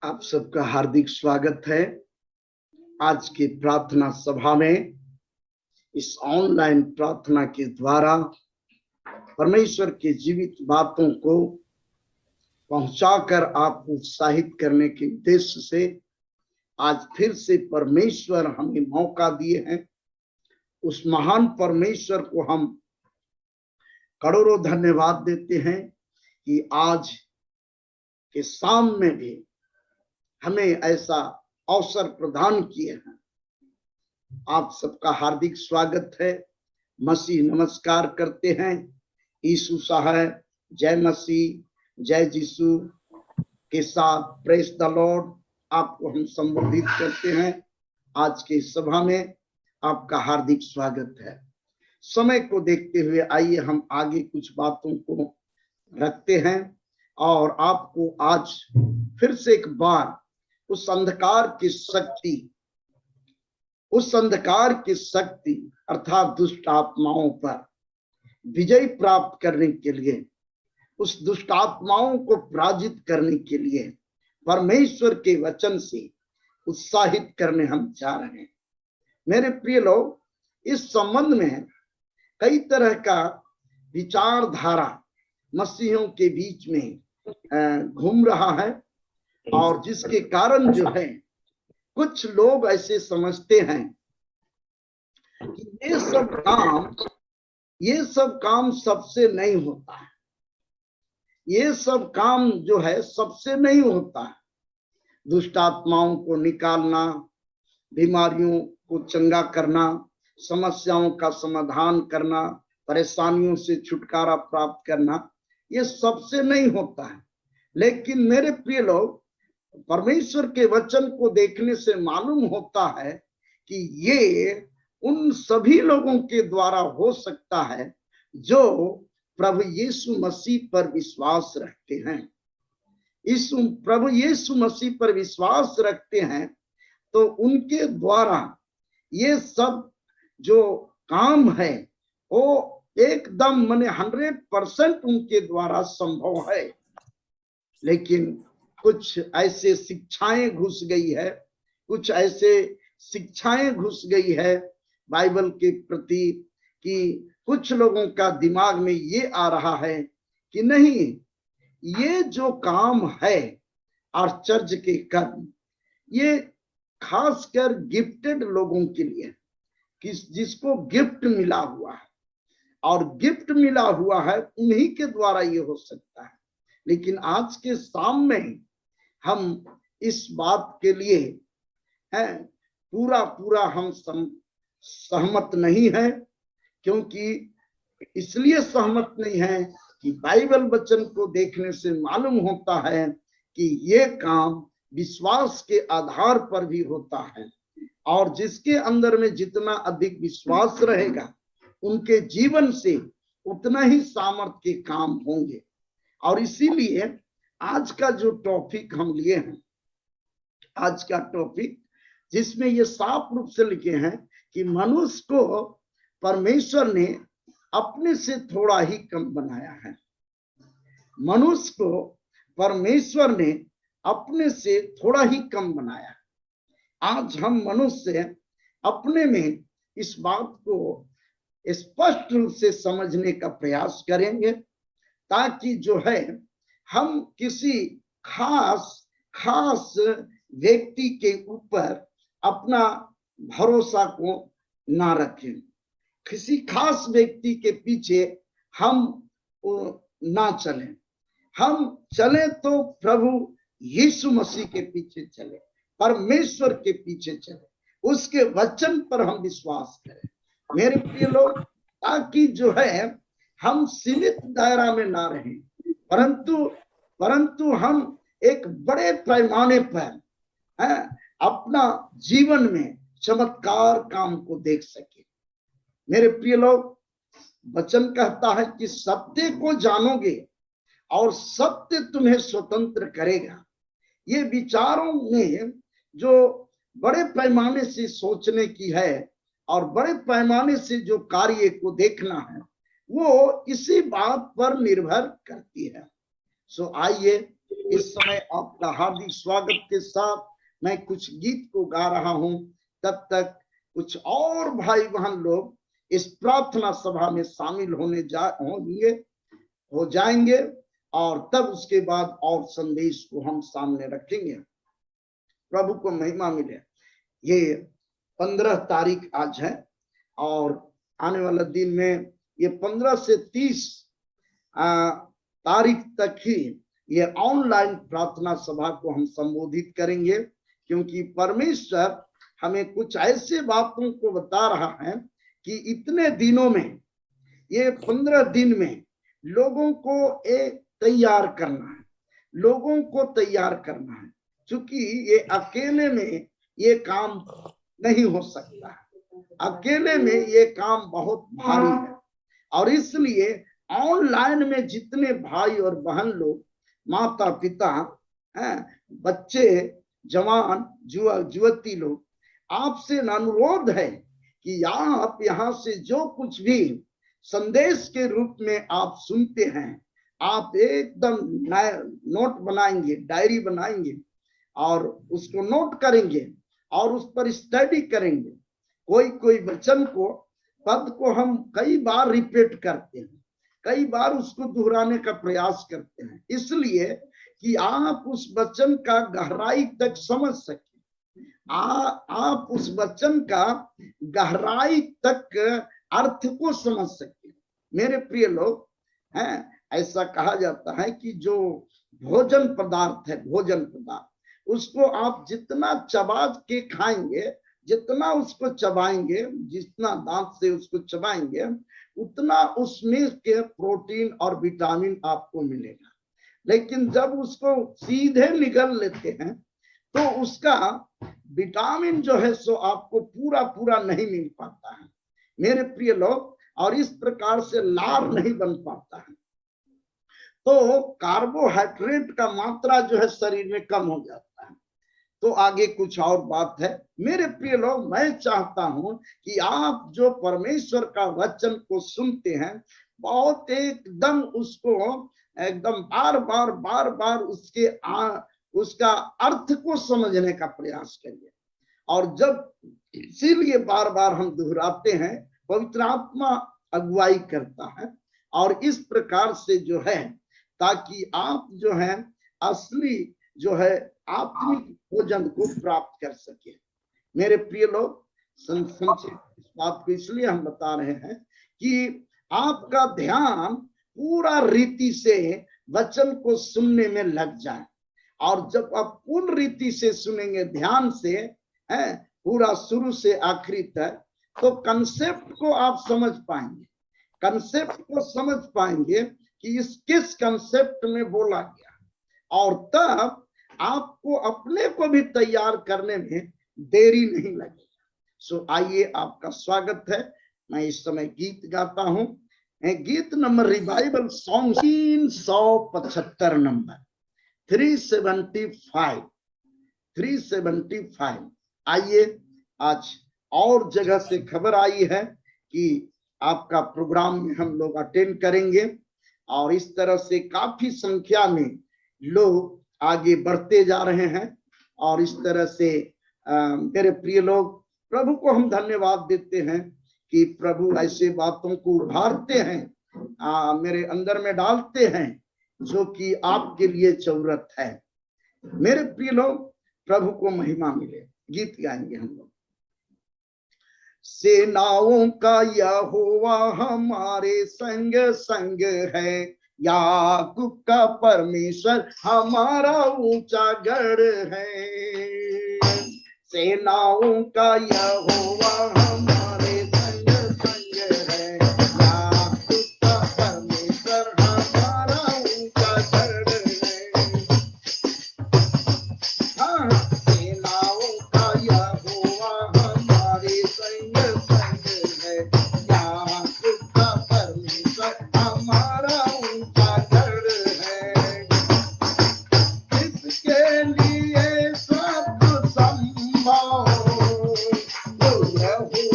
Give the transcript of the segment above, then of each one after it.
आप सबका हार्दिक स्वागत है आज की प्रार्थना सभा में। इस ऑनलाइन प्रार्थना के द्वारा परमेश्वर के जीवित बातों को पहुंचाकर आप उत्साहित करने के उद्देश्य से आज फिर से परमेश्वर हमें मौका दिए हैं। उस महान परमेश्वर को हम करोड़ों धन्यवाद देते हैं कि आज के शाम में भी हमें ऐसा अवसर प्रदान किए हैं। आप सबका हार्दिक स्वागत है। मसीह नमस्कार करते हैं। यीशु सहाय, जय मसीह, जय यीशु के साथ प्रेज द लॉर्ड आपको हम संबोधित करते हैं। आज के सभा में आपका हार्दिक स्वागत है। समय को देखते हुए आइए हम आगे कुछ बातों को रखते हैं और आपको आज फिर से एक बार उस अंधकार की शक्ति अर्थात दुष्ट आत्माओं पर विजय प्राप्त करने के लिए, उस दुष्ट आत्माओं को पराजित करने के लिए परमेश्वर के वचन से उत्साहित करने हम जा रहे हैं। मेरे प्रिय लोग, इस संबंध में कई तरह का विचारधारा मसीहियों के बीच में घूम रहा है और जिसके कारण जो है कुछ लोग ऐसे समझते हैं कि ये सब काम सबसे नहीं होता है। ये सब काम जो है सबसे नहीं होता है। दुष्ट आत्माओं को निकालना, बीमारियों को चंगा करना, समस्याओं का समाधान करना, परेशानियों से छुटकारा प्राप्त करना, ये सबसे नहीं होता है। लेकिन मेरे प्रिय लोग, परमेश्वर के वचन को देखने से मालूम होता है कि ये उन सभी लोगों के द्वारा हो सकता है जो प्रभु यीशु मसीह पर विश्वास रखते हैं। प्रभु यीशु मसीह पर विश्वास रखते हैं तो उनके द्वारा ये सब जो काम है वो एकदम माने 100% उनके द्वारा संभव है। लेकिन कुछ ऐसे शिक्षाएं घुस गई है बाइबल के प्रति कि कुछ लोगों का दिमाग में ये आ रहा है कि नहीं, ये जो काम है आश्चर्य के कर्म, ये खासकर गिफ्टेड लोगों के लिए, जिसको गिफ्ट मिला हुआ है और गिफ्ट मिला हुआ है उन्हीं के द्वारा ये हो सकता है। लेकिन आज के सामने हम इस बात के लिए पूरा हम सहमत नहीं है। क्योंकि इसलिए सहमत नहीं है कि बाइबल वचन को देखने से मालूम होता है कि ये काम विश्वास के आधार पर भी होता है और जिसके अंदर में जितना अधिक विश्वास रहेगा उनके जीवन से उतना ही सामर्थ के काम होंगे। और इसीलिए आज का जो टॉपिक हम लिए हैं, आज का टॉपिक जिसमें ये साफ रूप से लिखे हैं कि मनुष्य को परमेश्वर ने अपने से थोड़ा ही कम बनाया है। मनुष्य को परमेश्वर ने अपने से थोड़ा ही कम बनाया। आज हम मनुष्य अपने में इस बात को स्पष्ट रूप से समझने का प्रयास करेंगे ताकि जो है हम किसी खास व्यक्ति के ऊपर अपना भरोसा को ना रखें, किसी खास व्यक्ति के पीछे हम ना चलें। हम चले तो प्रभु यीशु मसीह के पीछे चले, परमेश्वर के पीछे चले, उसके वचन पर हम विश्वास करें। मेरे प्रिय लोग, ताकि जो है हम सीमित दायरा में ना रहें, परंतु हम एक बड़े पैमाने पर अपना जीवन में चमत्कार काम को देख सके। मेरे प्रिय लोग, वचन कहता है कि सत्य को जानोगे और सत्य तुम्हें स्वतंत्र करेगा। ये विचारों में जो बड़े पैमाने से सोचने की है और बड़े पैमाने से जो कार्य को देखना है वो इसी बात पर निर्भर करती है। सो आइए इस समय आपका हार्दिक स्वागत के साथ मैं कुछ गीत को गा रहा हूं। तब तक कुछ और भाई बहन लोग इस प्रार्थना सभा में शामिल हो जाएंगे और तब उसके बाद और संदेश को हम सामने रखेंगे। प्रभु को महिमा मिले। ये 15 तारीख आज है और आने वाला दिन में ये 15 से 30 तारीख तक ही ये ऑनलाइन प्रार्थना सभा को हम संबोधित करेंगे, क्योंकि परमेश्वर हमें कुछ ऐसे बातों को बता रहा है कि इतने दिनों में, ये 15 दिन में लोगों को एक तैयार करना है, लोगों को तैयार करना है, क्योंकि ये अकेले में ये काम नहीं हो सकता है, अकेले में ये काम बहुत भारी है। और इसलिए ऑनलाइन में जितने भाई और बहन लोग, माता पिता, बच्चे, जवान, युवती लोग, आपसे अनुरोध है कि आप यहाँ से जो कुछ भी संदेश के रूप में आप सुनते हैं, आप एकदम नोट बनाएंगे, डायरी बनाएंगे और उसको नोट करेंगे और उस पर स्टडी करेंगे। कोई वचन को, पद को हम कई बार रिपीट करते हैं, कई बार उसको दोहराने का प्रयास करते हैं, इसलिए कि आप उस वचन का गहराई तक समझ सके, आप उस वचन का गहराई तक अर्थ को समझ सके। मेरे प्रिय लोग, हैं, ऐसा कहा जाता है कि जो भोजन पदार्थ है, भोजन पदार्थ, उसको आप जितना चबा के खाएंगे, जितना उसको चबाएंगे, जितना दांत से उसको चबाएंगे, उतना उसमें के प्रोटीन और विटामिन आपको मिलेगा। लेकिन जब उसको सीधे निगल लेते हैं तो उसका विटामिन जो है सो आपको पूरा नहीं मिल पाता है, मेरे प्रिय लोग, और इस प्रकार से लार नहीं बन पाता है। तो कार्बोहाइड्रेट का मात्रा जो है शरीर में कम हो जाता है। तो आगे कुछ और बात है। मेरे प्रिय लोग, मैं चाहता हूं कि आप जो परमेश्वर का वचन को सुनते हैं, बहुत एकदम उसको एकदम बार बार उसका अर्थ को समझने का प्रयास करिए। और जब इसीलिए बार बार हम दोहराते हैं, पवित्र आत्मा अगुवाई करता है और इस प्रकार से जो है, ताकि आप जो है असली जो है आत्मिक भोजन को प्राप्त कर सके। मेरे प्रिय लोग, संक्षेप इस बात को इसलिए हम बता रहे हैं कि आपका ध्यान पूरा रीति से वचन को सुनने में लग जाए, और जब आप पूर्ण रीति से सुनेंगे, ध्यान से, है, पूरा शुरू से आखिरी तक, तो कंसेप्ट को आप समझ पाएंगे, कंसेप्ट को समझ पाएंगे कि इस किस कंसेप्ट में बोला गया, और तब आपको अपने को भी तैयार करने में देरी नहीं लगेगा। सो आइए, आपका स्वागत है। मैं इस समय गीत गाता हूं, गीत नंबर रिवाइवल सॉन्ग 375 नंबर 375। आइए, आज और जगह से खबर आई है कि आपका प्रोग्राम में हम लोग अटेंड करेंगे, और इस तरह से काफी संख्या में लोग आगे बढ़ते जा रहे हैं। और इस तरह से मेरे प्रिय लोग, प्रभु को हम धन्यवाद देते हैं कि प्रभु ऐसे बातों को उभारते हैं, मेरे अंदर में डालते हैं, जो कि आपके लिए जरूरत है। मेरे प्रिय लोग, प्रभु को महिमा मिले। गीत गाएंगे हम लोग। सेनाओं का यहोवा हमारे संग संग है, याकूब का परमेश्वर हमारा ऊंचा गढ़ है। सेनाओं का यहोवा हमारे संग संग है, याकूब का परमेश्वर हमारा ऊंचा गढ़ है। हाँ, सेनाओं का यहोवा हमारे संग संग है, याकूब का परमेश्वर हमारा ऊंचा गढ़ है। इसके लिए सब संभव, यहोवा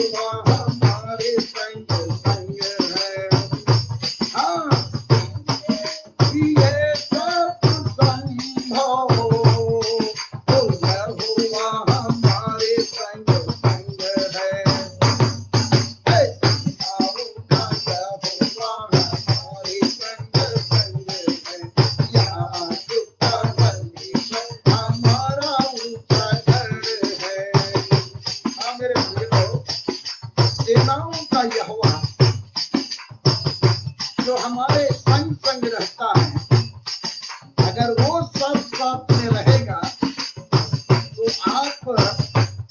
अगर वो सब साथ में रहेगा तो आप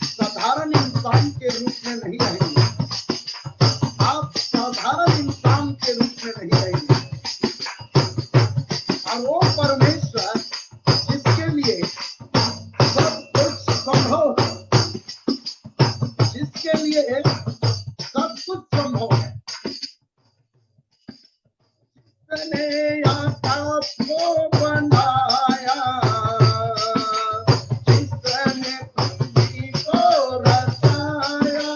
साधारण इंसान के रूप में नहीं रहेंगे, आप साधारण इंसान के रूप में नहीं रहेंगे। और वो परमेश्वर जिसके लिए सब कुछ संभव है, जिसके लिए सब कुछ संभव है, जिसने आकाश को बनाया, जिसने पृथ्वी को रचाया,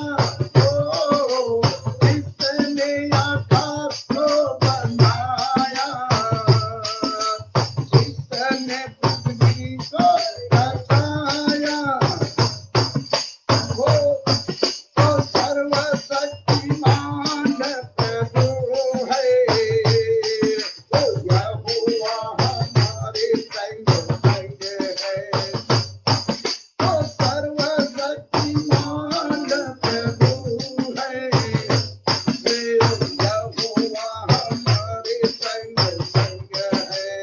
ओ जिसने आकाश को बनाया, जिसने पृथ्वी को रचाया, वो सर्वशक्तिमान प्रभु है। ओ यहोवा हमारे संग संग है, ओ सर्वशक्तिमान प्रभु है। ओ यहोवा हमारे संग संग है,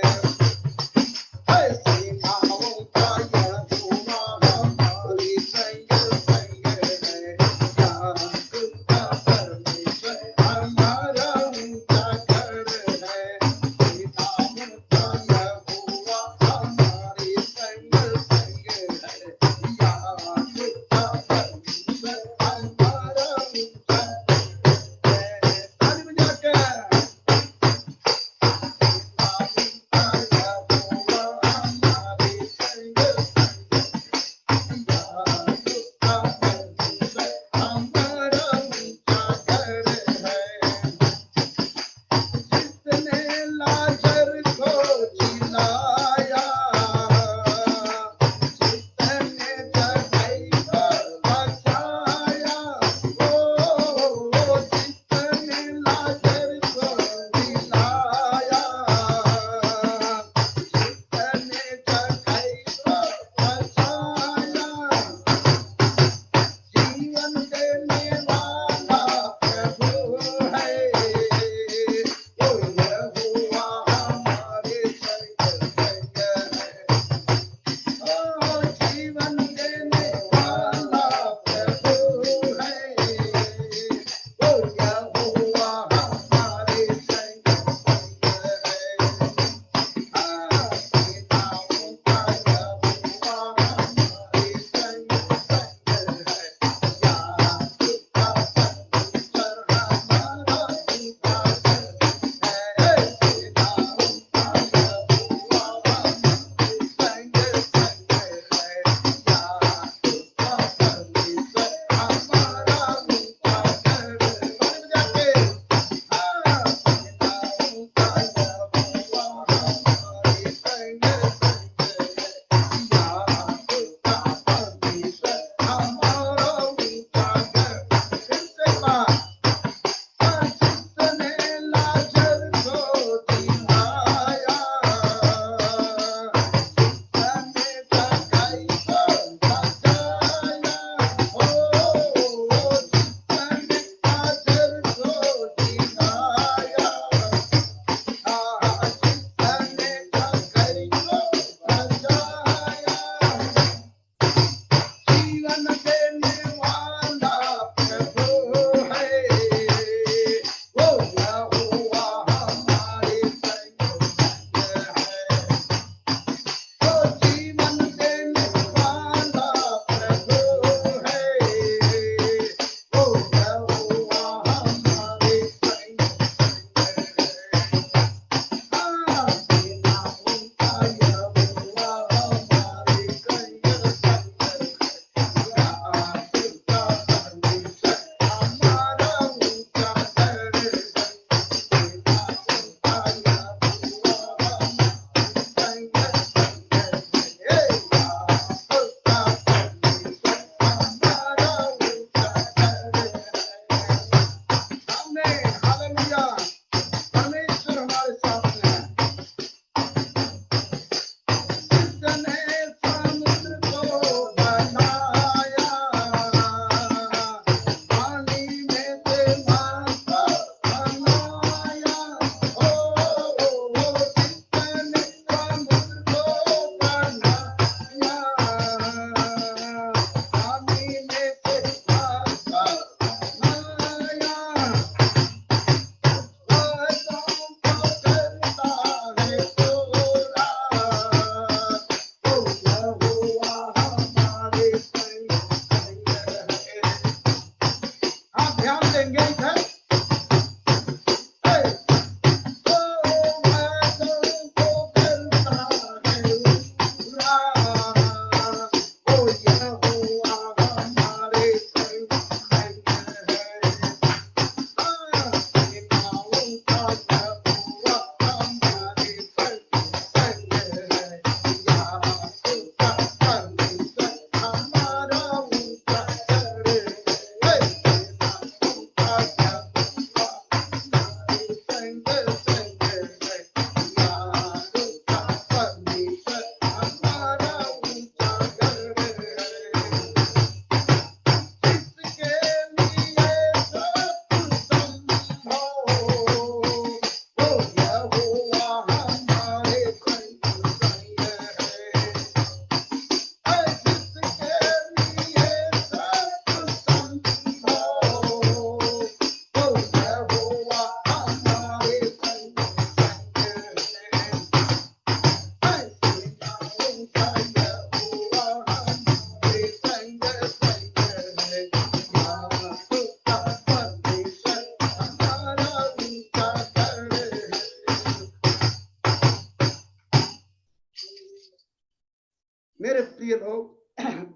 मेरे प्रिय लोग,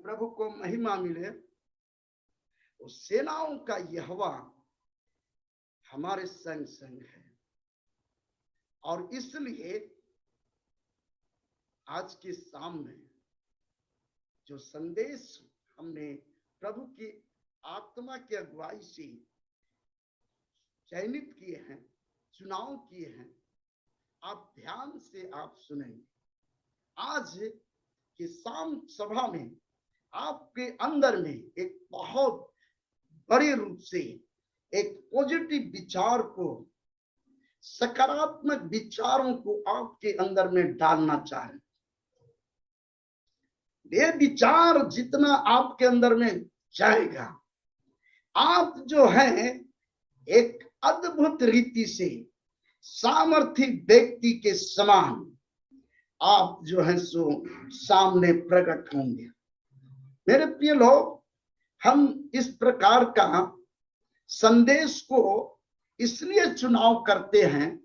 प्रभु को महिमा मिले। वो सेनाओं का यहोवा हमारे संग संग है, और इसलिए आज के शाम में जो संदेश हमने प्रभु की आत्मा की अगुवाई से चयनित किए हैं, चुनाव किए हैं, आप ध्यान से आप सुनेंगे। आज के शाम सभा में आपके अंदर में एक बहुत बड़े रूप से एक पॉजिटिव विचार को, सकारात्मक विचारों को आपके अंदर में डालना चाहें। ये विचार जितना आपके अंदर में जाएगा, आप जो है एक अद्भुत रीति से सामर्थी व्यक्ति के समान आप जो है सो सामने प्रकट होंगे। मेरे प्रिय लोग, हम इस प्रकार का संदेश को इसलिए चुनाव करते हैं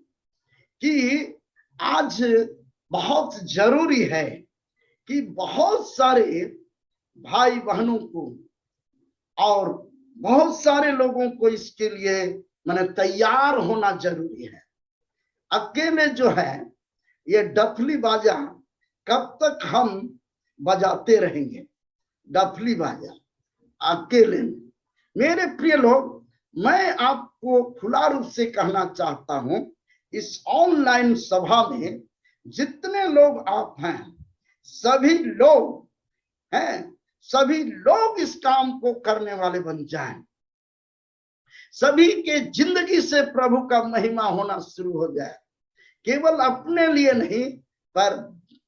कि आज बहुत जरूरी है कि बहुत सारे भाई बहनों को और बहुत सारे लोगों को इसके लिए माने तैयार होना जरूरी है। अकेले जो है ये डफली बाजा कब तक हम बजाते रहेंगे? डफली बाजा अकेले में। मेरे प्रिय लोग, मैं आपको खुला रूप से कहना चाहता हूं, इस ऑनलाइन सभा में जितने लोग आप हैं, सभी लोग इस काम को करने वाले बन जाएं। सभी के जिंदगी से प्रभु का महिमा होना शुरू हो जाए, केवल अपने लिए नहीं पर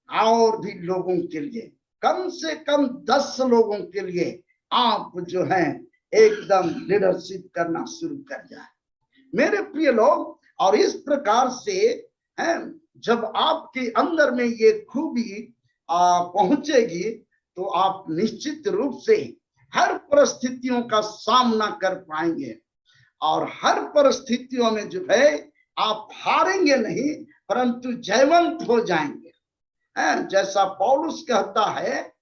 और भी लोगों के लिए, कम से कम 10 लोगों के लिए आप जो है एकदम लीडरशिप करना शुरू कर जाए। मेरे प्रिय लोग, और इस प्रकार से जब आपके अंदर में ये खूबी पहुंचेगी तो आप निश्चित रूप से हर परिस्थितियों का सामना कर पाएंगे, और हर परिस्थितियों में जो है आप हारेंगे नहीं परंतु जयवंत हो जाएंगे। जैसा पौलुस कहता है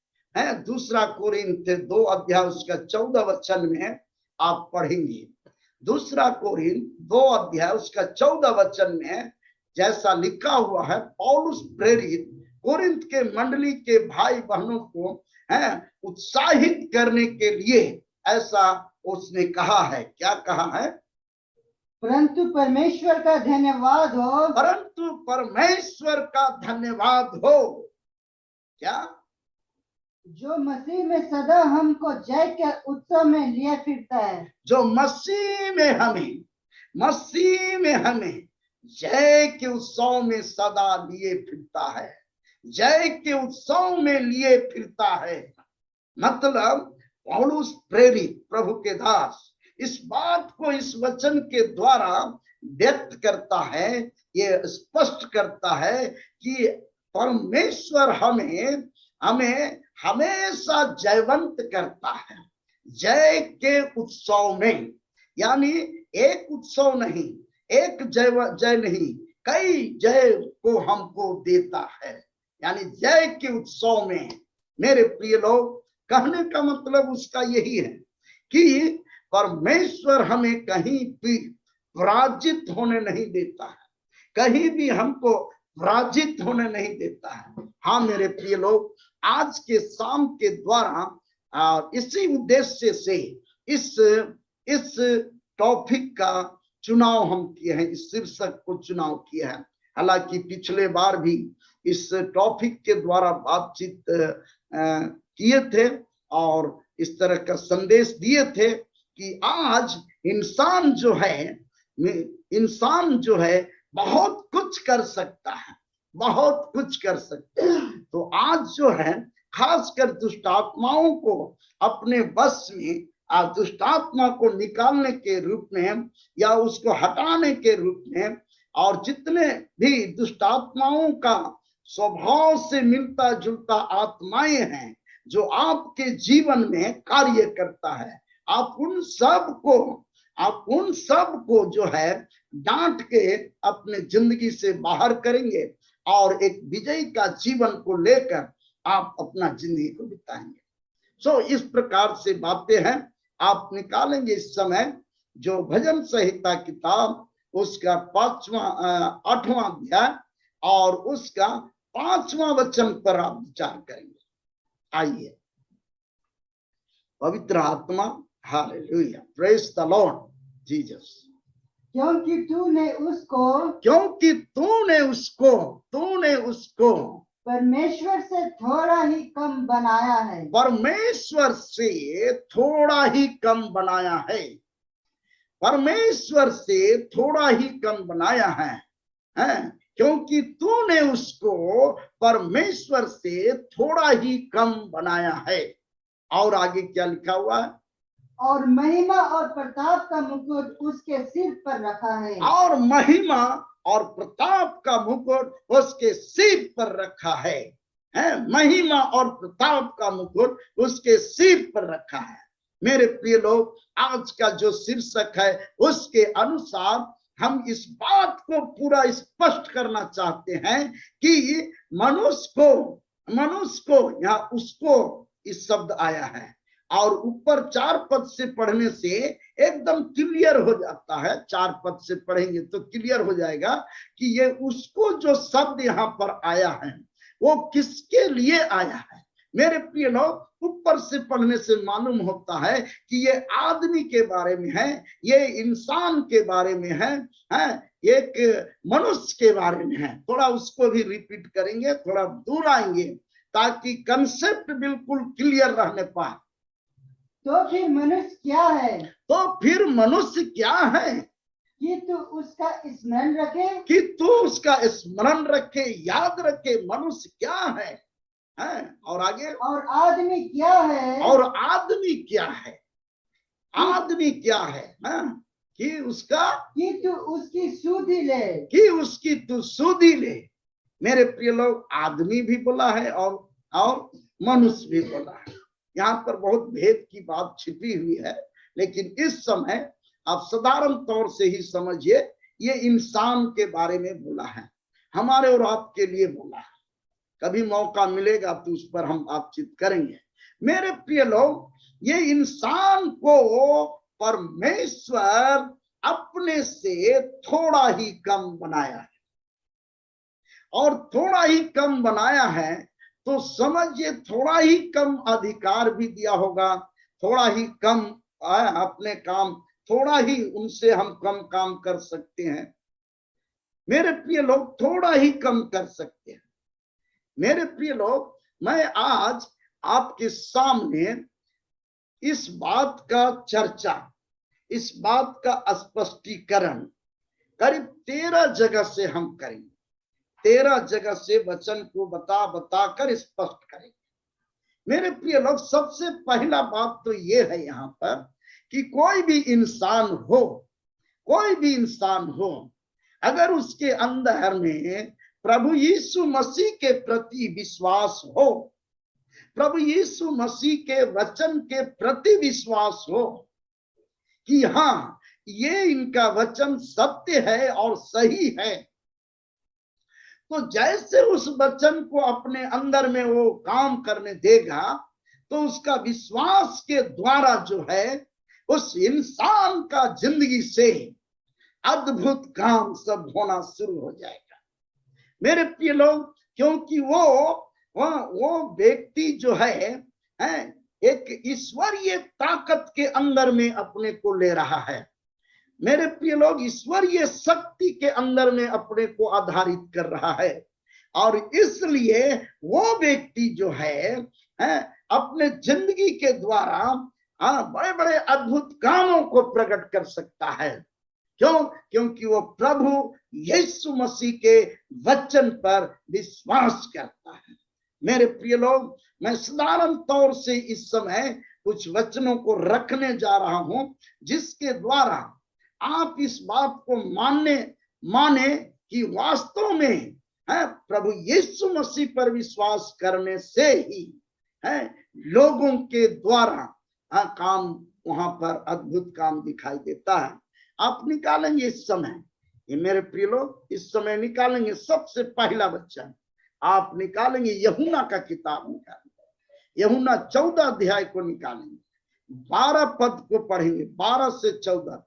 2 कोरिन्थ 2 अध्याय उसका 14 वचन में आप पढ़ेंगे। 2 कोरिन्थ 2 अध्याय उसका 14 वचन में जैसा लिखा हुआ है, पौलुस प्रेरित कोरिन्थ के मंडली के भाई बहनों को उत्साहित करने के लिए ऐसा उसने कहा है। क्या कहा है? परंतु परमेश्वर का धन्यवाद हो, परंतु परमेश्वर का धन्यवाद हो। क्या? जो मसीह में सदा हमको जय के उत्सव में लिए फिरता है। जो मसीह में हमें जय के उत्सव में सदा लिए फिरता है, जय के उत्सव में लिए फिरता है। मतलब पौलुस प्रेरित प्रभु के दास इस बात को इस वचन के द्वारा व्यक्त करता है, ये स्पष्ट करता है कि परमेश्वर हमें हमेशा जयवंत करता है, जय के उत्सव में। यानी एक उत्सव नहीं, एक जय नहीं, कई जय को हमको देता है। यानी जय के उत्सव में मेरे प्रिय लोग, कहने का मतलब उसका यही है कि परमेश्वर हमें कहीं भी पराजित होने नहीं देता है, कहीं भी हमको पराजित होने नहीं देता है। हाँ मेरे प्रिय लोग, आज के शाम के द्वारा इसी उद्देश्य से इस टॉपिक का चुनाव हम किए हैं, इस शीर्षक को चुनाव किया है। हालांकि पिछले बार भी इस टॉपिक के द्वारा बातचीत किए थे और इस तरह का संदेश दिए थे कि आज इंसान जो है बहुत कुछ कर सकता है, बहुत कुछ कर सकता है। तो आज जो है खासकर दुष्ट आत्माओं को अपने बस में, दुष्ट आत्मा को निकालने के रूप में या उसको हटाने के रूप में, और जितने भी दुष्ट आत्माओं का स्वभाव से मिलता जुलता आत्माएं हैं जो आपके जीवन में कार्य करता है, आप उन सब को जो है डांट के अपने जिंदगी से बाहर करेंगे और एक विजयी का जीवन को लेकर आप अपना जिंदगी को बिताएंगे। सो इस प्रकार से बातें हैं, आप निकालेंगे इस समय जो भजन संहिता किताब उसका 8वां अध्याय और उसका 5वां वचन पर आप विचार करेंगे। आइए, पवित्र आत्मा, hallelujah, praise the Lord Jesus. क्योंकि तूने उसको परमेश्वर से थोड़ा ही कम बनाया है। परमेश्वर से थोड़ा ही कम बनाया है। परमेश्वर से थोड़ा ही कम बनाया है, हैं? क्योंकि तूने उसको परमेश्वर से थोड़ा ही कम बनाया है। और आगे क्या लिखा हुआ है? और महिमा और प्रताप का मुकुट उसके सिर पर रखा है। और महिमा और प्रताप का मुकुट उसके सिर पर रखा है, महिमा और प्रताप का मुकुट उसके सिर पर रखा है। मेरे प्रिय लोग, आज का जो शीर्षक है उसके अनुसार हम इस बात को पूरा स्पष्ट करना चाहते हैं कि मनुष्य को यहाँ उसको इस शब्द आया है और ऊपर 4 पद से पढ़ने से एकदम क्लियर हो जाता है। 4 पद से पढ़ेंगे तो क्लियर हो जाएगा कि ये उसको जो शब्द यहाँ पर आया है वो किसके लिए आया है। मेरे प्रिय लोग, ऊपर से पढ़ने से मालूम होता है कि ये आदमी के बारे में है, ये इंसान के बारे में है, एक मनुष्य के बारे में है। थोड़ा उसको भी रिपीट करेंगे, थोड़ा दूर आएंगे ताकि कंसेप्ट बिल्कुल क्लियर रहने पाए। तो फिर मनुष्य क्या है? तो फिर मनुष्य क्या है? कि तू उसका स्मरण रखे, कि तू उसका स्मरण रखे, याद रखे। मनुष्य क्या है? और आगे, और आदमी क्या है? और आदमी क्या है? आदमी क्या है? कि उसका, कि तू उसकी सुधि ले, कि उसकी तू सुधि ले। मेरे प्रिय लोग, आदमी भी बोला है और मनुष्य भी बोला है। यहाँ पर बहुत भेद की बात छिपी हुई है, लेकिन इस समय आप साधारण तौर से ही समझिए, ये इंसान के बारे में बोला है, हमारे और आपके लिए बोला है। कभी मौका मिलेगा तो उस पर हम बातचीत करेंगे। मेरे प्रिय लोग, ये इंसान को परमेश्वर अपने से थोड़ा ही कम बनाया है, और थोड़ा ही कम बनाया है तो समझिए थोड़ा ही कम अधिकार भी दिया होगा, थोड़ा ही कम अपने काम, थोड़ा ही उनसे हम कम काम कर सकते हैं। मेरे प्रिय लोग, थोड़ा ही कम कर सकते हैं। मेरे प्रिय लोग, मैं आज आपके सामने इस बात का चर्चा, इस बात का स्पष्टीकरण करीब 13 जगह से हम करेंगे। 13 जगह से वचन को बता कर स्पष्ट करेंगे। मेरे प्रिय लोग, सबसे पहला बात तो ये है यहाँ पर कि कोई भी इंसान हो, अगर उसके अंदर में प्रभु यीशु मसीह के प्रति विश्वास हो, प्रभु यीशु मसीह के वचन के प्रति विश्वास हो कि हाँ, ये इनका वचन सत्य है और सही है, तो जैसे उस वचन को अपने अंदर में वो काम करने देगा तो उसका विश्वास के द्वारा जो है उस इंसान का जिंदगी से अद्भुत काम सब होना शुरू हो जाएगा। मेरे प्रिय लोग, क्योंकि वो व्यक्ति जो है एक ईश्वरीय ताकत के अंदर में अपने को ले रहा है। मेरे प्रिय लोग, ईश्वरीय शक्ति के अंदर में अपने को आधारित कर रहा है, और इसलिए वो व्यक्ति जो है अपने जिंदगी के द्वारा बड़े बड़े अद्भुत कामों को प्रकट कर सकता है। क्यों? क्योंकि वो प्रभु यीशु मसीह के वचन पर विश्वास करता है। मेरे प्रिय लोग, मैं साधारण तौर से इस समय कुछ वचनों को रखने जा रहा हूं जिसके द्वारा आप इस बात को माने कि वास्तव में प्रभु यीशु मसीह पर विश्वास करने से ही लोगों के द्वारा काम, वहां पर अद्भुत काम दिखाई देता है। आप निकालेंगे इस समय, ये मेरे प्रिय लोग, इस समय निकालेंगे सबसे पहला वचन आप निकालेंगे यूहन्ना का किताब निकालेंगे, यूहन्ना 14 अध्याय को निकालेंगे, 12 पद को पढ़ेंगे, 12 से 14 तक।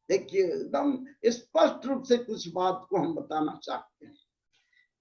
देखिए एकदम स्पष्ट रूप से कुछ बात को हम बताना चाहते हैं।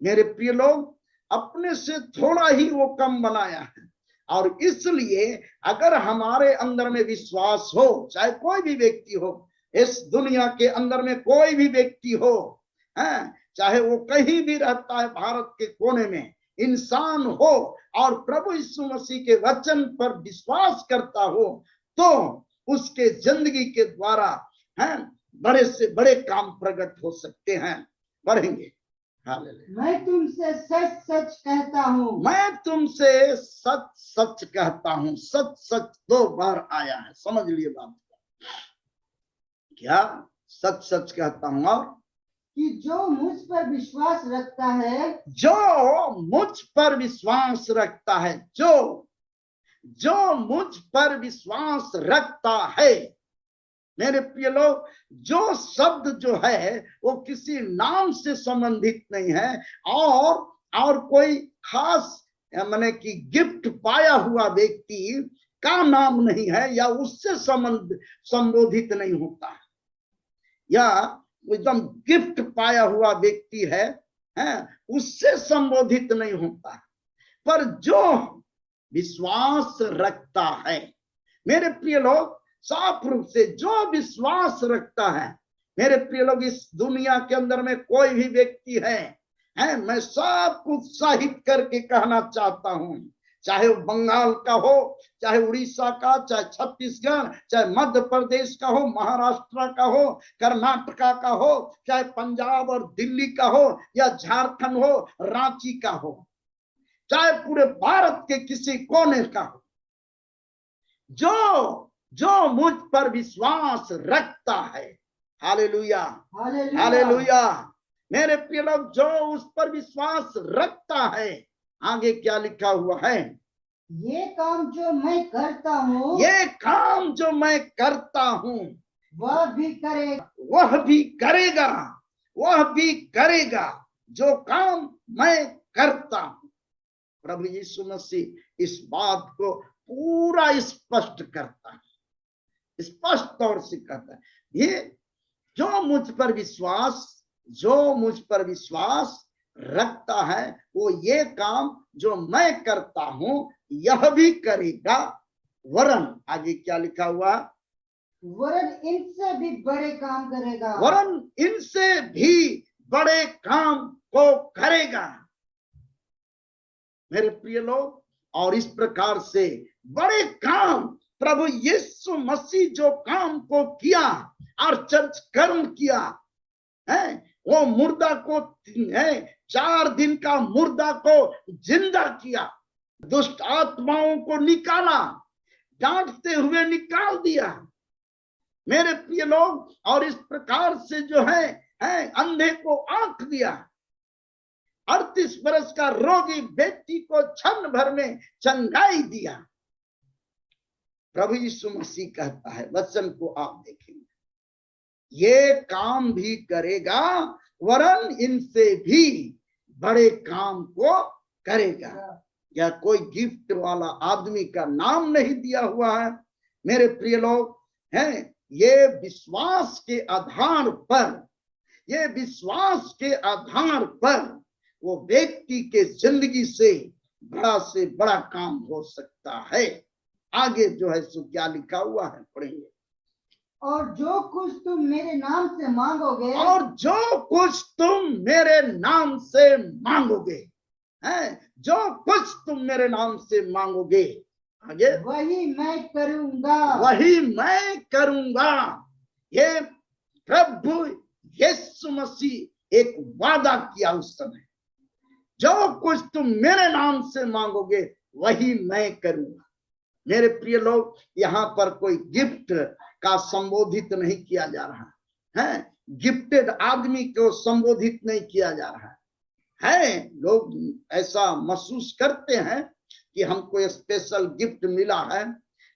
मेरे प्रिय लोग, अपने से थोड़ा ही वो कम बनाया है, और इसलिए अगर हमारे अंदर में विश्वास हो, चाहे कोई भी व्यक्ति हो, इस दुनिया के अंदर में कोई भी व्यक्ति हो, चाहे वो कहीं भी रहता है, भारत के कोने में इंसान हो, और प्रभु यीशु मसीह के वचन पर विश्वास करता हो, तो उसके जिंदगी के द्वारा बड़े से बड़े काम प्रकट हो सकते हैं। पढ़ेंगे। मैं तुमसे सच सच कहता हूँ, मैं तुमसे सच सच कहता हूँ। सच सच 2 बार आया है, समझ लिए बात क्या? सच सच कहता हूँ, और कि जो मुझ पर विश्वास रखता है, जो मुझ पर विश्वास रखता है, जो मुझ पर विश्वास रखता है। मेरे प्रिय लोग, जो शब्द जो है वो किसी नाम से संबंधित नहीं है, और कोई खास माने कि गिफ्ट पाया हुआ व्यक्ति का नाम नहीं है, या उससे संबोधित नहीं होता है, या एकदम गिफ्ट पाया हुआ व्यक्ति है, उससे संबोधित नहीं होता है, पर जो विश्वास रखता है। मेरे प्रिय लोग, साफ रूप से जो विश्वास रखता है। मेरे प्रिय लोग, इस दुनिया के अंदर में कोई भी व्यक्ति है, मैं सबको उत्साहित करके कहना चाहता हूं, चाहे वो बंगाल का हो, चाहे उड़ीसा का, चाहे छत्तीसगढ़, चाहे मध्य प्रदेश का हो, महाराष्ट्र का हो, कर्नाटका का हो, चाहे पंजाब और दिल्ली का हो, या झारखंड हो, रांची का हो, चाहे पूरे भारत के किसी कोने का हो, जो मुझ पर विश्वास रखता है, हालेलुया हालेलुया। मेरे प्रिय लोग, जो उस पर विश्वास रखता है, आगे क्या लिखा हुआ है? ये काम जो मैं करता हूँ, ये काम जो मैं करता हूँ, वह भी करेगा, वह भी करेगा, वह भी करेगा जो काम मैं करता हूँ। प्रभु यीशु मसीह इस बात को पूरा स्पष्ट करता है, स्पष्ट तौर से कहता है, ये जो मुझ पर विश्वास रखता है, वो ये काम जो मैं करता हूं यह भी करेगा, वरन आगे क्या लिखा हुआ? वरन इनसे भी बड़े काम करेगा, वरन इनसे भी बड़े काम को करेगा। मेरे प्रिय लोग, और इस प्रकार से बड़े काम प्रभु यीशु मसीह जो काम को किया और चर्च कर्म किया है, वो मुर्दा को 4 दिन का मुर्दा को जिंदा किया, दुष्ट आत्माओं को निकाला, डांटते हुए निकाल दिया। मेरे प्रिय लोग, और इस प्रकार से जो है अंधे को आंख दिया, 38 वर्ष का रोगी व्यक्ति को क्षण भर में चंगाई दिया। प्रभु यीशु मसीह कहता है, वचन को आप देखेंगे, ये काम भी करेगा, वरन इनसे भी बड़े काम को करेगा। या कोई गिफ्ट वाला आदमी का नाम नहीं दिया हुआ है। मेरे प्रिय लोग, ये विश्वास के आधार पर वो व्यक्ति के जिंदगी से बड़ा काम हो सकता है। आगे जो है सो क्या लिखा हुआ है, पढ़ेंगे। और जो कुछ तुम मेरे नाम से मांगोगे, और जो कुछ तुम मेरे नाम से मांगोगे, जो कुछ तुम मेरे नाम से मांगोगे, आगे वही मैं करूंगा, वही मैं करूंगा। ये प्रभु यीशु मसीह एक वादा किया उस समय, जो कुछ तुम मेरे नाम से मांगोगे वही मैं करूंगा। मेरे प्रिय लोग, यहाँ पर कोई गिफ्ट का संबोधित नहीं किया जा रहा है, गिफ्टेड आदमी को संबोधित नहीं किया जा रहा है। लोग ऐसा महसूस करते हैं कि हमको स्पेशल गिफ्ट मिला है,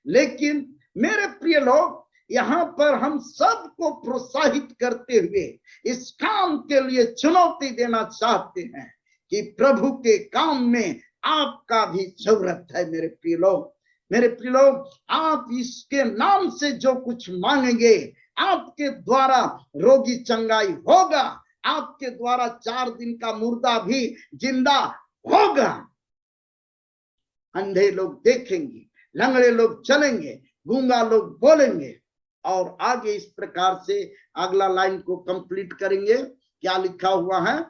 लेकिन मेरे प्रिय लोग, यहाँ पर हम सबको प्रोत्साहित करते हुए इस काम के लिए चुनौती देना चाहते हैं कि प्रभु के काम में आपका भी जरूरत है। मेरे प्रिय लोग, मेरे प्रिय लोग, आप इसके नाम से जो कुछ मांगेंगे, आपके द्वारा रोगी चंगाई होगा, आपके द्वारा 4 दिन का मुर्दा भी जिंदा होगा, अंधे लोग देखेंगे, लंगड़े लोग चलेंगे, गूंगा लोग बोलेंगे। और आगे इस प्रकार से अगला लाइन को कंप्लीट करेंगे। क्या लिखा हुआ है?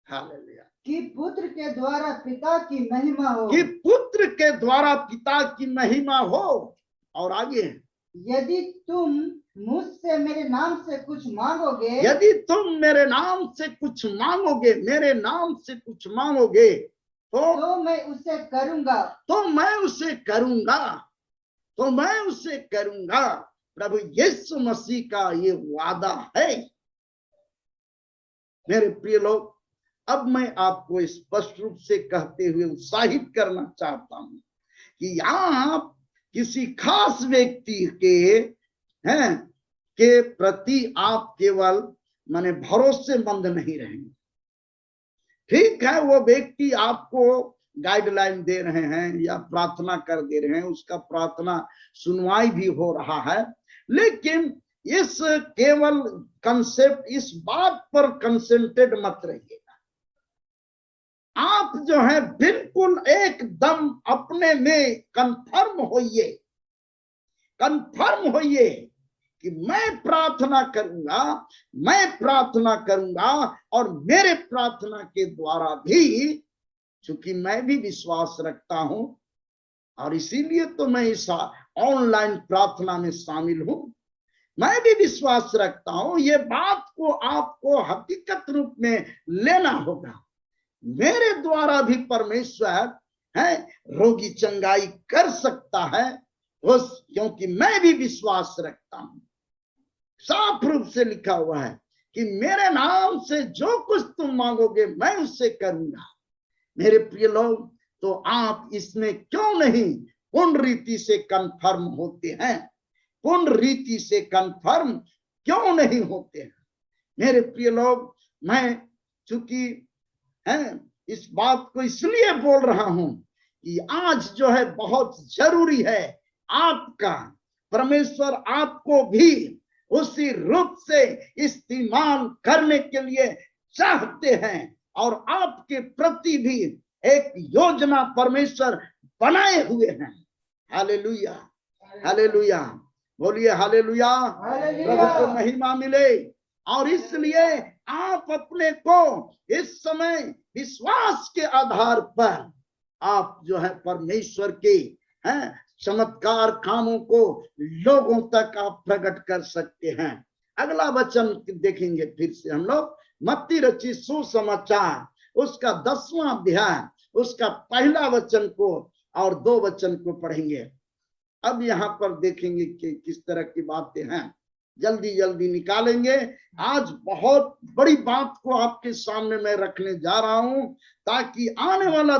हालेलुया। कि पुत्र के द्वारा पिता की महिमा हो, कि पुत्र के द्वारा पिता की महिमा हो। और आगे, यदि तुम मुझसे मेरे नाम से कुछ मांगोगे, यदि तुम मेरे नाम से कुछ मांगोगे, मेरे नाम से कुछ मांगोगे तो मैं उसे करूंगा, तो मैं उसे करूंगा, तो मैं उसे करूंगा। प्रभु यीशु मसीह का ये वादा है। मेरे प्रिय लोग, अब मैं आपको स्पष्ट रूप से कहते हुए उत्साहित करना चाहता हूं कि आप किसी खास व्यक्ति के प्रति आप केवल माने भरोसेमंद नहीं रहेंगे। ठीक है, वो व्यक्ति आपको गाइडलाइन दे रहे हैं या प्रार्थना कर दे रहे हैं, उसका प्रार्थना सुनवाई भी हो रहा है, लेकिन इस केवल कंसेप्ट, इस बात पर कंसेंट्रेट मत रहिएगा। आप जो है बिल्कुल एकदम अपने में कंफर्म होइए कि मैं प्रार्थना करूंगा, मैं प्रार्थना करूंगा, और मेरे प्रार्थना के द्वारा भी, चूंकि मैं भी विश्वास रखता हूं और इसीलिए तो मैं इस ऑनलाइन प्रार्थना में शामिल हूं, मैं भी विश्वास रखता हूं, ये बात को आपको हकीकत रूप में लेना होगा। मेरे द्वारा भी परमेश्वर है रोगी चंगाई कर सकता है, क्योंकि मैं भी विश्वास रखता हूं। साफ रूप से लिखा हुआ है कि मेरे नाम से जो कुछ तुम मांगोगे मैं उससे करूंगा। मेरे प्रिय लोग, तो आप इसमें क्यों नहीं पूर्ण रीति से कंफर्म होते हैं? पूर्ण रीति से कंफर्म क्यों नहीं होते हैं? मेरे प्रिय लोग, मैं चूंकि इस बात को इसलिए बोल रहा हूं कि आज जो है बहुत जरूरी है आपका, परमेश्वर आपको भी उसी रूप से इस्तेमाल करने के लिए चाहते हैं, और आपके प्रति भी एक योजना परमेश्वर बनाए हुए हैं। हालेलुया, हालेलुया, बोलिए हालेलुया, प्रभु को महिमा मिले। और इसलिए आप अपने को इस समय विश्वास के आधार पर आप जो है परमेश्वर के चमत्कार कामों को लोगों तक आप प्रकट कर सकते हैं। अगला वचन देखेंगे फिर से हम लोग, मत्ती रचित सुसमाचार उसका 10वां अध्याय, उसका पहला वचन को और 2 वचन को पढ़ेंगे। अब यहाँ पर देखेंगे कि किस तरह की बातें हैं, जल्दी जल्दी निकालेंगे। आज बहुत बड़ी बात को आपके सामने मैं रखने जा रहा हूं, ताकि आने वाला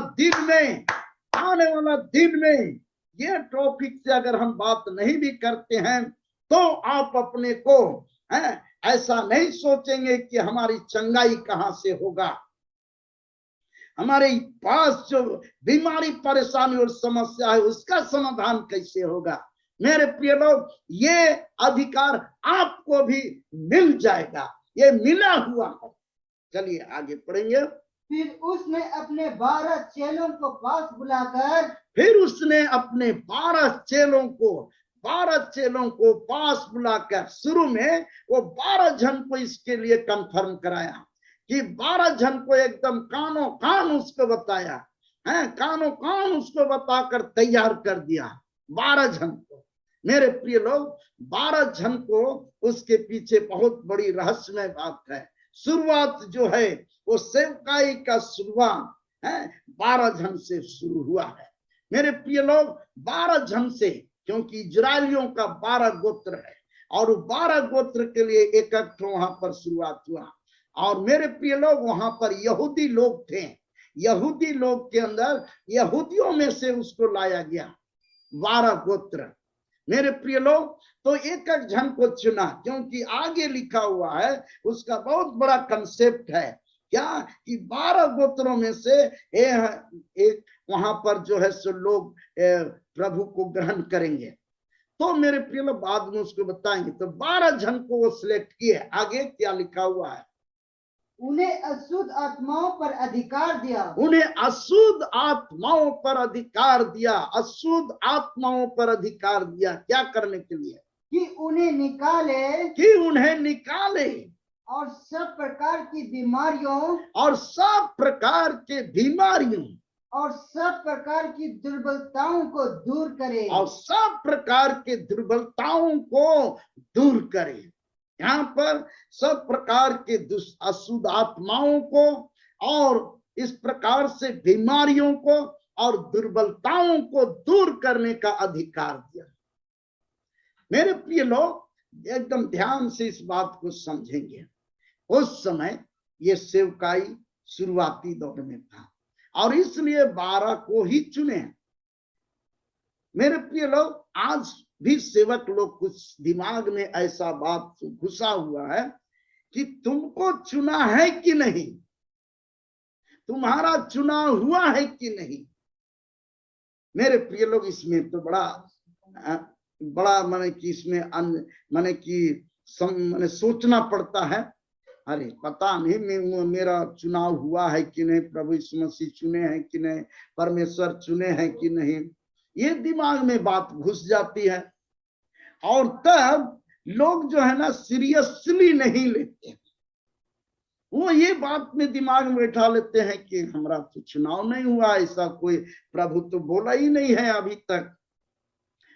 दिन में ये टॉपिक से अगर हम बात नहीं भी करते हैं तो आप अपने को ऐसा नहीं सोचेंगे कि हमारी चंगाई कहां से होगा, हमारे पास जो बीमारी परेशानी और समस्या है उसका समाधान कैसे होगा। मेरे प्रिय लोग, ये अधिकार आपको भी मिल जाएगा, ये मिला हुआ है। चलिए आगे पढ़ेंगे। फिर उसने अपने 12 चेलों को पास बुलाकर, फिर उसने अपने 12 चेलों को पास बुलाकर, शुरू में वो 12 जन को इसके लिए कंफर्म कराया कि 12 जन को एकदम कानों कान उसको बताया, कानों कान उसको बताकर तैयार कर दिया 12 जन को। मेरे प्रिय लोग, 12 जन को उसके पीछे बहुत बड़ी रहस्यमय बात है। शुरुआत जो है वो सेवकाई का शुरुआत 12 जन से शुरू हुआ है। मेरे प्रिय लोग, 12 जन से, क्योंकि इजरायलियों का 12 गोत्र है और 12 गोत्र के लिए एक वहां पर शुरुआत हुआ। और मेरे प्रिय लोग, वहां पर यहूदी लोग थे, यहूदी लोग के अंदर यहूदियों में से उसको लाया गया 12 गोत्र। मेरे प्रिय लोग, तो एक जन को चुना, क्योंकि आगे लिखा हुआ है उसका बहुत बड़ा कंसेप्ट है क्या कि 12 गोत्रों में से एक वहां पर जो है सो लोग प्रभु को ग्रहण करेंगे। तो मेरे प्रिय लोग बाद में उसको बताएंगे। तो 12 जन को वो सिलेक्ट किए। आगे क्या लिखा हुआ है? उन्हें अशुद्ध आत्माओं पर अधिकार दिया। उन्हें अशुद्ध आत्माओं पर अधिकार दिया। अशुद्ध आत्माओं पर अधिकार दिया क्या करने के लिए? कि उन्हें निकाले कि उन्हें निकाले और सब प्रकार की बीमारियों और सब प्रकार के बीमारियों और सब प्रकार की दुर्बलताओं को दूर करे। और सब प्रकार के दुर्बलताओं को दूर करे। यहाँ पर सब प्रकार के अशुद्ध आत्माओं को और इस प्रकार से बीमारियों को और दुर्बलताओं को दूर करने का अधिकार दिया। मेरे प्रिय लोग एकदम ध्यान से इस बात को समझेंगे। उस समय ये सेवकाई शुरुआती दौर में था और इसलिए 12 को ही चुने। मेरे प्रिय लोग आज भी सेवक लोग कुछ दिमाग में ऐसा बात घुसा हुआ है कि तुमको चुना है कि नहीं, तुम्हारा चुनाव हुआ है कि नहीं। मेरे प्रिय लोग इसमें तो बड़ा माने कि इसमें माने कि माने सोचना पड़ता है। अरे पता नहीं मेरा चुनाव हुआ है कि नहीं, प्रभु यीशु मसीह चुने हैं कि नहीं, परमेश्वर चुने हैं कि नहीं, ये दिमाग में बात घुस जाती है। और तब लोग जो है ना सीरियसली नहीं लेते। वो ये बात में दिमाग में बैठा लेते हैं कि हमारा तो चुनाव नहीं हुआ, ऐसा कोई प्रभु तो बोला ही नहीं है अभी तक।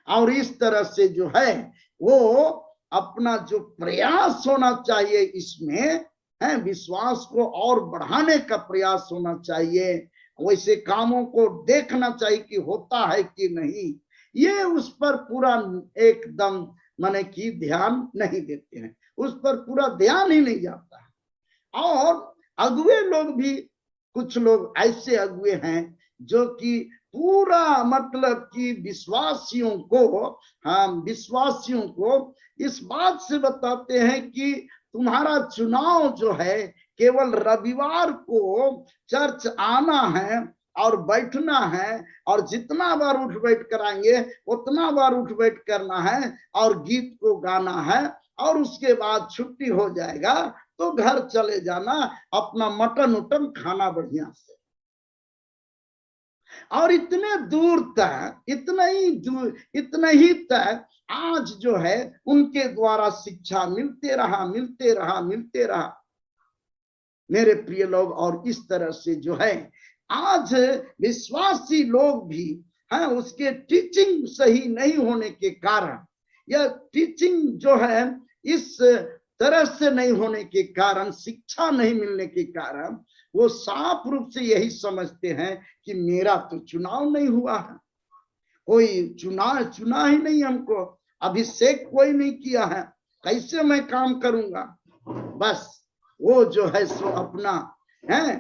और इस तरह से जो है वो अपना जो प्रयास होना चाहिए इसमें है, विश्वास को और बढ़ाने का प्रयास होना चाहिए, वैसे कामों को देखना चाहिए कि होता है कि नहीं, ये उस पर पूरा एकदम माने कि ध्यान नहीं देते हैं, उस पर पूरा ध्यान ही नहीं जाता है। और अगुए लोग भी, कुछ लोग ऐसे अगुए हैं जो कि पूरा मतलब कि विश्वासियों को इस बात से बताते हैं कि तुम्हारा चुनाव जो है केवल रविवार को चर्च आना है और बैठना है, और जितना बार उठ बैठ कराएंगे उतना बार उठ बैठ करना है और गीत को गाना है, और उसके बाद छुट्टी हो जाएगा तो घर चले जाना, अपना मटन उटन खाना बढ़िया से। और इतने दूर तक, इतना ही तक आज जो है उनके द्वारा शिक्षा मिलते रहा मेरे प्रिय लोग। और इस तरह से जो है आज विश्वासी लोग भी हैं, उसके टीचिंग सही नहीं होने के कारण, या टीचिंग जो है इस तरह से नहीं होने के कारण, शिक्षा नहीं मिलने के कारण वो साफ रूप से यही समझते हैं कि मेरा तो चुनाव नहीं हुआ है, कोई चुना ही नहीं हमको, अभिषेक कोई नहीं किया है, कैसे मैं काम करूंगा। बस वो जो है सो अपना है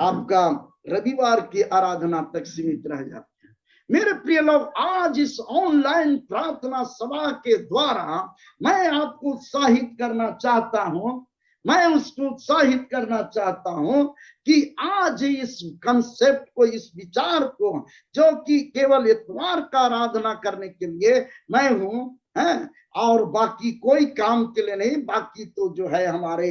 आपका रविवार की आराधना तक सीमित रह जाते हैं। मेरे प्रिय लोग, आज इस ऑनलाइन प्रार्थना सभा के द्वारा मैं आपको उत्साहित करना चाहता हूं, मैं उसको उत्साहित करना चाहता हूं कि आज इस कंसेप्ट को, इस विचार को, जो कि केवल इतवार का आराधना करने के लिए मैं हूं, है, और बाकी कोई काम के लिए नहीं, बाकी तो जो है हमारे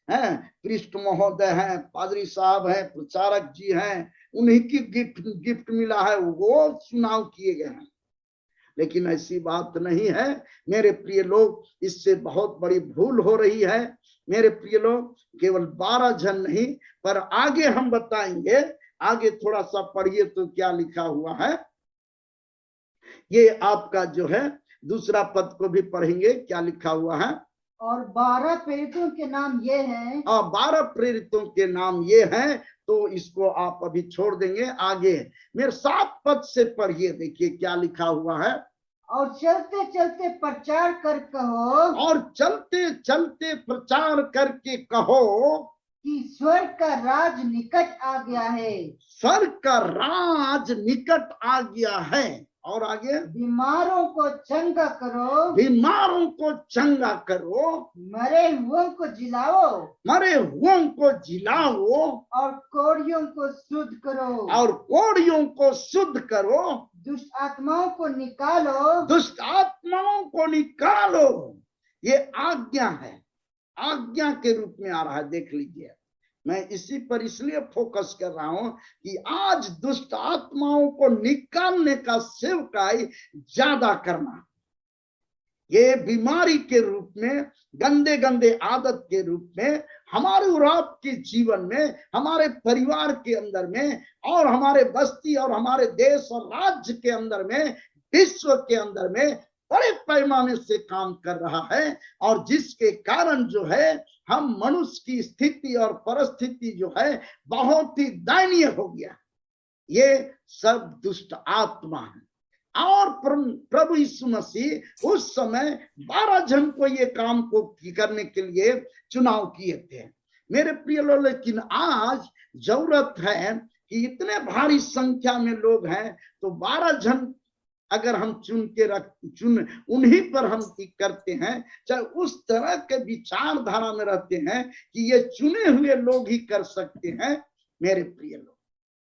हैं पृष्ठ महोदय हैं, पादरी साहब हैं, प्रचारक जी हैं, उन्हीं की गिफ्ट मिला है, वो चुनाव किए गए हैं। लेकिन ऐसी बात नहीं है मेरे प्रिय लोग, इससे बहुत बड़ी भूल हो रही है। मेरे प्रिय लोग, केवल 12 जन नहीं, पर आगे हम बताएंगे, आगे थोड़ा सा पढ़िए तो क्या लिखा हुआ है। ये आपका जो है दूसरा पद को भी पढ़ेंगे, क्या लिखा हुआ है। और 12 प्रेरितों के नाम ये हैं। 12 प्रेरितों के नाम ये हैं। तो इसको आप अभी छोड़ देंगे, आगे मेरे 7 पद से पढ़िए, देखिए क्या लिखा हुआ है। और चलते चलते प्रचार कर कहो, और चलते चलते प्रचार करके कहो कि स्वर्ग का राज निकट आ गया है। स्वर्ग का राज निकट आ गया है। और आगे बीमारों को चंगा करो, बीमारों को चंगा करो, मरे हुओं को जिलाओ, मरे हुओं को जिलाओ, और कोढ़ियों को शुद्ध करो, और कोढ़ियों को शुद्ध करो, दुष्ट आत्माओं को निकालो, दुष्ट आत्माओं को निकालो। ये आज्ञा है, आज्ञा के रूप में आ रहा है। देख लीजिए, मैं इसी पर इसलिए फोकस कर रहा हूं कि आज दुष्ट आत्माओं को निकालने का सेवकाई ज्यादा करना, ये बीमारी के रूप में, गंदे गंदे आदत के रूप में हमारे और आपके जीवन में, हमारे परिवार के अंदर में, और हमारे बस्ती और हमारे देश और राज्य के अंदर में, विश्व के अंदर में बड़े पैमाने से काम कर रहा है। और जिसके कारण जो है हम मनुष्य की स्थिति और परिस्थिति जो है बहुत ही दयनीय हो गया। ये सब दुष्ट आत्मा है। और प्रभु यीशु मसीह उस समय 12 जन को ये काम को करने के लिए चुनाव किए थे मेरे प्रिय लोग। लेकिन आज जरूरत है कि इतने भारी संख्या में लोग हैं, तो 12 जन अगर हम चुन उन्हीं पर हम करते हैं, चाहे उस तरह के विचारधारा में रहते हैं कि ये चुने हुए लोग ही कर सकते हैं मेरे प्रिय लोग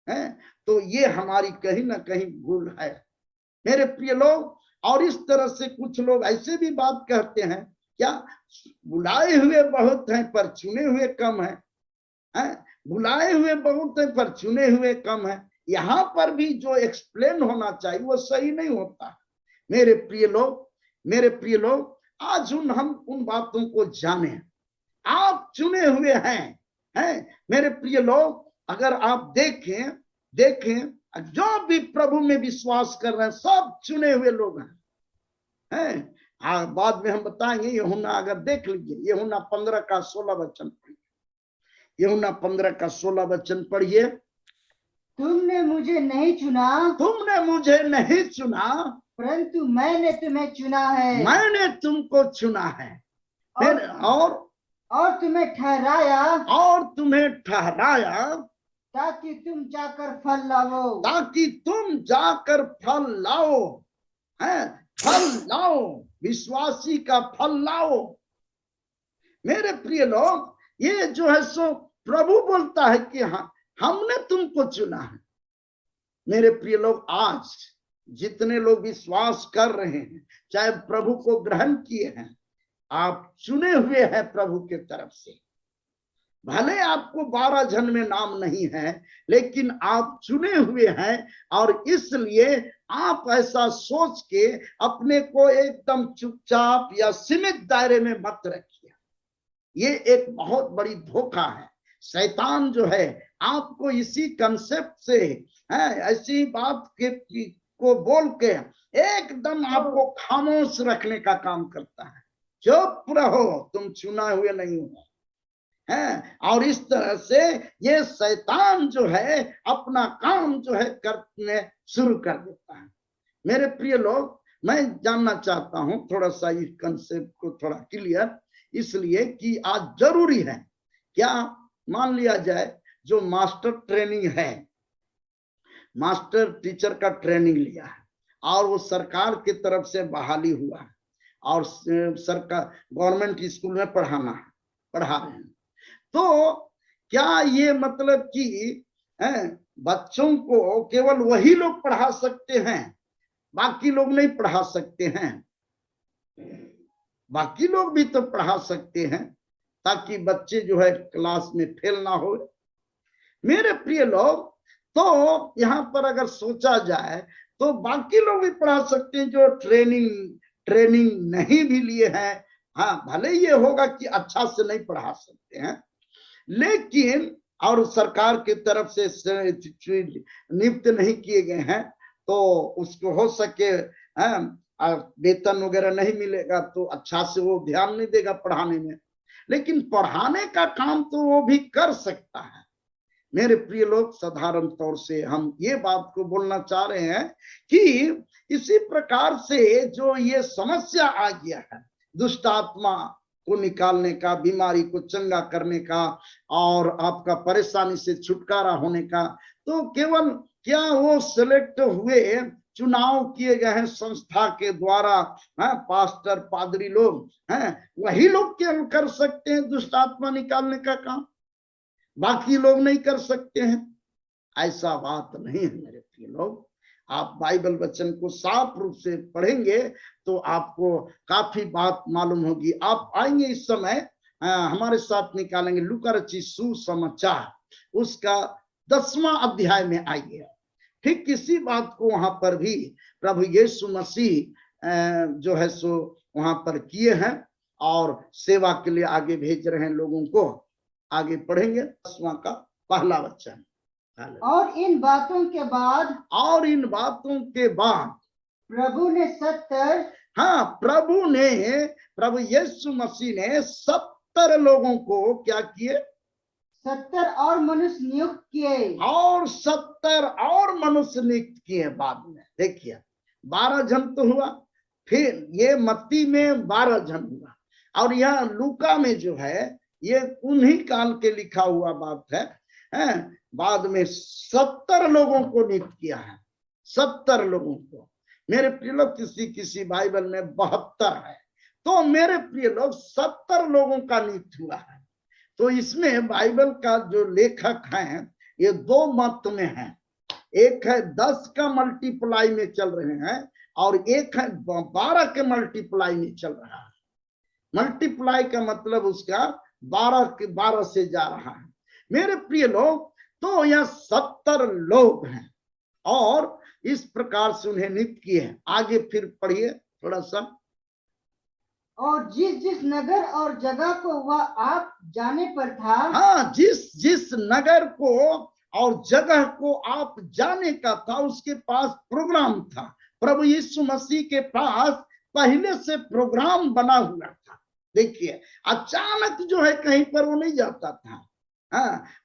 हैं, तो ये हमारी कहीं ना कहीं भूल है मेरे प्रिय लोग। और इस तरह से कुछ लोग ऐसे भी बात कहते हैं, क्या बुलाए हुए बहुत हैं पर चुने हुए कम हैं? बुलाए हुए बहुत हैं पर चुने हुए कम हैं। यहां पर भी जो एक्सप्लेन होना चाहिए वो सही नहीं होता मेरे प्रिय लोग। मेरे प्रिय लोग, आज हम उन बातों को जाने। आप चुने हुए हैं मेरे प्रिय लोग। अगर आप देखें जो भी प्रभु में विश्वास कर रहे हैं सब चुने हुए लोग हैं। बाद में हम बताएंगे। यूहन्ना अगर देख लीजिए, यूहन्ना 15 का 16 वचन पढ़िए। यूहन्ना 15 का 16 वचन पढ़िए। तुमने मुझे नहीं चुना, तुमने मुझे नहीं चुना, परंतु मैंने तुम्हें चुना है, मैंने तुमको चुना है, और तुम्हें ठहराया, ताकि तुम जाकर फल लाओ, ताकि तुम जाकर फल लाओ, फल लाओ, विश्वासी का फल लाओ। मेरे प्रिय लोग, ये जो है सो प्रभु बोलता है कि हाँ, हमने तुमको चुना है। मेरे प्रिय लोग, आज जितने लोग विश्वास कर रहे हैं, चाहे प्रभु को ग्रहण किए हैं, आप चुने हुए हैं प्रभु के तरफ से। भले आपको 12 जन में नाम नहीं है, लेकिन आप चुने हुए हैं। और इसलिए आप ऐसा सोच के अपने को एकदम चुपचाप या सीमित दायरे में मत रखिए। ये एक बहुत बड़ी धोखा है। शैतान जो है आपको इसी कंसेप्ट से ऐसी बात को बोल के एकदम आपको खामोश रखने का काम करता है। चुप रहो, तुम चुना हुए नहीं हो हैं। और इस तरह से ये शैतान जो है अपना काम जो है करने शुरू कर देता है। मेरे प्रिय लोग, मैं जानना चाहता हूं थोड़ा सा इस कंसेप्ट को थोड़ा क्लियर, इसलिए कि आज जरूरी है। क्या मान लिया जाए जो मास्टर ट्रेनिंग है, मास्टर टीचर का ट्रेनिंग लिया है और वो सरकार की तरफ से बहाली हुआ है और सरकार गवर्नमेंट स्कूल में पढ़ा रहे हैं, तो क्या ये मतलब कि बच्चों को केवल वही लोग पढ़ा सकते हैं, बाकी लोग नहीं पढ़ा सकते हैं? बाकी लोग भी तो पढ़ा सकते हैं, ताकि बच्चे जो है क्लास में फेल ना हो। मेरे प्रिय लोग, तो यहाँ पर अगर सोचा जाए तो बाकी लोग भी पढ़ा सकते हैं जो ट्रेनिंग नहीं भी लिए हैं। हाँ, भले ये होगा कि अच्छा से नहीं पढ़ा सकते हैं, लेकिन और सरकार की तरफ से नियुक्त नहीं किए गए हैं, तो उसको हो सके वेतन वगैरह नहीं मिलेगा तो अच्छा से वो ध्यान नहीं देगा पढ़ाने में, लेकिन पढ़ाने का काम तो वो भी कर सकता है। मेरे प्रिय लोग, साधारण तौर से हम ये बात को बोलना चाह रहे हैं कि इसी प्रकार से जो ये समस्या आ गया है दुष्ट आत्मा को निकालने का, बीमारी को चंगा करने का और आपका परेशानी से छुटकारा होने का, तो केवल क्या वो सिलेक्ट हुए चुनाव किए गए हैं संस्था के द्वारा, पास्टर पादरी लोग हैं, वही लोग केवल कर सकते हैं दुष्ट आत्मा निकालने का काम, बाकी लोग नहीं कर सकते हैं। ऐसा बात नहीं है मेरे प्रिय लोग। आप बाइबल वचन को साफ रूप से पढ़ेंगे तो आपको काफी बात मालूम होगी। आप आएंगे इस समय, हमारे साथ निकालेंगे लूका रचित सुसमाचार, उसका 10वां अध्याय में आइए। ठीक किसी बात को वहां पर भी प्रभु यीशु मसीह जो है सो वहां पर किए हैं और सेवा के लिए आगे भेज रहे हैं लोगों को। आगे पढ़ेंगे 10वां का पहला वचन। और इन बातों के बाद प्रभु ने 70, प्रभु यीशु मसीह ने 70 लोगों को क्या किए? 70 और मनुष्य नियुक्त किए। और 70 और मनुष्य नियुक्त किए। बाद में देखिए 12 जन तो हुआ, फिर ये मत्ती में 12 जन हुआ, और यहाँ लूका में जो है ये उन्हीं काल के लिखा हुआ बात है। बाद में 70 लोगों को नियुक्त किया है, 70 लोगों को। मेरे प्रिय लोग किसी बाइबल में 72 है, तो मेरे प्रिय लोग 70 लोगों का नियुक्त हुआ है। तो इसमें बाइबल का जो लेखक है ये 2 मत में है। एक है 10 का मल्टीप्लाई में चल रहे हैं और एक है 12 के मल्टीप्लाई में चल रहा है। मल्टीप्लाई का मतलब उसका 12 से जा रहा है। मेरे प्रिय लोग, तो यह 70 लोग हैं और इस प्रकार से उन्हें नियुक्त किए हैं। आगे फिर पढ़िए थोड़ा सा। और जिस जिस नगर और जगह को वह आप जाने पर था, जिस नगर को और जगह को आप जाने का था, उसके पास प्रोग्राम था। प्रभु यीशु मसीह के पास पहले से प्रोग्राम बना हुआ था। देखिए अचानक जो है कहीं पर वो नहीं जाता था,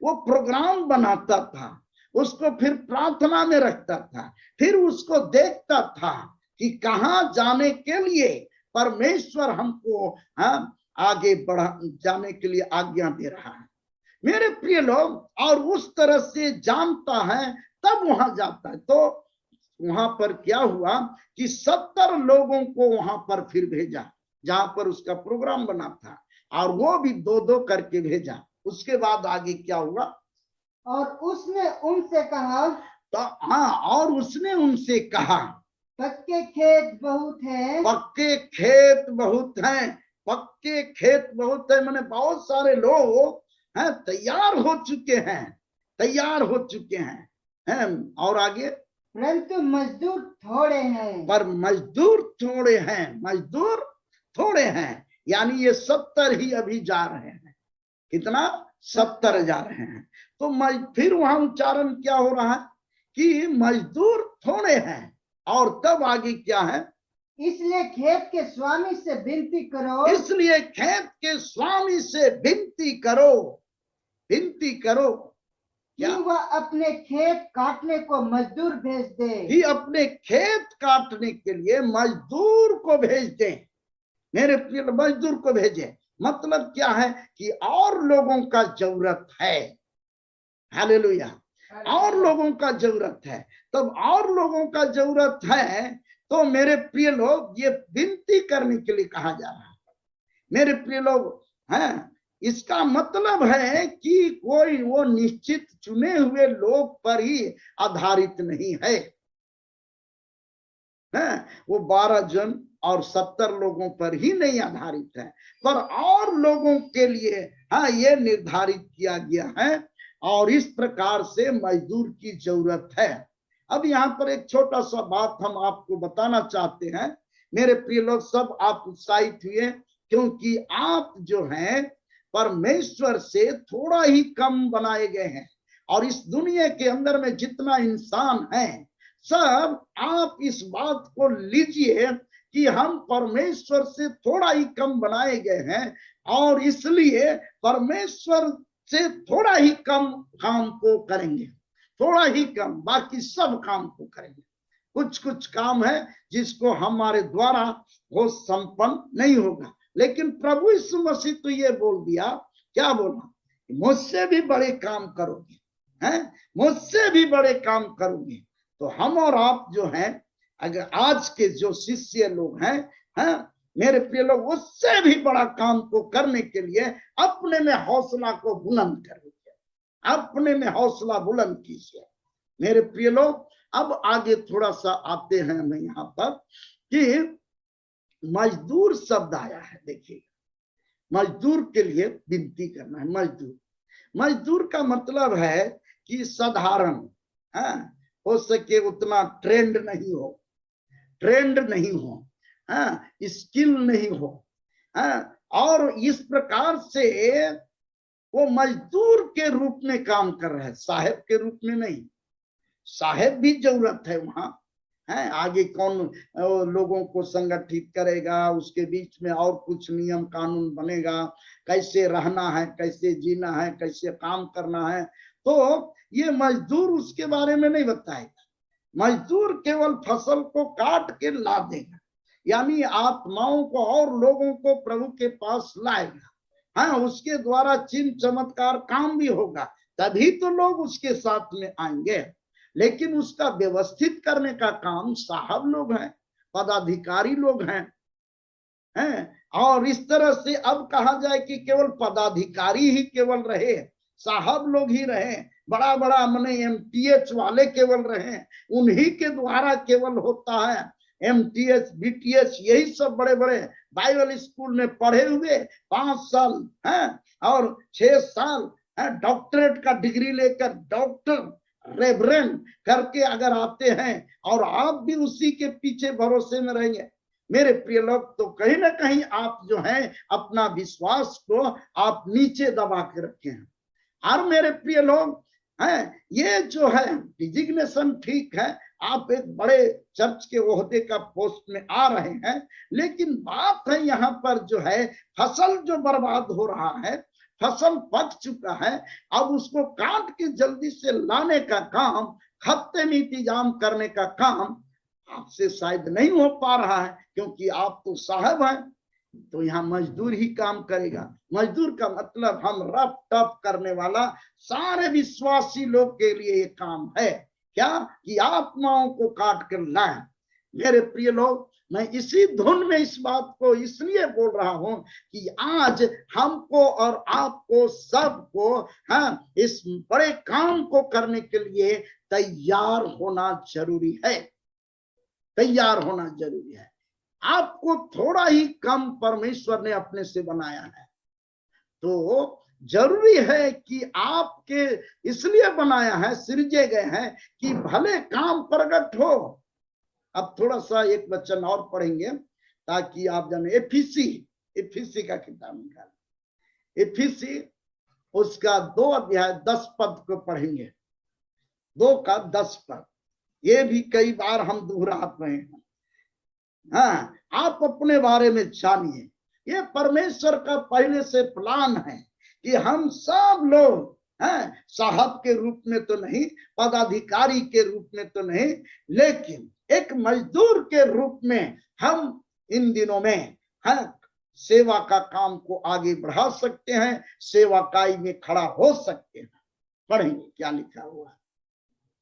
वो प्रोग्राम बनाता था, उसको फिर प्रार्थना में रखता था, फिर उसको देखता था कि कहाँ जाने के लिए परमेश्वर हमको आगे बढ़ा जाने के लिए आज्ञा दे रहा है। मेरे प्रिय लोग, और उस तरह से जानता है तब वहां जाता है। तो वहां पर क्या हुआ कि 70 लोगों को वहां पर फिर भेजा जहां पर उसका प्रोग्राम बना था, और वो भी 2-2 करके भेजा। उसके बाद आगे क्या हुआ? और उसने उनसे कहा, तो और उसने उनसे कहा, पक्के खेत बहुत है, पक्के खेत बहुत हैं, पक्के खेत बहुत है, मैंने बहुत सारे लोग हैं तैयार हो चुके हैं, और आगे परंतु मजदूर थोड़े हैं। पर मजदूर थोड़े हैं, यानी ये 70 ही अभी जा रहे हैं। कितना? 70 जा रहे हैं। तो फिर वहां उच्चारण क्या हो रहा है कि मजदूर थोड़े हैं, और तब आगे क्या है? इसलिए खेत के स्वामी से विनती करो, कि वह अपने खेत काटने को मजदूर भेज दे, कि अपने खेत काटने के लिए मजदूर को भेज दे। मेरे प्रिय मजदूर को भेजे, मतलब क्या है कि और लोगों का जरूरत है। हालेलुया, और लोगों का जरूरत है। तब और लोगों का जरूरत है तो मेरे प्रिय लोग ये विनती करने के लिए कहा जा रहा है। मेरे प्रिय लोग हैं, इसका मतलब है कि कोई वो निश्चित चुने हुए लोग पर ही आधारित नहीं है, वो 12 जन और 70 लोगों पर ही नहीं आधारित है, पर और लोगों के लिए ये निर्धारित किया गया है, और इस प्रकार से मजदूर की जरूरत है। अब यहाँ पर एक छोटा सा बात हम आपको बताना चाहते हैं। मेरे प्रिय लोग, सब आप उत्साहित हुए क्योंकि आप जो हैं परमेश्वर से थोड़ा ही कम बनाए गए हैं, और इस दुनिया के अंदर में जितना इंसान है सब आप इस बात को लीजिए कि हम परमेश्वर से थोड़ा ही कम बनाए गए हैं, और इसलिए परमेश्वर से थोड़ा ही कम काम को करेंगे, थोड़ा ही कम, बाकी सब काम को करेंगे। कुछ काम है जिसको हमारे द्वारा वो संपन्न नहीं होगा, लेकिन प्रभु यीशु मसीह तो ये बोल दिया, क्या बोला? मुझसे भी बड़े काम करोगे, हैं? मुझसे भी बड़े काम करोगे। तो हम और आप जो हैं अगर आज के जो शिष्य लोग हैं, मेरे प्रिय लोग, उससे भी बड़ा काम को करने के लिए अपने में हौसला को बुलंद करेंगे, अपने में हौसला बुलंद कीजिए। मेरे प्रिय लोग, अब आगे थोड़ा सा आते हैं हमें यहाँ पर कि मजदूर शब्द आया है। देखिए, मजदूर के लिए विनती करना है। मजदूर का मतलब है कि साधारण, हो सके उतना ट्रेंड नहीं हो, स्किल नहीं हो, और इस प्रकार से वो मजदूर के रूप में काम कर रहे हैं, साहेब के रूप में नहीं। साहेब भी जरूरत है वहां, आगे कौन लोगों को संगठित करेगा, उसके बीच में और कुछ नियम कानून बनेगा, कैसे रहना है, कैसे जीना है, कैसे काम करना है। तो ये मजदूर उसके बारे में नहीं बताएगा। मजदूर केवल फसल को काट के ला देगा, यानी आत्माओं को और लोगों को प्रभु के पास लाएगा। उसके द्वारा चिन्ह चमत्कार काम भी होगा, तभी तो लोग उसके साथ में आएंगे। लेकिन उसका व्यवस्थित करने का काम साहब लोग हैं, पदाधिकारी लोग हैं। और इस तरह से अब कहा जाए कि केवल पदाधिकारी ही केवल रहे, साहब लोग ही रहे, बड़ा बड़ा माने MTH वाले केवल रहे, उन्हीं के द्वारा केवल होता है। MTH BTH यही सब बड़े बड़े बाइबल स्कूल में पढ़े हुए 5 साल और 6 साल डॉक्टरेट का डिग्री लेकर डॉक्टर रेवरेंड करके अगर आते हैं और आप भी उसी के पीछे भरोसे में रहेंगे, मेरे प्रिय लोग, तो कहीं ना कहीं आप जो है अपना विश्वास को आप नीचे दबा के रखे हैं। और मेरे प्रिय लोग, ये जो है डिजिग्नेशन ठीक है, आप एक बड़े चर्च के ओहदे का पोस्ट में आ रहे हैं, लेकिन बात है यहाँ पर जो है फसल जो बर्बाद हो रहा है, फसल पक चुका है, अब उसको काट के जल्दी से लाने का काम, खत्ते में इंतजाम करने का काम आपसे शायद नहीं हो पा रहा है, क्योंकि आप तो साहब हैं। तो यहाँ मजदूर ही काम करेगा। मजदूर का मतलब हम रफ टफ करने वाला सारे विश्वासी लोग के लिए ये काम है, क्या कि आत्माओं को काट कर लाए। मेरे प्रिय लोग, मैं इसी धुन में इस बात को इसलिए बोल रहा हूं कि आज हमको और आपको सबको इस बड़े काम को करने के लिए तैयार होना जरूरी है, तैयार होना जरूरी है। आपको थोड़ा ही कम परमेश्वर ने अपने से बनाया है, तो जरूरी है कि आपके इसलिए बनाया है, सृजे गए हैं कि भले काम प्रकट हो। अब थोड़ा सा एक वचन और पढ़ेंगे ताकि आप जाने। एफिसी का किताब निकाल, एफिसी उसका 2 अध्याय 10 पद को पढ़ेंगे, 2 का 10 पद। ये भी कई बार हम दोहरा रहे हैं। आप अपने बारे में जानिए, ये परमेश्वर का पहले से प्लान है कि हम सब लोग साहब के रूप में तो नहीं, पदाधिकारी के रूप में तो नहीं, लेकिन एक मजदूर के रूप में हम इन दिनों में सेवा का काम को आगे बढ़ा सकते हैं, सेवाकाई में खड़ा हो सकते हैं। पढ़ेंगे क्या लिखा हुआ है।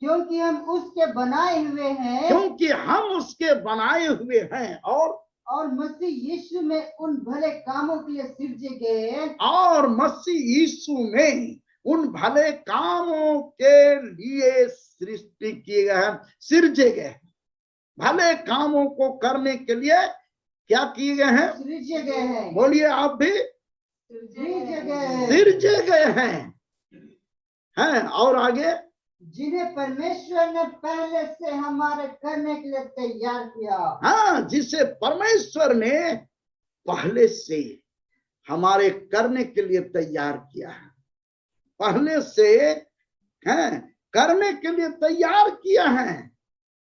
क्योंकि हम उसके बनाए हुए हैं, क्योंकि हम उसके बनाए हुए हैं और मसीह यीशु में उन भले कामों के लिए सृजे गए, और मसीह यीशु में उन भले कामों के लिए सृष्टि किए गए हैं, सृजे गए। भले कामों को करने के लिए क्या किए गए हैं? सृजे गए हैं। बोलिए आप भी, सृजे गए हैं। और आगे, जिन्हें परमेश्वर ने पहले से हमारे करने के लिए तैयार किया। जिसे परमेश्वर ने पहले से हमारे करने के लिए तैयार किया है, पहले से करने के लिए तैयार किया है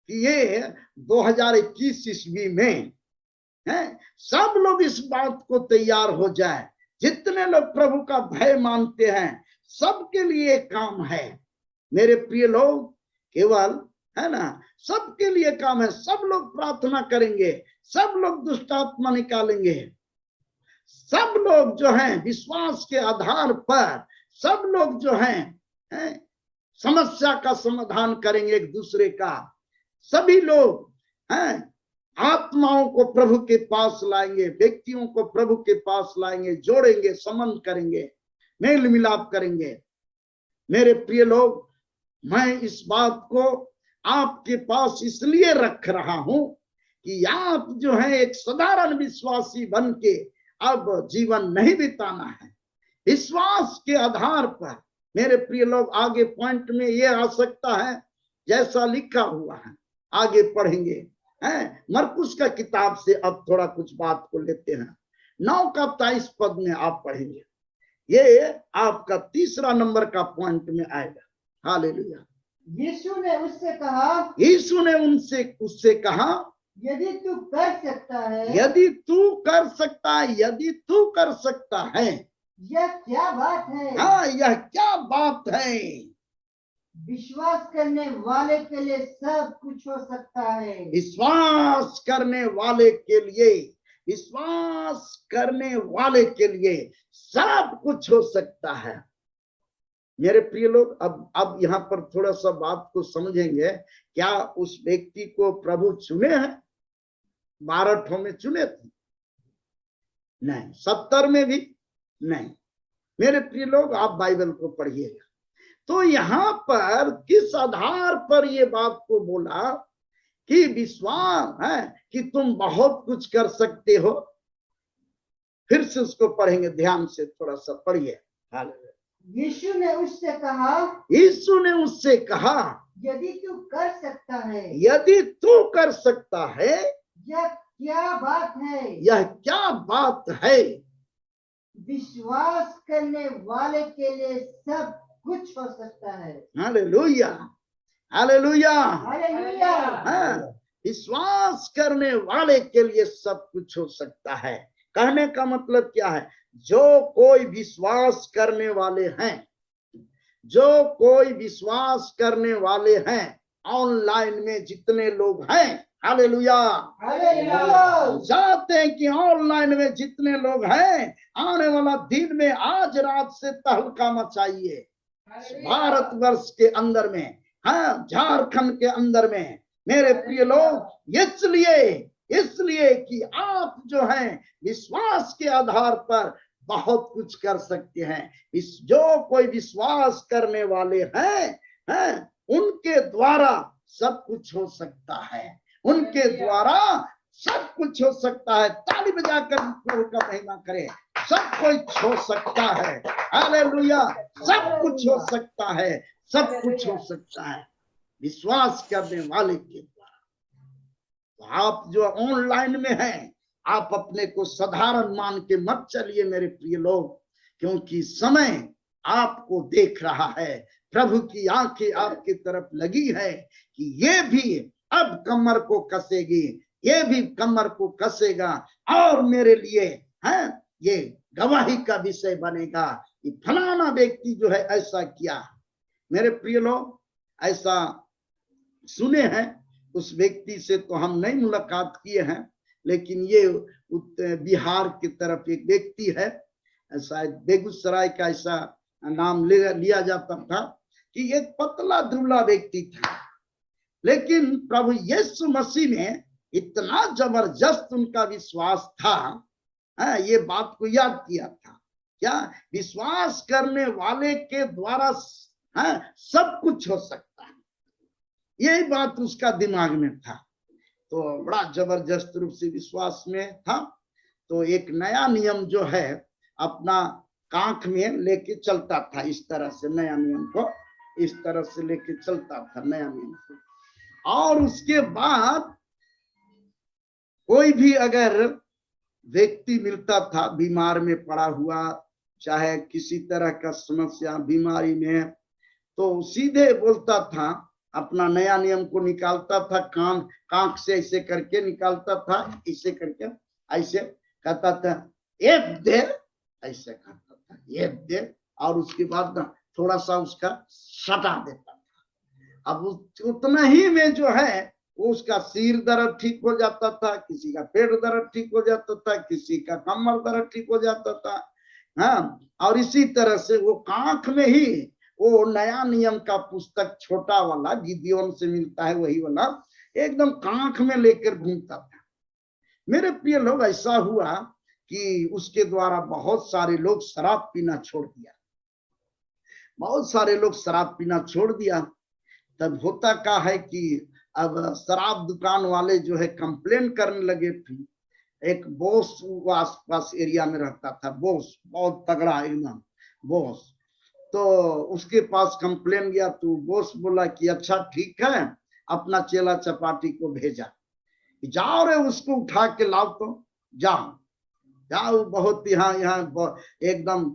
कि ये 2021 ईस्वी में सब लोग इस बात को तैयार हो जाए। जितने लोग प्रभु का भय मानते हैं, सबके लिए काम है। मेरे प्रिय लोग, केवल है ना, सबके लिए काम है। सब लोग प्रार्थना करेंगे, सब लोग दुष्टात्मा निकालेंगे, सब लोग जो हैं विश्वास के आधार पर, सब लोग जो हैं समस्या का समाधान करेंगे एक दूसरे का। सभी लोग हैं, आत्माओं को प्रभु के पास लाएंगे, व्यक्तियों को प्रभु के पास लाएंगे, जोड़ेंगे, संबंध करेंगे, मेल मिलाप करेंगे। मेरे प्रिय लोग, मैं इस बात को आपके पास इसलिए रख रहा हूं कि आप जो है एक साधारण विश्वासी बन के अब जीवन नहीं बिताना है। विश्वास के आधार पर मेरे प्रिय लोग, आगे पॉइंट में ये आ सकता है जैसा लिखा हुआ है, आगे पढ़ेंगे हैं। मरकुस का किताब से अब थोड़ा कुछ बात को लेते हैं। 9 का 23 पद में आप पढ़ेंगे, ये आपका तीसरा नंबर का पॉइंट में आएगा। हालेलुया। यीशु ने उससे कहा, यीशु ने उससे कहा, यदि तू कर सकता है, यदि तू कर सकता है, यदि तू कर सकता है, यह क्या बात है? हाँ, यह क्या बात है? विश्वास करने वाले के लिए सब कुछ हो सकता है। विश्वास करने वाले के लिए, विश्वास करने वाले के लिए सब कुछ हो सकता है। मेरे प्रिय लोग, अब यहाँ पर थोड़ा सा बात को समझेंगे। क्या उस व्यक्ति को प्रभु चुने हैं? 12 में चुने थे? नहीं। 70 में भी नहीं। मेरे प्रिय लोग, आप बाइबल को पढ़िएगा तो यहाँ पर किस आधार पर ये बात को बोला कि विश्वास है कि तुम बहुत कुछ कर सकते हो। फिर से उसको पढ़ेंगे, ध्यान से थोड़ा सा पढ़िए। यीशु ने उससे कहा, यीशु ने उससे कहा, यदि तू कर सकता है, यदि तू कर सकता है, यह क्या बात है? यह क्या बात है? विश्वास करने वाले के लिए सब कुछ हो सकता है। Hallelujah, hallelujah, hallelujah. हाँ, विश्वास करने वाले के लिए सब कुछ हो सकता है। कहने का मतलब क्या है? जो कोई विश्वास करने वाले हैं, जो कोई विश्वास करने वाले हैं, ऑनलाइन में जितने लोग हैं, हालेलुया, चाहते हैं कि ऑनलाइन में जितने लोग हैं, आने वाला दिन में आज रात से तहलका मचाइए भारतवर्ष के अंदर में, हाँ, झारखंड के अंदर में। मेरे प्रिय लोग, इसलिए कि आप जो हैं विश्वास के आधार पर बहुत कुछ कर सकते हैं। जो कोई विश्वास करने वाले हैं, उनके द्वारा सब कुछ हो सकता है, उनके द्वारा सब कुछ हो सकता है। ताली बजाकर प्रभु का महिमा करें। सब कुछ हो सकता है, हालेलुया, सब कुछ हो सकता है, सब कुछ हो सकता है विश्वास करने वाले के द्वारा। तो आप जो ऑनलाइन में हैं, आप अपने को साधारण मान के मत चलिए मेरे प्रिय लोग, क्योंकि समय आपको देख रहा है। प्रभु की आंखें आपकी तरफ लगी है कि ये भी अब कमर को कसेगी, ये भी कमर को कसेगा और मेरे लिए है ये गवाही का विषय बनेगा कि फलाना व्यक्ति जो है ऐसा किया। मेरे प्रिय लोग, ऐसा सुने हैं, उस व्यक्ति से तो हम नहीं मुलाकात किए हैं, लेकिन ये बिहार की तरफ एक व्यक्ति है, शायद बेगूसराय का ऐसा नाम लिया जाता था, कि एक पतला दुबला व्यक्ति था, लेकिन प्रभु यीशु मसीह में इतना जबरदस्त उनका विश्वास था, ये बात को याद किया था। क्या? विश्वास करने वाले के द्वारा सब कुछ हो सकता है, यही बात उसका दिमाग में था। तो बड़ा जबरदस्त रूप से विश्वास में था। तो एक नया नियम जो है अपना कांख में लेके चलता था, इस तरह से नया नियम को इस तरह से लेके चलता था, नया नियम को। और उसके बाद कोई भी अगर व्यक्ति मिलता था बीमार में पड़ा हुआ, चाहे किसी तरह का समस्या बीमारी में, तो सीधे बोलता था, अपना नया नियम को निकालता था, कांख से ऐसे करके निकालता था, ऐसे करके ऐसे कहता था, एक दे, ऐसे कहता था, एक दे, और उसके बाद थोड़ा सा उसका सटा देता था। अब उतना ही में जो है वो उसका सिर दर्द ठीक हो जाता था, किसी का पेट दर्द ठीक हो जाता था, किसी का कमर दर्द ठीक हो जाता था। हाँ, और इसी तरह से वो कांख में ही वो नया नियम का पुस्तक छोटा वाला गिदियोन से मिलता है, वही वाला एकदम कांख में लेकर घूमता था। मेरे प्रिय लोग, ऐसा हुआ कि उसके द्वारा बहुत सारे लोग शराब पीना छोड़ दिया, बहुत सारे लोग शराब पीना छोड़ दिया। तब होता क्या है कि अब शराब दुकान वाले जो है कंप्लेन करने लगे थे। एक बॉस आसपास एरिया में रहता था, बॉस बहुत तगड़ा एकदम बॉस, तो उसके पास कंप्लेन गया। तो बॉस बोला कि अच्छा ठीक है, अपना चेला चपाटी को भेजा, जाओ रे उसको उठा के लाओ, तो जाओ जाओ, बहुत यहाँ यहाँ एकदम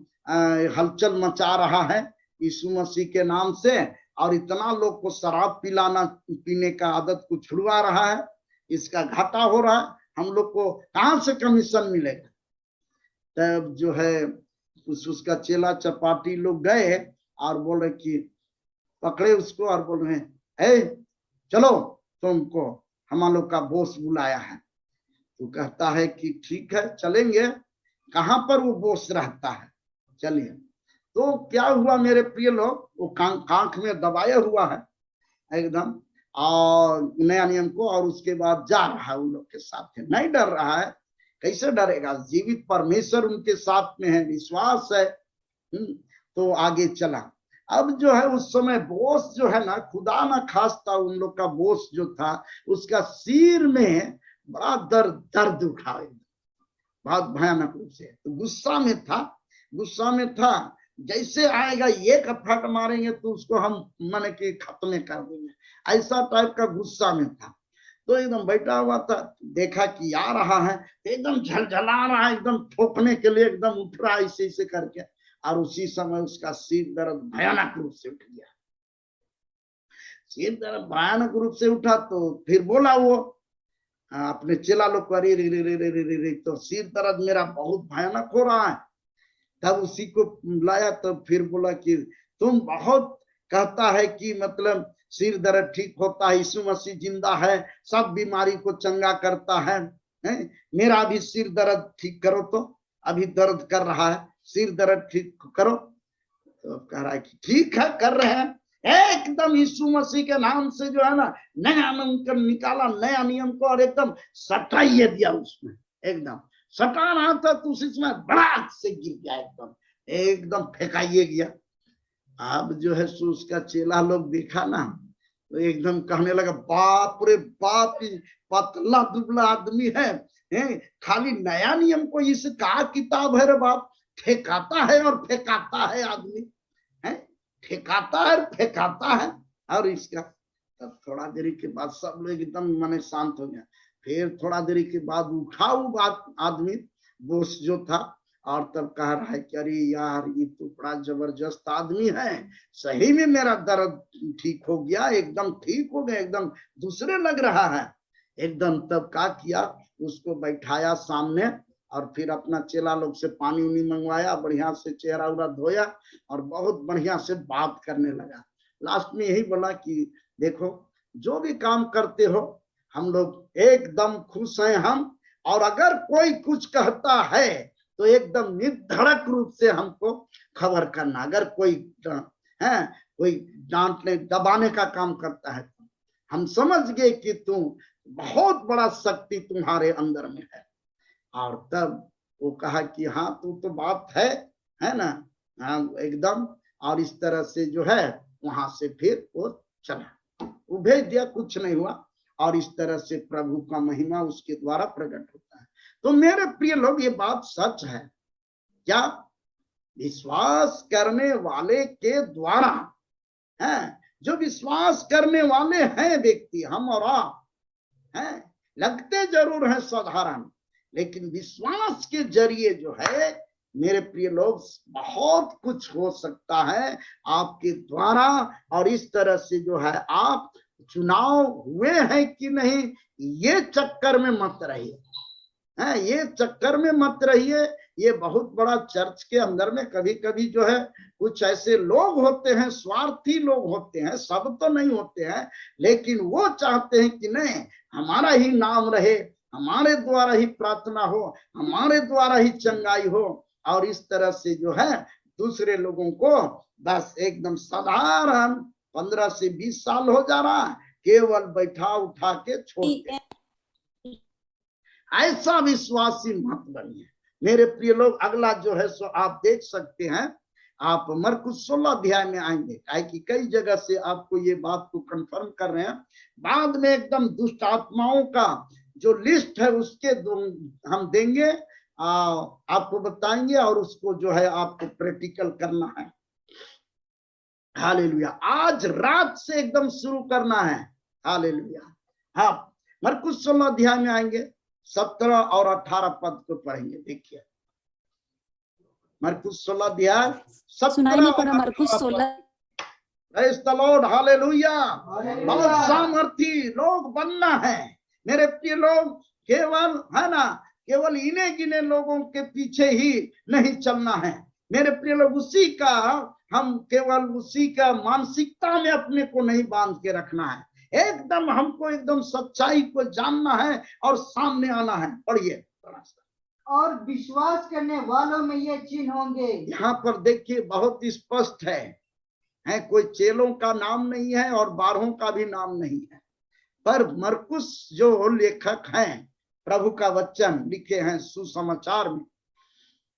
हलचल मचा रहा है यीशु मसीह के नाम से, और इतना लोग को शराब पिलाना, पीने का आदत को छुड़वा रहा है, इसका घाटा हो रहा है, हम लोग को कहां से कमीशन मिलेगा। तब जो है उसका चेला चपाटी लोग गए और बोल रहे कि पकड़े उसको और बोल रहे हैं, चलो तुमको हम लोग का बॉस बुलाया है। तो कहता है कि ठीक है चलेंगे। कहां पर वो बॉस रहता है, चलिए। तो क्या हुआ मेरे प्रिय लोग, वो कांख में दबाया हुआ है एकदम, और नया नियम को, और उसके बाद जा रहा है उन लोग के साथ, नहीं डर रहा है। कैसे डरेगा, जीवित परमेश्वर उनके साथ में है, विश्वास है। तो आगे चला। अब जो है उस समय बॉस जो है ना, खुदा ना खास्ता उन लोग का बॉस जो था, उसका सिर में बड़ा दर्द उठा, बहुत भयानक रूप से। तो गुस्सा में था, जैसे आएगा एक फट मारेंगे तो उसको हम मन के खत्म कर देंगे, ऐसा टाइप का गुस्सा में था। तो एकदम बैठा हुआ था, देखा कि आ रहा है, एकदम झलझला रहा है, एकदम ठोकने के लिए एकदम उठ रहा है ऐसे करके, और उसी समय उसका सिर दर्द भयानक रूप से उठ गया। सिर दर्द भयानक रूप से उठा तो फिर बोला वो अपने चेला लोग को, अरे रे रे रे रे रे रे, तो सिर दर्द मेरा बहुत भयानक हो रहा है। तब उसी को लाया, तो फिर बोला कि तुम बहुत कहता है कि मतलब सिर दर्द ठीक होता है, यीशु मसीह जिंदा है, सब बीमारी को चंगा करता है, मेरा भी सिर दर्द ठीक करो। तो अभी दर्द कर रहा है, सिर दर्द ठीक करो। तो कह रहा है कि ठीक है कर रहे हैं, एकदम यीशु मसीह के नाम से जो है ना नया नियम निकाला, नया नियम को, और एकदम सटाइए दिया उसमें, एकदम सटा रहा था तो उसी समय बड़ा से गिर गया, एकदम फेंकाइए गया। अब जो है सो उसका चेला लोग देखा ना, तो एकदम कहने लगा, बाप रे बाप, पतला दुबला आदमी है, खाली नया नियम को इसका किताब है रे बाप, फेंकाता है और फेंकाता है आदमी, फेंकाता है फेंकाता है। और इसका तब थोड़ा देरी के बाद सब लोग एकदम माने शांत हो गया। फिर थोड़ा देरी के बाद उठा वो आदमी बॉस जो था, और तब कह रहा है कि अरे यार ये तो बड़ा जबरदस्त आदमी है, सही में मेरा दर्द ठीक हो गया, एकदम ठीक हो गया, एकदम दूसरे लग रहा है एकदम। तब क्या किया, उसको बैठाया सामने, और फिर अपना चेला लोग से पानी उनी मंगवाया, बढ़िया से चेहरा उरा धोया, और बहुत बढ़िया से बात करने लगा। लास्ट में यही बोला कि देखो जो भी काम करते हो हम लोग एकदम खुश हैं हम, और अगर कोई कुछ कहता है तो एकदम निर्धड़क रूप से हमको खबर करना। अगर कोई कोई डांटने दबाने का काम करता है तो हम समझ गए कि तुम बहुत बड़ा शक्ति तुम्हारे अंदर में है। और तब वो कहा कि हाँ तू तो बात है ना, हाँ एकदम। और इस तरह से जो है वहां से फिर वो चला, वो भेज दिया, कुछ नहीं हुआ। और इस तरह से प्रभु का महिमा उसके द्वारा प्रकट होता है। तो मेरे प्रिय लोग, ये बात सच है क्या? विश्वास करने वाले के द्वारा है, जो विश्वास करने वाले हैं व्यक्ति, हम और आप हैं, लगते जरूर हैं साधारण, लेकिन विश्वास के जरिए जो है मेरे प्रिय लोग बहुत कुछ हो सकता है आपके द्वारा। और इस तरह से जो है आप चुनाव हुए हैं कि नहीं, ये चक्कर में मत रहिए, ये चक्कर में मत रहिए। ये बहुत बड़ा चर्च के अंदर में कभी कभी जो है कुछ ऐसे लोग होते हैं, स्वार्थी लोग होते हैं, सब तो नहीं होते हैं, लेकिन वो चाहते हैं कि नहीं हमारा ही नाम रहे, हमारे द्वारा ही प्रार्थना हो, हमारे द्वारा ही चंगाई हो। और इस तरह से जो है दूसरे लोगों को बस एकदम साधारण 15 से 20 साल हो जा रहा है, केवल बैठा उठा के छोड़ते। ऐसा विश्वासी मत बनिए मेरे प्रिय लोग। अगला जो है सो आप देख सकते हैं, आप मरकुस 16 अध्याय में आएंगे, कि कई जगह से आपको ये बात को कंफर्म कर रहे हैं। बाद में एकदम दुष्ट आत्माओं का जो लिस्ट है उसके हम देंगे, आपको बताएंगे, और उसको जो है आपको प्रैक्टिकल करना है। हालेलुया। आज रात से एकदम शुरू करना है। हालेलुया। हाँ, मरकुस 16 अध्याय में आएंगे, 17 और 18 पद को पढ़ेंगे। देखिए मरकुस 16 अध्याय 17 और मरकुस 16। Praise the Lord. हालेलुया। बहुत सामर्थी लोग बनना है मेरे प्रिय लोग। केवल है ना, केवल इन्हें गिने लोगों के पीछे ही नहीं चलना है मेरे प्रिय लोग। उसी का हम केवल उसी का मानसिकता में अपने को नहीं बांध के रखना है। एकदम हमको एकदम सच्चाई को जानना है और सामने आना है। पढ़िए। और विश्वास करने वालों में ये चिन्ह होंगे। यहाँ पर देखिए बहुत स्पष्ट है, कोई चेलों का नाम नहीं है और 12 का भी नाम नहीं है, पर मरकुस जो लेखक हैं, प्रभु का वचन लिखे हैं सुसमाचार में,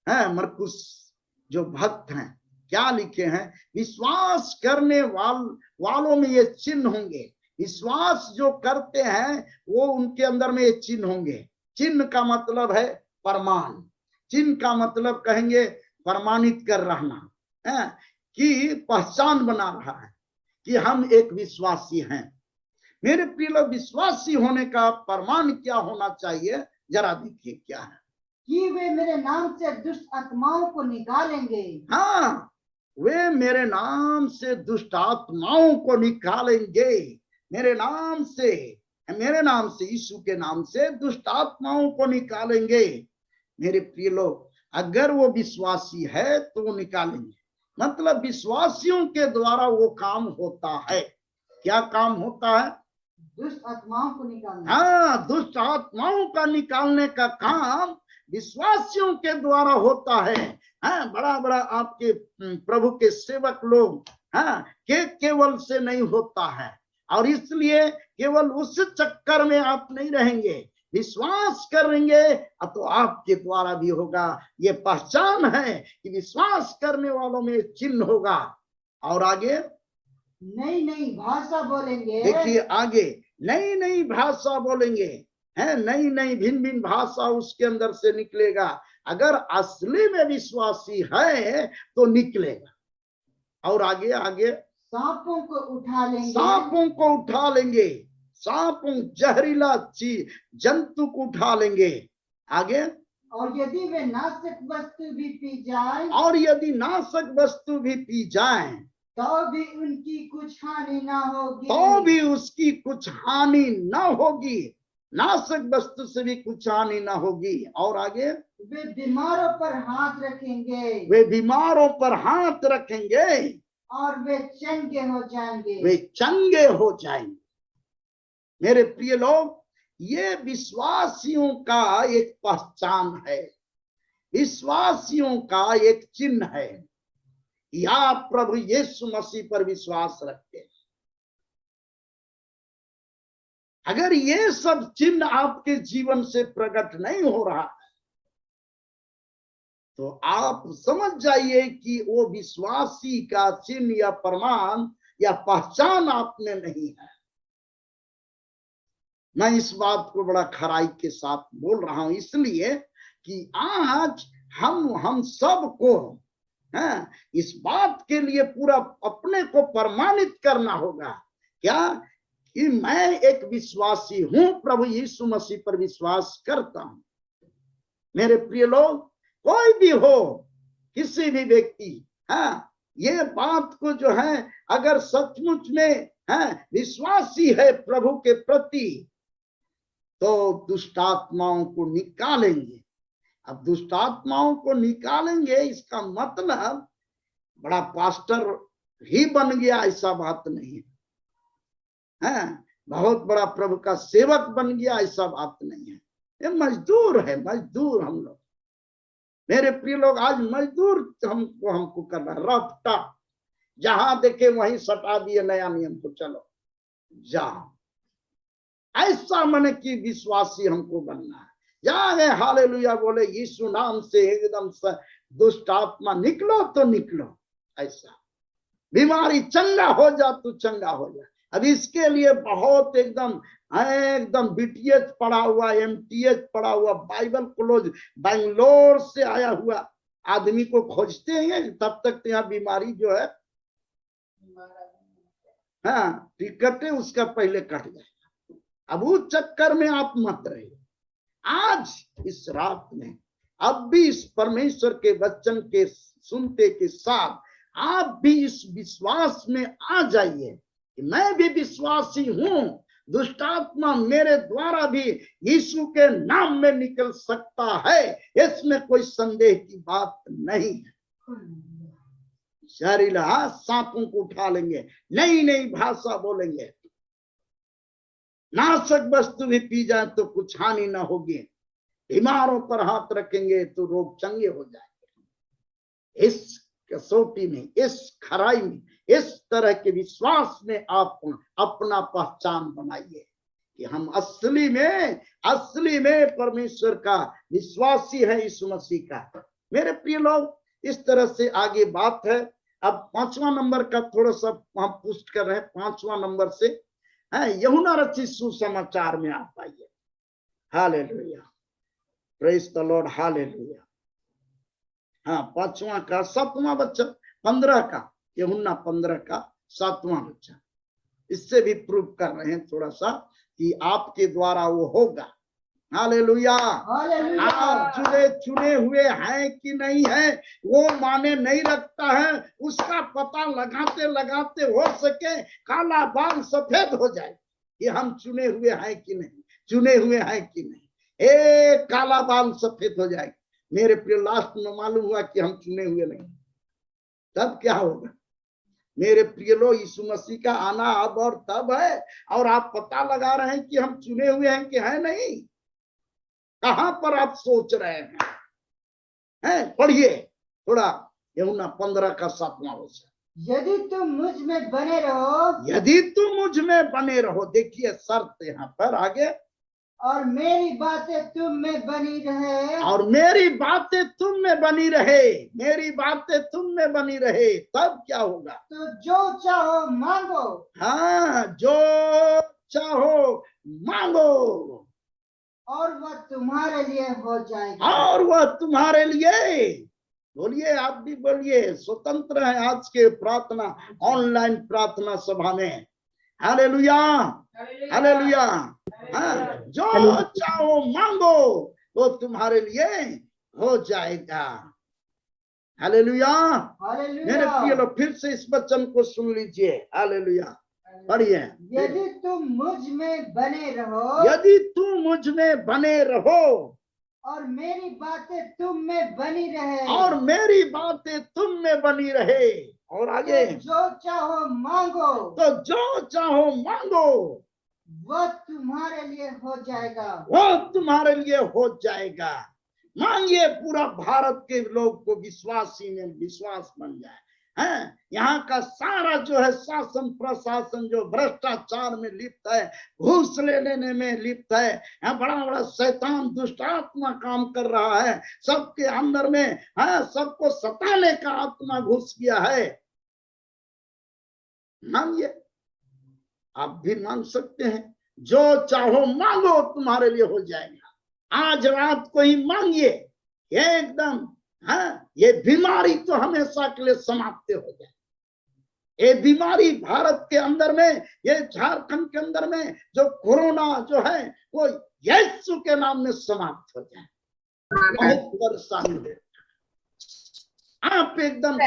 है मरकुस जो भक्त हैं, क्या लिखे हैं? विश्वास करने वालों में ये चिन्ह होंगे। विश्वास जो करते हैं वो उनके अंदर में ये चिन्ह होंगे। चिन्ह का मतलब है प्रमाण। चिन्ह का मतलब कहेंगे प्रमाणित कर रहना है, कि पहचान बना रहा है कि हम एक विश्वासी हैं। मेरे प्रिय लोग, विश्वासी होने का प्रमाण क्या होना चाहिए? जरा देखिए क्या है। कि वे मेरे नाम से दुष्ट आत्माओं को निकालेंगे। हाँ, वे मेरे नाम से दुष्ट आत्माओं को निकालेंगे। मेरे नाम से यीशु के नाम से दुष्ट आत्माओं को निकालेंगे। मेरे प्रिय लोग, अगर वो विश्वासी है तो वो निकालेंगे। मतलब विश्वासियों के द्वारा वो काम होता है। क्या काम होता है? दुष्ट आत्माओं को निकालना। हाँ, दुष्ट आत्माओं का निकालने का काम विश्वासियों के द्वारा होता है। हाँ, बड़ा बड़ा आपके प्रभु के सेवक लोग, हाँ, केवल से नहीं होता है, और इसलिए केवल उस चक्कर में आप नहीं रहेंगे। विश्वास करेंगे तो आपके द्वारा भी होगा। ये पहचान है कि विश्वास करने वालों में चिन्ह होगा। और आगे नई नई भाषा बोलेंगे। देखिए आगे, नई नई भाषा बोलेंगे, है नई नई भिन्न भिन्न भाषा उसके अंदर से निकलेगा। अगर असली में विश्वासी है तो निकलेगा। और आगे आगे सांपों को उठा लेंगे। सांपों को उठा लेंगे। सांपों, जहरीला जंतु को उठा लेंगे। आगे, और यदि वे नाशक वस्तु भी पी जाए, तो भी उनकी कुछ हानि ना होगी। तो भी उसकी कुछ हानि ना होगी। नाशक वस्तु से भी कुछ हानि ना होगी। और आगे, वे बीमारों पर हाथ रखेंगे। और वे चंगे हो जाएंगे। मेरे प्रिय लोग, ये विश्वासियों का एक पहचान है, विश्वासियों का एक चिन्ह है। या प्रभु यीशु मसीह पर विश्वास रखते हैं। अगर ये सब चिन्ह आपके जीवन से प्रकट नहीं हो रहा है तो आप समझ जाइए कि वो विश्वासी का चिन्ह या प्रमाण या पहचान आप में नहीं है। मैं इस बात को बड़ा खराई के साथ बोल रहा हूं, इसलिए कि आज हम सबको इस बात के लिए पूरा अपने को प्रमाणित करना होगा। क्या? कि मैं एक विश्वासी हूं, प्रभु यीशु मसीह पर विश्वास करता हूं। मेरे प्रिय लोग, कोई भी हो, किसी भी व्यक्ति, ये बात को जो है अगर सचमुच में विश्वासी है प्रभु के प्रति, तो दुष्ट आत्माओं को निकालेंगे। अब दुष्ट आत्माओं को निकालेंगे, इसका मतलब बड़ा पास्टर ही बन गया, ऐसा बात नहीं है। बहुत बड़ा प्रभु का सेवक बन गया, ऐसा बात नहीं है। ये मजदूर है, मजदूर हम लोग। मेरे प्रिय लोग, आज मजदूर हमको करना है। रफ्ता जहां देखे वहीं सटा दिए नया नियम को, चलो जाओ। ऐसा मन की विश्वासी हमको बनना है। जाए हालेलुया बोले, यीशु नाम से एकदम से दुष्ट आत्मा निकलो तो निकलो। ऐसा बीमारी चंगा हो जा तो चंगा हो जा। अब इसके लिए बहुत एकदम बीटीएच पढ़ा हुआ, एमटीएच पढ़ा हुआ, बाइबल कॉलेज बैंगलोर से आया हुआ आदमी को खोजते हैं। तब तक तो यहाँ बीमारी जो है हाँ टिकटें उसका पहले कट जाएगा। अब उस चक्कर में आप मत रहिए। आज इस रात में अब भी इस परमेश्वर के वचन के सुनते के साथ आप भी इस विश्वास में आ जाइए कि मैं भी विश्वासी हूं, दुष्टात्मा मेरे द्वारा भी यीशु के नाम में निकल सकता है, इसमें कोई संदेह की बात नहीं है। जहरीला सांपों को उठा लेंगे, नई नई भाषा बोलेंगे, नाशक वस्तु भी पी जाए तो कुछ हानि ना होगी, बीमारों पर हाथ रखेंगे तो रोग चंगे हो जाएंगे। इस कसौटी में, इस खराई में, इस तरह के विश्वास में आप अपना पहचान बनाइए कि हम असली में परमेश्वर का विश्वासी है, यीशु मसीह का। मेरे प्रिय लोग, इस तरह से आगे बात है। अब 5वां नंबर का थोड़ा सा हम पुष्ट कर रहे हैं। 5वां नंबर से यूहन्ना रचित सुसमाचार में आप आइए। Hallelujah, praise the Lord, hallelujah. हाँ, 5वां का 7वां वचन, 15 का, यूहन्ना 15 का 7वां वचन। इससे भी प्रूव कर रहे हैं थोड़ा सा कि आपके द्वारा वो होगा। हालेलुया। आप चुने हुए हैं कि नहीं है वो माने नहीं रखता है। उसका पता लगाते लगाते हो सके काला बाल सफेद हो जाए कि हम चुने हुए हैं कि नहीं, चुने हुए हैं कि नहीं। काला बाल सफेद हो जाए। मेरे प्रिय, लास्ट में मालूम हुआ कि हम चुने हुए नहीं, तब क्या होगा? मेरे प्रिय लोग, यीशु मसीह का आना अब और तब है, और आप पता लगा रहे हैं कि हम चुने हुए हैं कि है नहीं। कहां पर आप सोच रहे हैं? पढ़िए थोड़ा यूहन्ना 15 का 7वां वचन। यदि तुम मुझ में बने रहो, यदि तुम मुझ में बने रहो, देखिए शर्त यहाँ पर आगे, और मेरी बातें तुम में बनी रहे, और मेरी बातें तुम में बनी रहे, मेरी बातें तुम में बनी रहे, तब क्या होगा? तो जो चाहो मांगो। हाँ, जो चाहो मांगो और वह तुम्हारे लिए हो जाएगा। और वह तुम्हारे लिए। बोलिए, आप भी बोलिए, स्वतंत्र है आज के प्रार्थना, ऑनलाइन प्रार्थना सभा में। Hallelujah, hallelujah. हाँ, जो चाहो मांगो वो तुम्हारे लिए हो जाएगा। हालेलुया। मेरे प्रिय लोग, फिर से इस वचन को सुन लीजिए। हालेलुया, पढ़िए। यदि तुम मुझ में बने रहो, यदि तुम मुझ में बने रहो, और मेरी बातें तुम में बनी रहे, और मेरी बातें तुम में बनी रहे, और आगे, तो जो चाहो मांगो, तो जो चाहो मांगो वह तुम्हारे लिए हो जाएगा, वो तुम्हारे लिए हो जाएगा। मांगिए, पूरा भारत के लोग को विश्वासी में विश्वास बन जाए। हैं, यहाँ का सारा जो है शासन प्रशासन जो भ्रष्टाचार में लिप्त है, घूस लेने में लिप्त है, यहाँ बड़ा बड़ा शैतान दुष्ट आत्मा काम कर रहा है सबके अंदर में। हाँ, सबको सताने का आत्मा घुस गया है। मांगिए, आप भी मांग सकते हैं। जो चाहो मांगो तुम्हारे लिए हो जाएगा। आज रात को ही मांगिए, एकदम हाँ, ये बीमारी तो हमेशा के लिए समाप्त हो जाए। ये बीमारी भारत के अंदर में, ये झारखंड के अंदर में जो कोरोना जो है वो यीशु के नाम में समाप्त हो जाए। बहुत परेशानी है। आप एकदम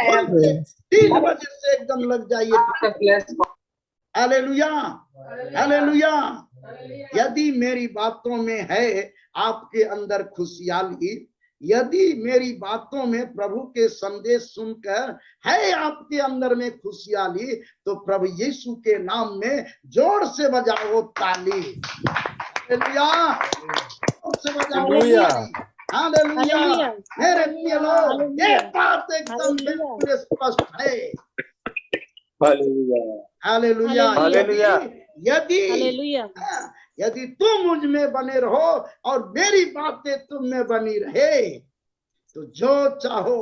3 बजे से एकदम लग जाइए। Hallelujah, hallelujah. यदि मेरी बातों में है आपके अंदर खुशहाली, यदि मेरी बातों में प्रभु के संदेश सुनकर है आपके अंदर में खुशहाली, तो प्रभु यीशु के नाम में जोर से बजाओ ताली। हालेलुया, जोर से बजाओ ताली। हालेलुया। मेरे प्रिय लोग, ये बात एकदम बिल्कुल स्पष्ट है। Hallelujah, hallelujah. यदि तुम मुझ में बने रहो और मेरी बातें तुम में बनी रहे तो जो चाहो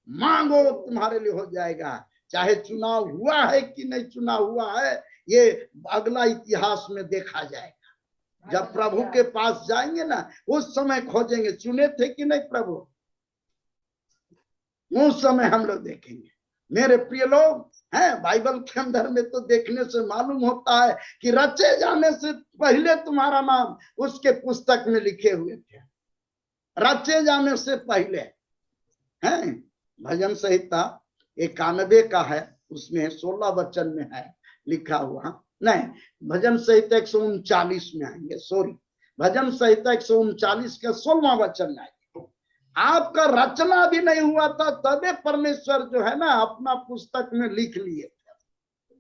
मांगो तुम्हारे लिए हो जाएगा। चाहे चुनाव हुआ है कि नहीं चुनाव हुआ है, ये अगला इतिहास में देखा जाएगा। जब प्रभु के पास जाएंगे ना, उस समय खोजेंगे चुने थे कि नहीं प्रभु, उस समय हम लोग देखेंगे। मेरे प्रिय लोग हैं, बाइबल के अंदर में तो देखने से मालूम होता है कि रचे जाने से पहले तुम्हारा नाम उसके पुस्तक में लिखे हुए थे, रचे जाने से पहले। हैं, भजन संहिता 91 का है, उसमें 16 वचन में है लिखा हुआ। नहीं, भजन संहिता 139 में आएंगे, सॉरी, भजन संहिता 139 का 16वां वचन में आएंगे। आपका रचना भी नहीं हुआ था तबे परमेश्वर जो है ना अपना पुस्तक में लिख लिए थे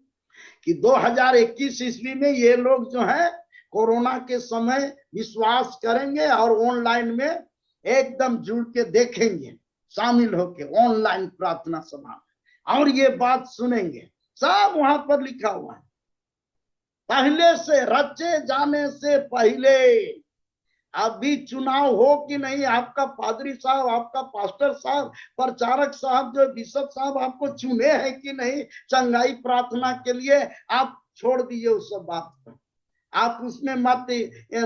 कि 2021 ईस्वी में ये लोग जो है कोरोना के समय विश्वास करेंगे और ऑनलाइन में एकदम जुड़ के देखेंगे, शामिल होके ऑनलाइन प्रार्थना सभा में, और ये बात सुनेंगे। सब वहां पर लिखा हुआ है, पहले से, रचे जाने से पहले। अभी चुनाव हो कि नहीं, आपका पादरी साहब, आपका पास्टर साहब, प्रचारक साहब, जो बिशप साहब आपको चुने हैं कि नहीं चंगाई प्रार्थना के लिए, आप छोड़ दीजिए उस सब बात पर। आप उसमें मत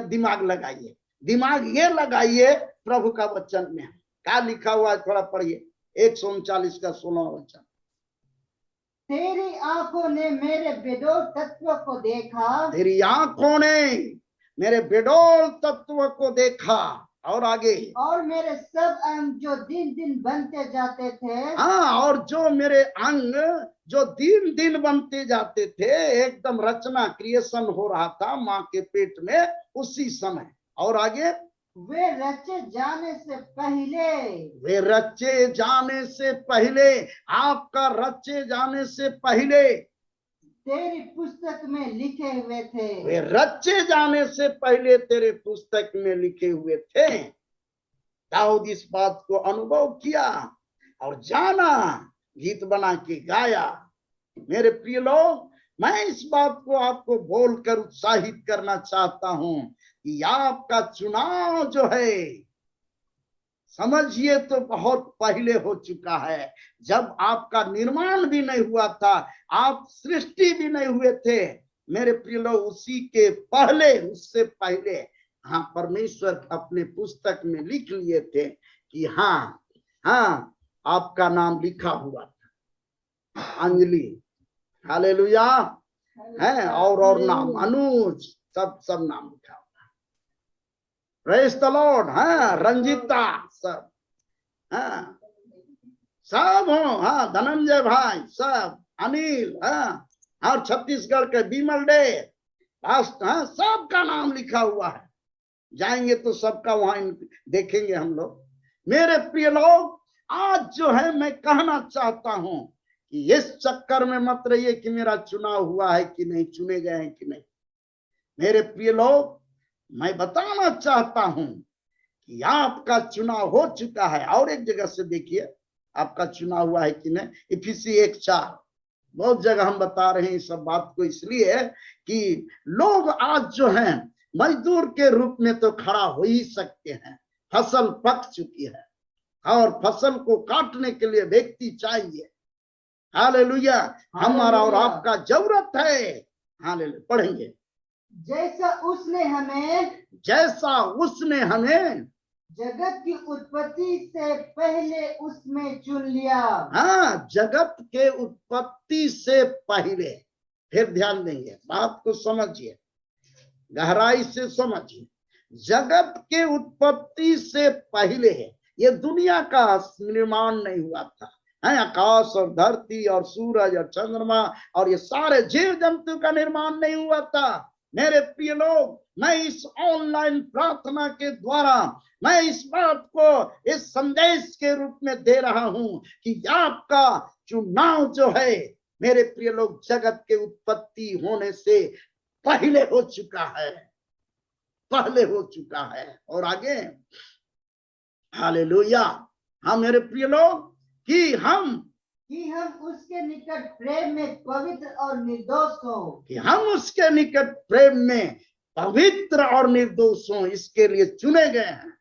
दिमाग लगाइए। दिमाग ये लगाइए प्रभु का वचन में क्या लिखा हुआ है, थोड़ा पढ़िए 139 का 16वां वचन। तेरी आंखों ने मेरे बेडोल तत्व को देखा, तेरी आंखों ने मेरे बेडोल तत्व को देखा, और आगे, और मेरे सब अंग जो दिन दिन बनते जाते थे। हाँ, और जो मेरे अंग जो दिन दिन बनते जाते थे, एकदम रचना क्रिएशन हो रहा था माँ के पेट में उसी समय। और आगे, वे रचे जाने से पहले, वे रचे जाने से पहले, आपका रचे जाने से पहले तेरी पुस्तक में लिखे हुए थे। वे रचे जाने से पहले तेरे पुस्तक में लिखे हुए थे। दाऊद इस बात को अनुभव किया और जाना, गीत बना के गाया। मेरे प्रिय लोग, मैं इस बात को आपको बोलकर उत्साहित करना चाहता हूं कि आपका चुनाव जो है, समझिए तो बहुत पहले हो चुका है। जब आपका निर्माण भी नहीं हुआ था, आप सृष्टि भी नहीं हुए थे, मेरे प्रिय लोग, उसी के पहले, उससे पहले, हाँ, परमेश्वर अपने पुस्तक में लिख लिए थे कि हाँ हाँ आपका नाम लिखा हुआ था। अंजलि, हालेलुया, है, और नाम अनुज, सब नाम लिखा हुआ। Praise the Lord. हाँ, रंजिता, सब, हाँ, सब हो, हाँ, धनंजय भाई, सब, अनिल, हाँ, और छत्तीसगढ़ के बिमल डे, हाँ, सबका नाम लिखा हुआ है। जाएंगे तो सबका वहां देखेंगे हम लोग। मेरे प्रिय लोग, आज जो है मैं कहना चाहता हूं कि इस चक्कर में मत रहिए कि मेरा चुनाव हुआ है कि नहीं, चुने गए हैं कि नहीं। मेरे प्रिय लोग, मैं बताना चाहता हूं कि आपका चुनाव हो चुका है। और एक जगह से देखिए आपका चुनाव हुआ है कि नहीं, इफिसी 1:4। बहुत जगह हम बता रहे हैं इस सब बात को, इसलिए कि लोग आज जो हैं मजदूर के रूप में तो खड़ा हो ही सकते हैं। फसल पक चुकी है और फसल को काटने के लिए व्यक्ति चाहिए। हालेलुया, हमारा और आपका जरूरत है। हालेलुया, पढ़ेंगे। जैसा उसने हमें जगत की उत्पत्ति से पहले उसमें चुन लिया। हाँ, जगत के उत्पत्ति से पहले। फिर ध्यान देंगे, बात को समझिए, गहराई से समझिए। जगत के उत्पत्ति से पहले ये दुनिया का निर्माण नहीं हुआ था। है, आकाश और धरती और सूरज और चंद्रमा और ये सारे जीव जंतु का निर्माण नहीं हुआ था। मेरे प्रिय लोग, मैं इस ऑनलाइन प्रार्थना के द्वारा मैं इस बात को इस संदेश के रूप में दे रहा हूं कि आपका चुनाव जो है, मेरे प्रिय लोग, जगत के उत्पत्ति होने से पहले हो चुका है, पहले हो चुका है। और आगे, हालेलुया। हाँ मेरे प्रिय लोग, कि हम उसके निकट प्रेम में पवित्र और निर्दोष हो, कि हम उसके निकट प्रेम में पवित्र और निर्दोष हों, इसके लिए चुने गए हैं।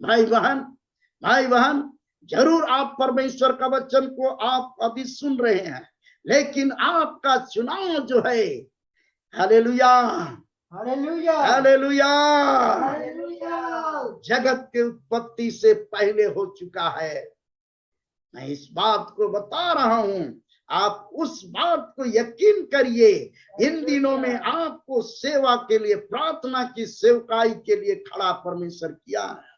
भाई बहन, जरूर आप परमेश्वर का वचन को आप अभी सुन रहे हैं, लेकिन आपका चुनाव जो है, हालेलुया हालेलुया हालेलुया, हालेलुया, जगत के उत्पत्ति से पहले हो चुका है। मैं इस बात को बता रहा हूं, आप उस बात को यकीन करिए। इन दिनों में आपको सेवा के लिए, प्रार्थना की सेवकाई के लिए खड़ा परमेश्वर किया है।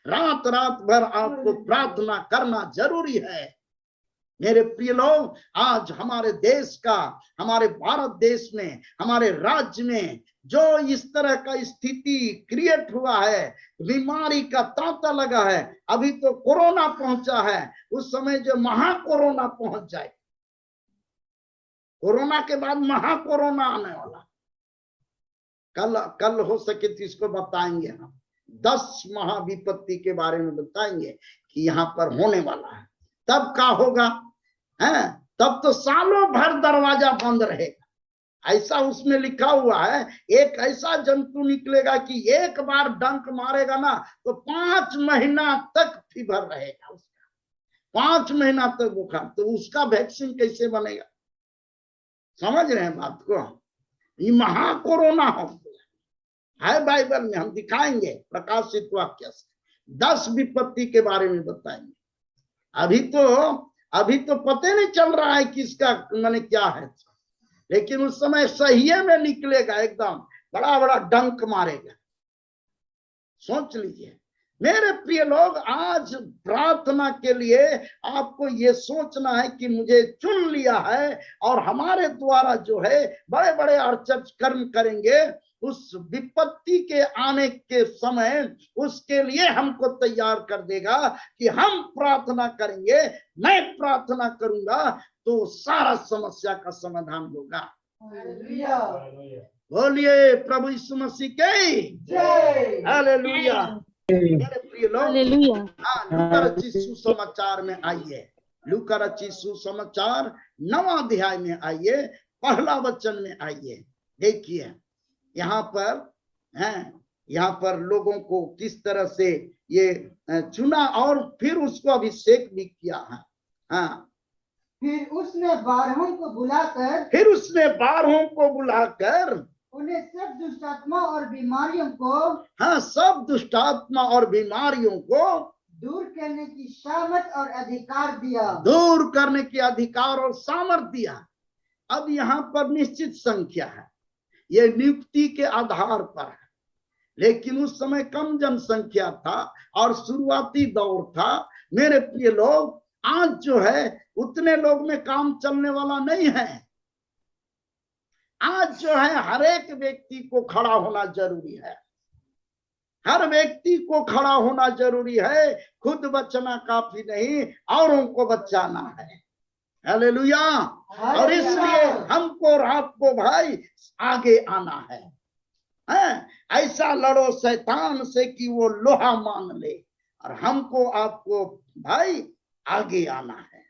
रात रात भर आपको प्रार्थना करना जरूरी है। मेरे प्रिय लोग, आज हमारे देश का, हमारे भारत देश में, हमारे राज्य में जो इस तरह का स्थिति क्रिएट हुआ है, बीमारी का तांता लगा है, अभी तो कोरोना पहुंचा है, उस समय जो महा कोरोना पहुंच जाए, कोरोना के बाद महा कोरोना आने वाला, कल हो सके तो इसको बताएंगे हम, 10 महाविपत्ति के बारे में बताएंगे कि यहाँ पर होने वाला है। तब क्या होगा है? तब तो सालों भर दरवाजा बंद रहेगा। ऐसा उसमें लिखा हुआ है, एक ऐसा जंतु निकलेगा कि एक बार डंक मारेगा ना तो 5 महीना तक फीवर रहेगा उसका, 5 महीना तक बुखार। तो उसका वैक्सीन कैसे बनेगा? समझ रहे हैं बात को? ये महा कोरोना हो है, बाइबल में हम दिखाएंगे प्रकाशित वाक्य से 10 विपत्ति के बारे में बताएंगे। अभी तो पता नहीं चल रहा है कि इसका माने क्या है, लेकिन उस समय सही में निकलेगा, एकदम बड़ा बड़ा डंक मारेगा। सोच लीजिए मेरे प्रिय लोग, आज प्रार्थना के लिए आपको ये सोचना है कि मुझे चुन लिया है और हमारे द्वारा जो है बड़े बड़े आश्चर्य कर्म करेंगे। उस विपत्ति के आने के समय उसके लिए हमको तैयार कर देगा कि हम प्रार्थना करेंगे, मैं प्रार्थना करूंगा तो सारा समस्या का समाधान होगा। बोलिए प्रभु यीशु मसीह की जय, हालेलुया। मेरे प्रिय लोग, लूका रचित सुसमाचार में आइए, लूका रचित सुसमाचार 9वां अध्याय में आइए, पहला वचन में आइए। देखिए यहाँ पर लोगों को किस तरह से ये चुना और फिर उसको अभिषेक भी किया है। हाँ, फिर उसने 12 को बुलाकर उन्हें सब दुष्टात्मा और बीमारियों को, हाँ, सब दुष्टात्मा और बीमारियों को दूर करने की सामर्थ और अधिकार दिया, दूर करने की अधिकार और सामर्थ दिया। अब यहाँ पर निश्चित संख्या है, ये नियुक्ति के आधार पर है, लेकिन उस समय कम जनसंख्या था और शुरुआती दौर था। मेरे प्रिय लोग, आज जो है उतने लोग में काम चलने वाला नहीं है। आज जो है हर एक व्यक्ति को खड़ा होना जरूरी है, हर व्यक्ति को खड़ा होना जरूरी है। खुद बचना काफी नहीं, औरों को बचाना है। हालेलुया। और इसलिए हमको और आपको भाई आगे आना है। ऐसा लड़ो शैतान से कि वो लोहा मान ले, और हमको आपको भाई आगे आना है।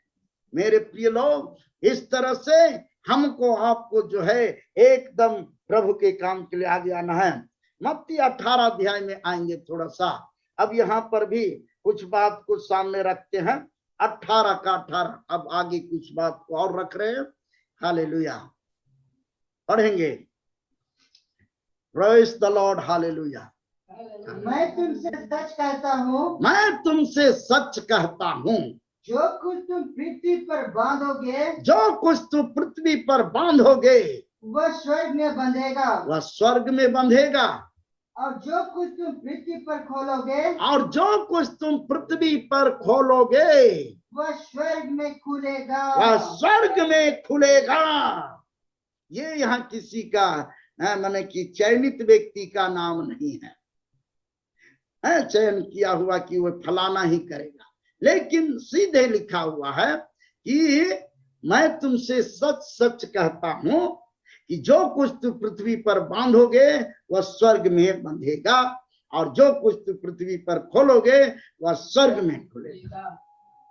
मेरे प्रिय लोग, इस तरह से हमको आपको जो है एकदम प्रभु के काम के लिए आगे आना है। मत्ती 18 अध्याय में आएंगे थोड़ा सा। अब यहाँ पर भी कुछ बात को सामने रखते हैं। 18 का 18, अब आगे कुछ बात को और रख रहे हैं। हालेलुया, पढ़ेंगे। Praise the Lord, hallelujah. मैं तुमसे सच कहता हूँ, मैं तुमसे सच कहता हूँ, जो कुछ तुम पृथ्वी पर बांधोगे, जो कुछ तुम पृथ्वी पर बांधोगे, वह स्वर्ग में बंधेगा, वह स्वर्ग में बंधेगा। और जो कुछ तुम पृथ्वी पर खोलोगे, और जो कुछ तुम पृथ्वी पर खोलोगे, वह स्वर्ग में खुलेगा, वह स्वर्ग में खुलेगा। ये यहाँ किसी का माने कि चयनित व्यक्ति का नाम नहीं है, चयन किया हुआ कि वो फलाना ही करेगा, लेकिन सीधे लिखा हुआ है कि मैं तुमसे सच सच कहता हूं कि जो कुछ तू पृथ्वी पर बांधोगे वह स्वर्ग में बंधेगा, और जो कुछ तू पृथ्वी पर खोलोगे वह स्वर्ग में खुलेगा।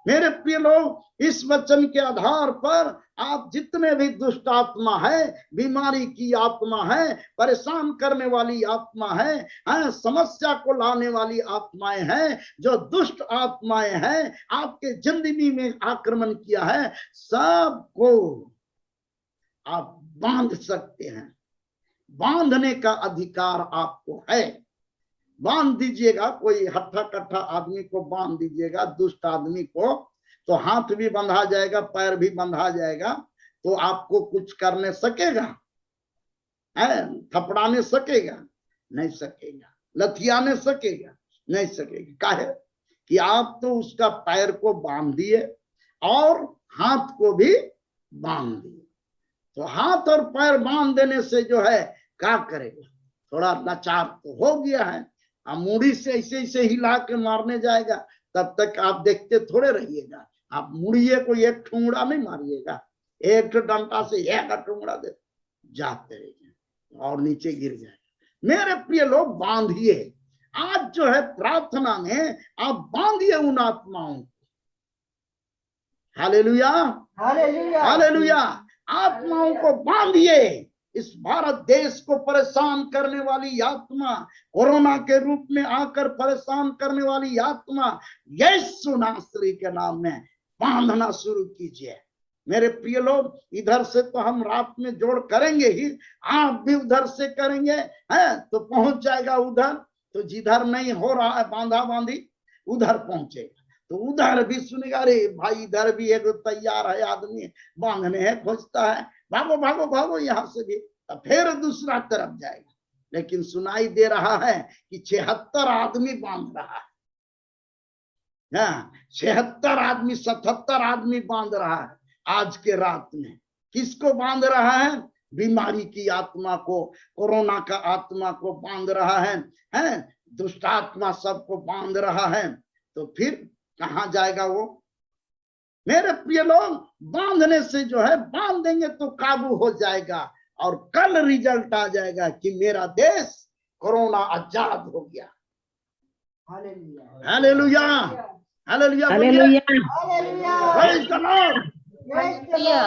मेरे प्रिय लोग, इस वचन के आधार पर आप जितने भी दुष्ट आत्मा है, बीमारी की आत्मा है, परेशान करने वाली आत्मा है, समस्या को लाने वाली आत्माएं हैं, जो दुष्ट आत्माएं हैं आपके जिंदगी में आक्रमण किया है, सबको आप बांध सकते हैं। बांधने का अधिकार आपको है। बांध दीजिएगा, कोई हट्ठा कट्ठा आदमी को बांध दीजिएगा, दुष्ट आदमी को, तो हाथ भी बंधा जाएगा, पैर भी बंधा जाएगा, तो आपको कुछ करने सकेगा? थपड़ाने सकेगा? नहीं सकेगा। लथियाने सकेगा? नहीं सकेगा। काहे कि आप तो उसका पैर को बांध दिए और हाथ को भी बांध दिए। तो हाथ और पैर बांध देने से जो है क्या करेगा? थोड़ा लाचार तो हो गया है, मुड़ी से ऐसे ऐसे हिला के मारने जाएगा, तब तक आप देखते थोड़े रहिएगा। आप मुड़िए को एक ठुंगड़ा नहीं मारिएगा, एक डंटा से एक ठुंगड़ा दे जाते रहिए और नीचे गिर जाएगा। मेरे प्रिय लोग, बांधिए। आज जो है प्रार्थना में आप बांधिए उन आत्माओं को। Hallelujah, hallelujah, hallelujah. आत्माओं को बांधिए। इस भारत देश को परेशान करने वाली आत्मा, कोरोना के रूप में आकर परेशान करने वाली आत्मा, यीशु नासरी के नाम में बांधना शुरू कीजिए। मेरे प्रिय लोग, इधर से तो हम रात में जोड़ करेंगे ही, आप भी उधर से करेंगे, है तो पहुंच जाएगा उधर। तो जिधर नहीं हो रहा है बांधा बांधी, उधर पहुंचेगा, तो उधर भी सुनेगा, अरे भाई इधर भी एक तैयार है आदमी, बांधने है, खोजता है, भागो भागो भागो यहाँ से भी, तो फिर दूसरा तरफ जाएगा। लेकिन सुनाई दे रहा है कि 76 आदमी बांध रहा है, 76 आदमी 77 आदमी बांध रहा है आज के रात में। किसको बांध रहा है? बीमारी की आत्मा को, कोरोना का आत्मा को बांध रहा है, दुष्ट आत्मा सबको बांध रहा है। तो फिर कहां जाएगा वो? मेरे प्रिय लोग, बांधने से जो है, बांध देंगे तो काबू हो जाएगा, और कल रिजल्ट आ जाएगा कि मेरा देश कोरोना आजाद हो गया। Hallelujah, hallelujah, hallelujah, hallelujah, praise the Lord,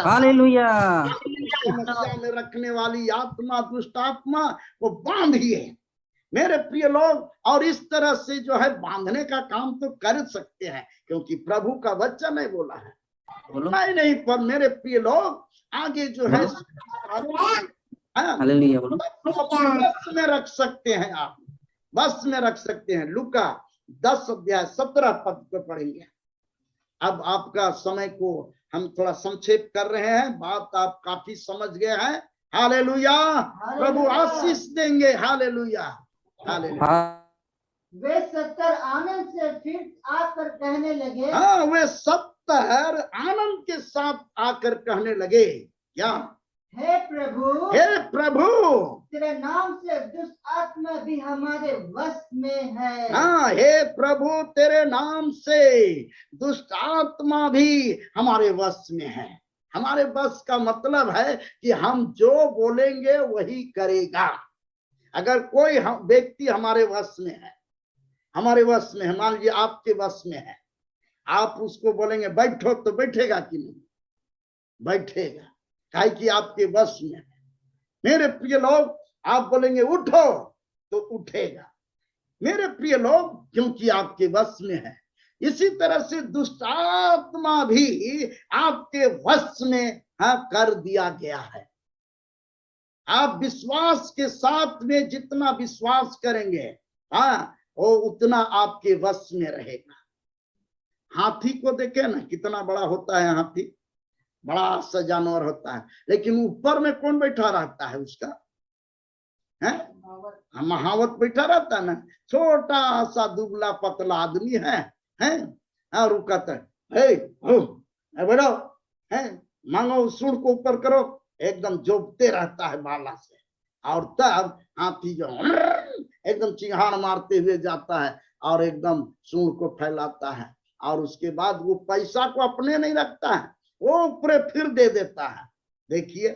hallelujah. समस्या में रखने वाली आत्मा, दुष्ट आत्मा को बांधिए मेरे प्रिय लोग। और इस तरह से जो है बांधने का काम तो कर सकते हैं, क्योंकि प्रभु का वचन है, बोला है। नहीं, पर मेरे प्रिय लोग, आगे जो है हालेलुया बोलो। बस में रख सकते हैं, आप बस में रख सकते हैं। लूका 10 अध्याय 17 पद पे पढ़ेंगे। अब आपका समय को हम थोड़ा संक्षेप कर रहे हैं, बात आप काफी समझ गए हैं। हालेलुया, प्रभु आशीष देंगे। Hallelujah, hallelujah. वे 70 आनंद से फिर आकर कहने लगे, हाँ, वे 70 आनंद के साथ आकर कहने लगे, क्या? हे प्रभु, हे प्रभु, तेरे नाम से दुष्ट आत्मा भी हमारे वश में है। हाँ, हे प्रभु, तेरे नाम से दुष्ट आत्मा भी हमारे वश में है। हमारे वश का मतलब है कि हम जो बोलेंगे वही करेगा। अगर कोई व्यक्ति हमारे वश में है, हमारे वश में है, मान लीजिए आपके वश में है, आप उसको बोलेंगे बैठो तो बैठेगा कि नहीं? बैठेगा, काहे कि आपके वश में है। मेरे प्रिय लोग, आप बोलेंगे उठो तो उठेगा, मेरे प्रिय लोग, क्योंकि आपके वश में है। इसी तरह से दुष्ट आत्मा भी आपके वश में कर दिया गया है। आप विश्वास के साथ में जितना विश्वास करेंगे, वो उतना आपके वश में रहेगा। हाथी को देखे ना, कितना बड़ा होता है हाथी, बड़ा सा जानवर होता है, लेकिन ऊपर में कौन बैठा रहता है उसका? है महावत बैठा रहता है ना। छोटा सा दुबला पतला आदमी है और वो कहता है बेटो, है मांगो, सूंड को ऊपर करो, एकदम जोबते रहता है बाला से, और तब हाथी जो एकदम चिंगाड़ मारते हुए जाता है और एकदम सूंड को फैलाता है, और उसके बाद वो पैसा को अपने नहीं रखता है, वो ऊपर फिर दे देता है। देखिए,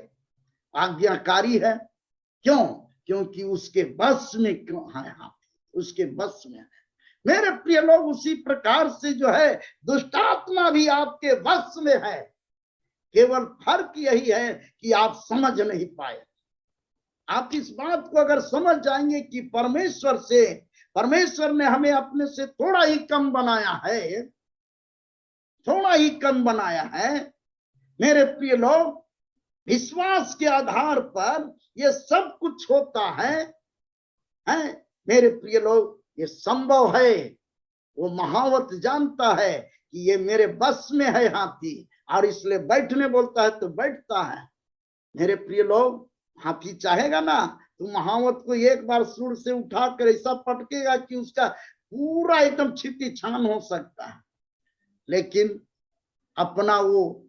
आज्ञाकारी है। क्यों? क्योंकि उसके बस में है हाथी, उसके बस में है। मेरे प्रिय लोग, उसी प्रकार से जो है दुष्ट आत्मा भी आपके वश में है। केवल फर्क यही है कि आप समझ नहीं पाए। आप इस बात को अगर समझ जाएंगे कि परमेश्वर ने हमें अपने से थोड़ा ही कम बनाया है, थोड़ा ही कम बनाया है। मेरे प्रिय लोग, विश्वास के आधार पर ये सब कुछ होता है। मेरे प्रिय लोग, ये संभव है। वो महावत जानता है कि ये मेरे बस में है हाथी, और इसलिए बैठने बोलता है तो बैठता है। मेरे प्रिय लोग, हाथी चाहेगा ना तो महावत को एक बार सूर से उठाकर ऐसा पटकेगा कि उसका पूरा एकदम छिती छान हो सकता है, लेकिन अपना वो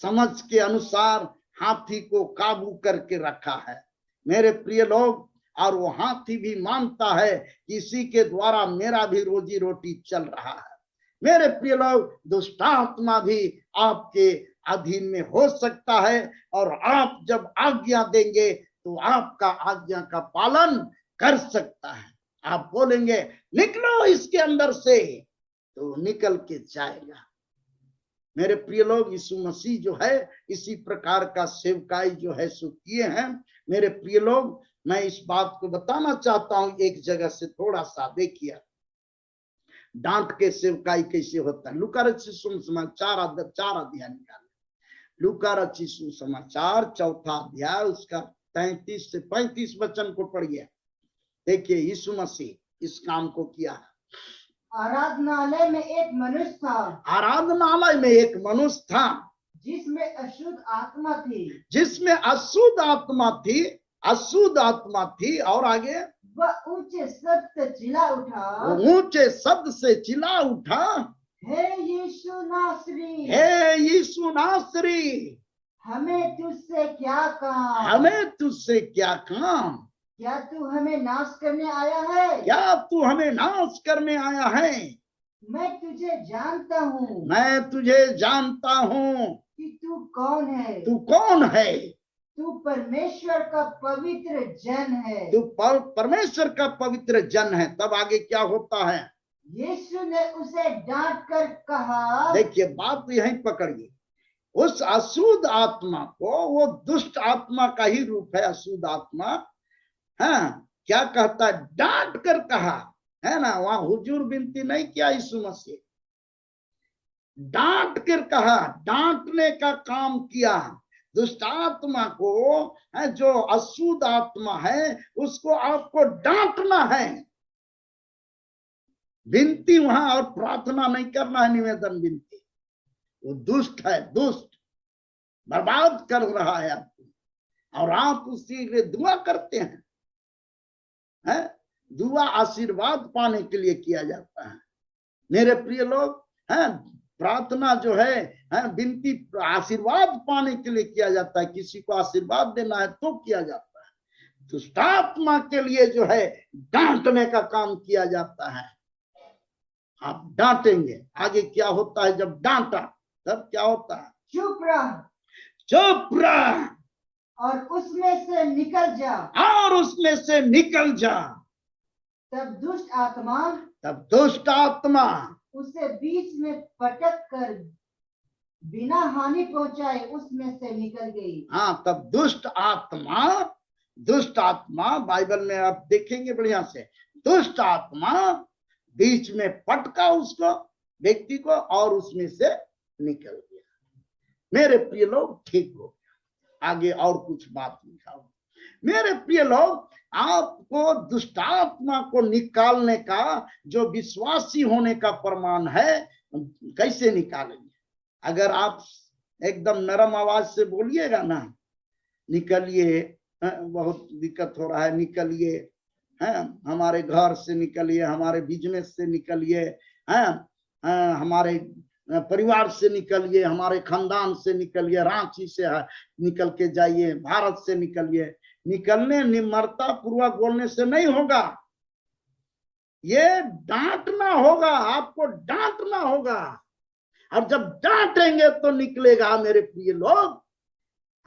समझ के अनुसार हाथी को काबू करके रखा है। मेरे प्रिय लोग, और वो हाथी भी मानता है कि इसी के द्वारा मेरा भी रोजी रोटी चल रहा है। मेरे प्रिय लोग, दुष्ट आत्मा भी आपके अधीन में हो सकता है, और आप जब आज्ञा देंगे तो आपका आज्ञा का पालन कर सकता है। आप बोलेंगे निकलो इसके अंदर से, तो निकल के जाएगा। मेरे प्रिय लोग, यीशु मसीह जो है इसी प्रकार का सेवकाई जो है सो किए हैं। मेरे प्रिय लोग, मैं इस बात को बताना चाहता हूं एक जगह से, थोड़ा सा देखिए डांट के सेवकाई कैसे होता है। लूका रचित सुसमाचार 4 अध्याय निकाले। लूका रचित सुसमाचार 4 अध्याय उसका 33 से 35 वचन को पढ़िए। देखिए यीशु मसीह इस काम को किया है। आराधनालय में एक मनुष्य था। आराधनालय में एक मनुष्य था जिसमें अशुद्ध आत्मा थी। जिसमें अशुद्ध आत्मा थी। अशुद्ध आत्मा थी, और आगे वह ऊंचे शब्द से चिल्ला उठा। ऊंचे शब्द से चिल्ला उठा, हे यीशु नासरी, हे यीशु नासरी, हमें तुझसे क्या काम? हमें तुझसे क्या काम? क्या तू हमें नाश करने आया है? क्या तू हमें नाश करने आया है? मैं तुझे जानता हूँ। मैं तुझे जानता हूँ कि तू कौन है। तू कौन है? तू परमेश्वर का पवित्र जन है। तू परमेश्वर का पवित्र जन है। तब आगे क्या होता है? यीशु ने उसे डांट कर कहा। देखिए बात यहीं पकड़िए। उस अशुद्ध आत्मा को, वो दुष्ट आत्मा का ही रूप है अशुद्ध आत्मा, हाँ, क्या कहता है? डांट कर कहा है ना। वहां हुजूर विनती नहीं किया यीशु मसीह, डांट कर कहा, डांटने का काम किया। दुष्ट आत्मा को, जो अशुद्ध आत्मा है, उसको आपको डांटना है। विनती वहां और प्रार्थना नहीं करना है, निवेदन विनती। वो दुष्ट है, दुष्ट बर्बाद कर रहा है आपको, और आप उसी लिए दुआ करते हैं। दुआ आशीर्वाद पाने के लिए किया जाता है। मेरे प्रिय लोग, प्रार्थना जो है विनती आशीर्वाद पाने के लिए किया जाता है। किसी को आशीर्वाद देना है तो किया जाता है। दुष्ट आत्मा के लिए जो है डांटने का काम किया जाता है। आप डांटेंगे, आगे क्या होता है? जब डांटा तब क्या होता है? चुप रह, चुप रह, और उसमें से निकल जा, और उसमें से निकल जा। तब दुष्ट आत्मा उसे बीच में पटक कर बिना हानि पहुंचाए उसमें से निकल गई। हाँ, तब दुष्ट आत्मा बाइबल में आप देखेंगे बढ़िया से, दुष्ट आत्मा बीच में पटका उसको, व्यक्ति को, और उसमें से निकल गया। मेरे प्रिय लोग, ठीक हो गया। आगे और कुछ बात लिखा। मेरे प्रिय लोग, आपको दुष्ट आत्मा को निकालने का जो विश्वासी होने का प्रमाण है, कैसे निकालेंगे? अगर आप एकदम नरम आवाज से बोलिएगा ना, निकलिए, बहुत दिक्कत हो रहा है, निकलिए, हमारे घर से निकलिए, हमारे बिजनेस से निकलिए, हमारे परिवार से निकलिए, हमारे खानदान से निकलिए, रांची से निकल के जाइए, भारत से निकलिए। निकलने निम्रता पूर्वक बोलने से नहीं होगा, ये डांटना होगा, आपको डांटना होगा। और जब डांटेंगे तो निकलेगा। मेरे प्रिय लोग,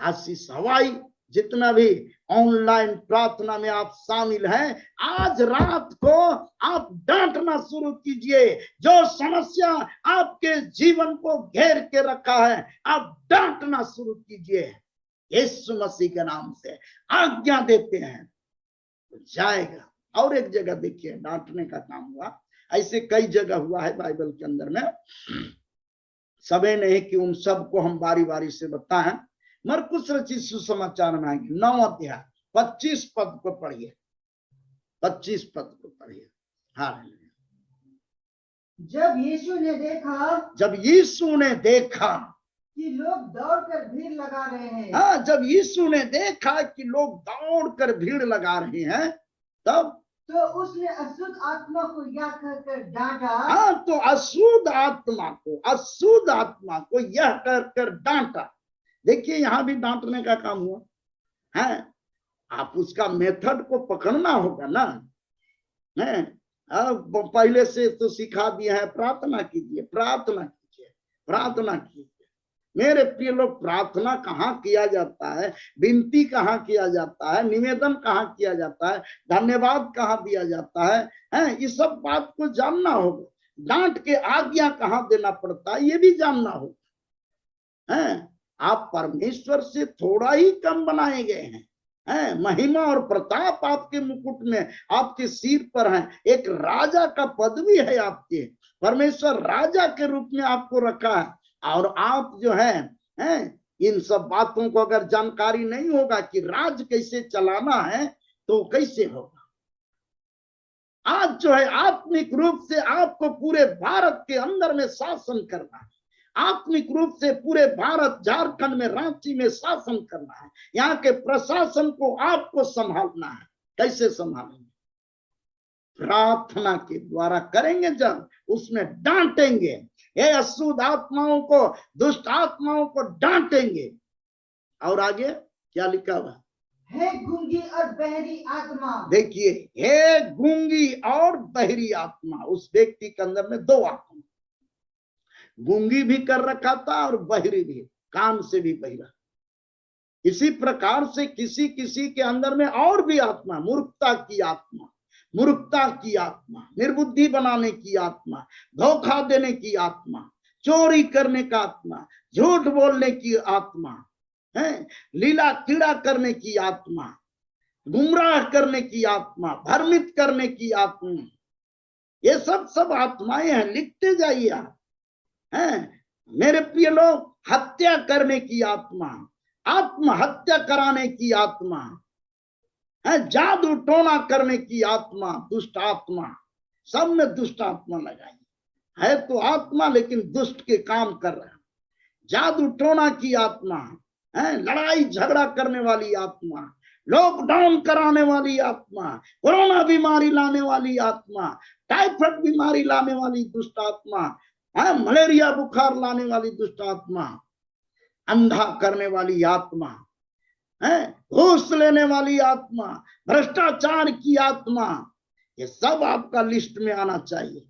आशीष हवाई जितना भी ऑनलाइन प्रार्थना में आप शामिल हैं, आज रात को आप डांटना शुरू कीजिए। जो समस्या आपके जीवन को घेर के रखा है, आप डांटना शुरू कीजिए। यीशु मसीह के नाम से आज्ञा देते हैं, जाएगा। और एक जगह देखिए डांटने का काम हुआ, ऐसे कई जगह हुआ है बाइबल के अंदर में, समय नहीं कि उन सबको हम बारी बारी से बताएं। मरकुस रचित सुसमाचार में आएंगे 9 अध्याय 25 पद को पढ़िए, 25 पद को पढ़िए। हालेलुया। जब यीशु ने देखा कि लोग दौड़कर भीड़ लगा रहे हैं, हाँ, जब यीशु ने देखा कि लोग दौड़कर भीड़ लगा रहे हैं, तब तो उसने अशुद्ध आत्मा को यह कहकर डांटा। हाँ, तो अशुद्ध आत्मा को यह कहकर डांटा। देखिए यहाँ भी डांटने का काम हुआ है। आप उसका मेथड को पकड़ना होगा ना, है? अब पहले से तो सिखा दिया है, प्रार्थना कीजिए, प्रार्थना कीजिए, प्रार्थना कीजिए। मेरे प्रिय लोग, प्रार्थना कहाँ किया जाता है, विनती कहाँ किया जाता है, निवेदन कहाँ किया जाता है, धन्यवाद कहाँ दिया जाता है, इस सब बात को जानना होगा। डांट के आज्ञा कहाँ देना पड़ता है, ये भी जानना होगा, है? आप परमेश्वर से थोड़ा ही कम बनाए गए हैं, महिमा और प्रताप आपके मुकुट में, आपके सिर पर है। एक राजा का पदवी है आपके, परमेश्वर राजा के रूप में आपको रखा है। और आप जो है इन सब बातों को अगर जानकारी नहीं होगा कि राज कैसे चलाना है, तो कैसे होगा। आज जो है आत्मिक रूप से आपको पूरे भारत के अंदर में शासन करना है, आत्मिक रूप से पूरे भारत, झारखंड में, रांची में शासन करना है। यहाँ के प्रशासन को आपको संभालना है। कैसे संभालेंगे? प्रार्थना के द्वारा करेंगे। जब उसमें डांटेंगे, ये अशुद्ध आत्माओं को, दुष्ट आत्माओं को डांटेंगे। और आगे क्या लिखा हुआ? हे गूंगी और बहरी आत्मा। देखिए, हे गूंगी और बहरी आत्मा। उस व्यक्ति के अंदर में 2 आत्मा, गूंगी भी कर रखा था और बहरी भी, कान से भी बहिरा। इसी प्रकार से किसी किसी के अंदर में और भी आत्मा, मूर्खता की आत्मा, मूर्खता की आत्मा, निर्बुद्धि बनाने की आत्मा, धोखा देने की आत्मा, चोरी करने का आत्मा, झूठ बोलने की आत्मा, है लीला कीड़ा करने की आत्मा, गुमराह करने की आत्मा, भ्रमित करने की आत्मा। ये सब आत्माएं हैं, लिखते जाइए आप। मेरे प्रिय लोग, हत्या करने की आत्मा, आत्महत्या कराने की आत्मा, जादू टोना करने की आत्मा, दुष्ट आत्मा, सब में दुष्ट आत्मा लगाई है। तो आत्मा लेकिन दुष्ट के काम कर रहा है। जादू टोना की आत्मा, लड़ाई झगड़ा करने वाली आत्मा, लॉकडाउन कराने वाली आत्मा, कोरोना बीमारी लाने वाली आत्मा, टाइफाइड बीमारी लाने वाली दुष्ट आत्मा, मलेरिया बुखार लाने वाली दुष्ट आत्मा, अंधा करने वाली आत्मा, घूस लेने वाली आत्मा, भ्रष्टाचार की आत्मा, ये सब आपका लिस्ट में आना चाहिए।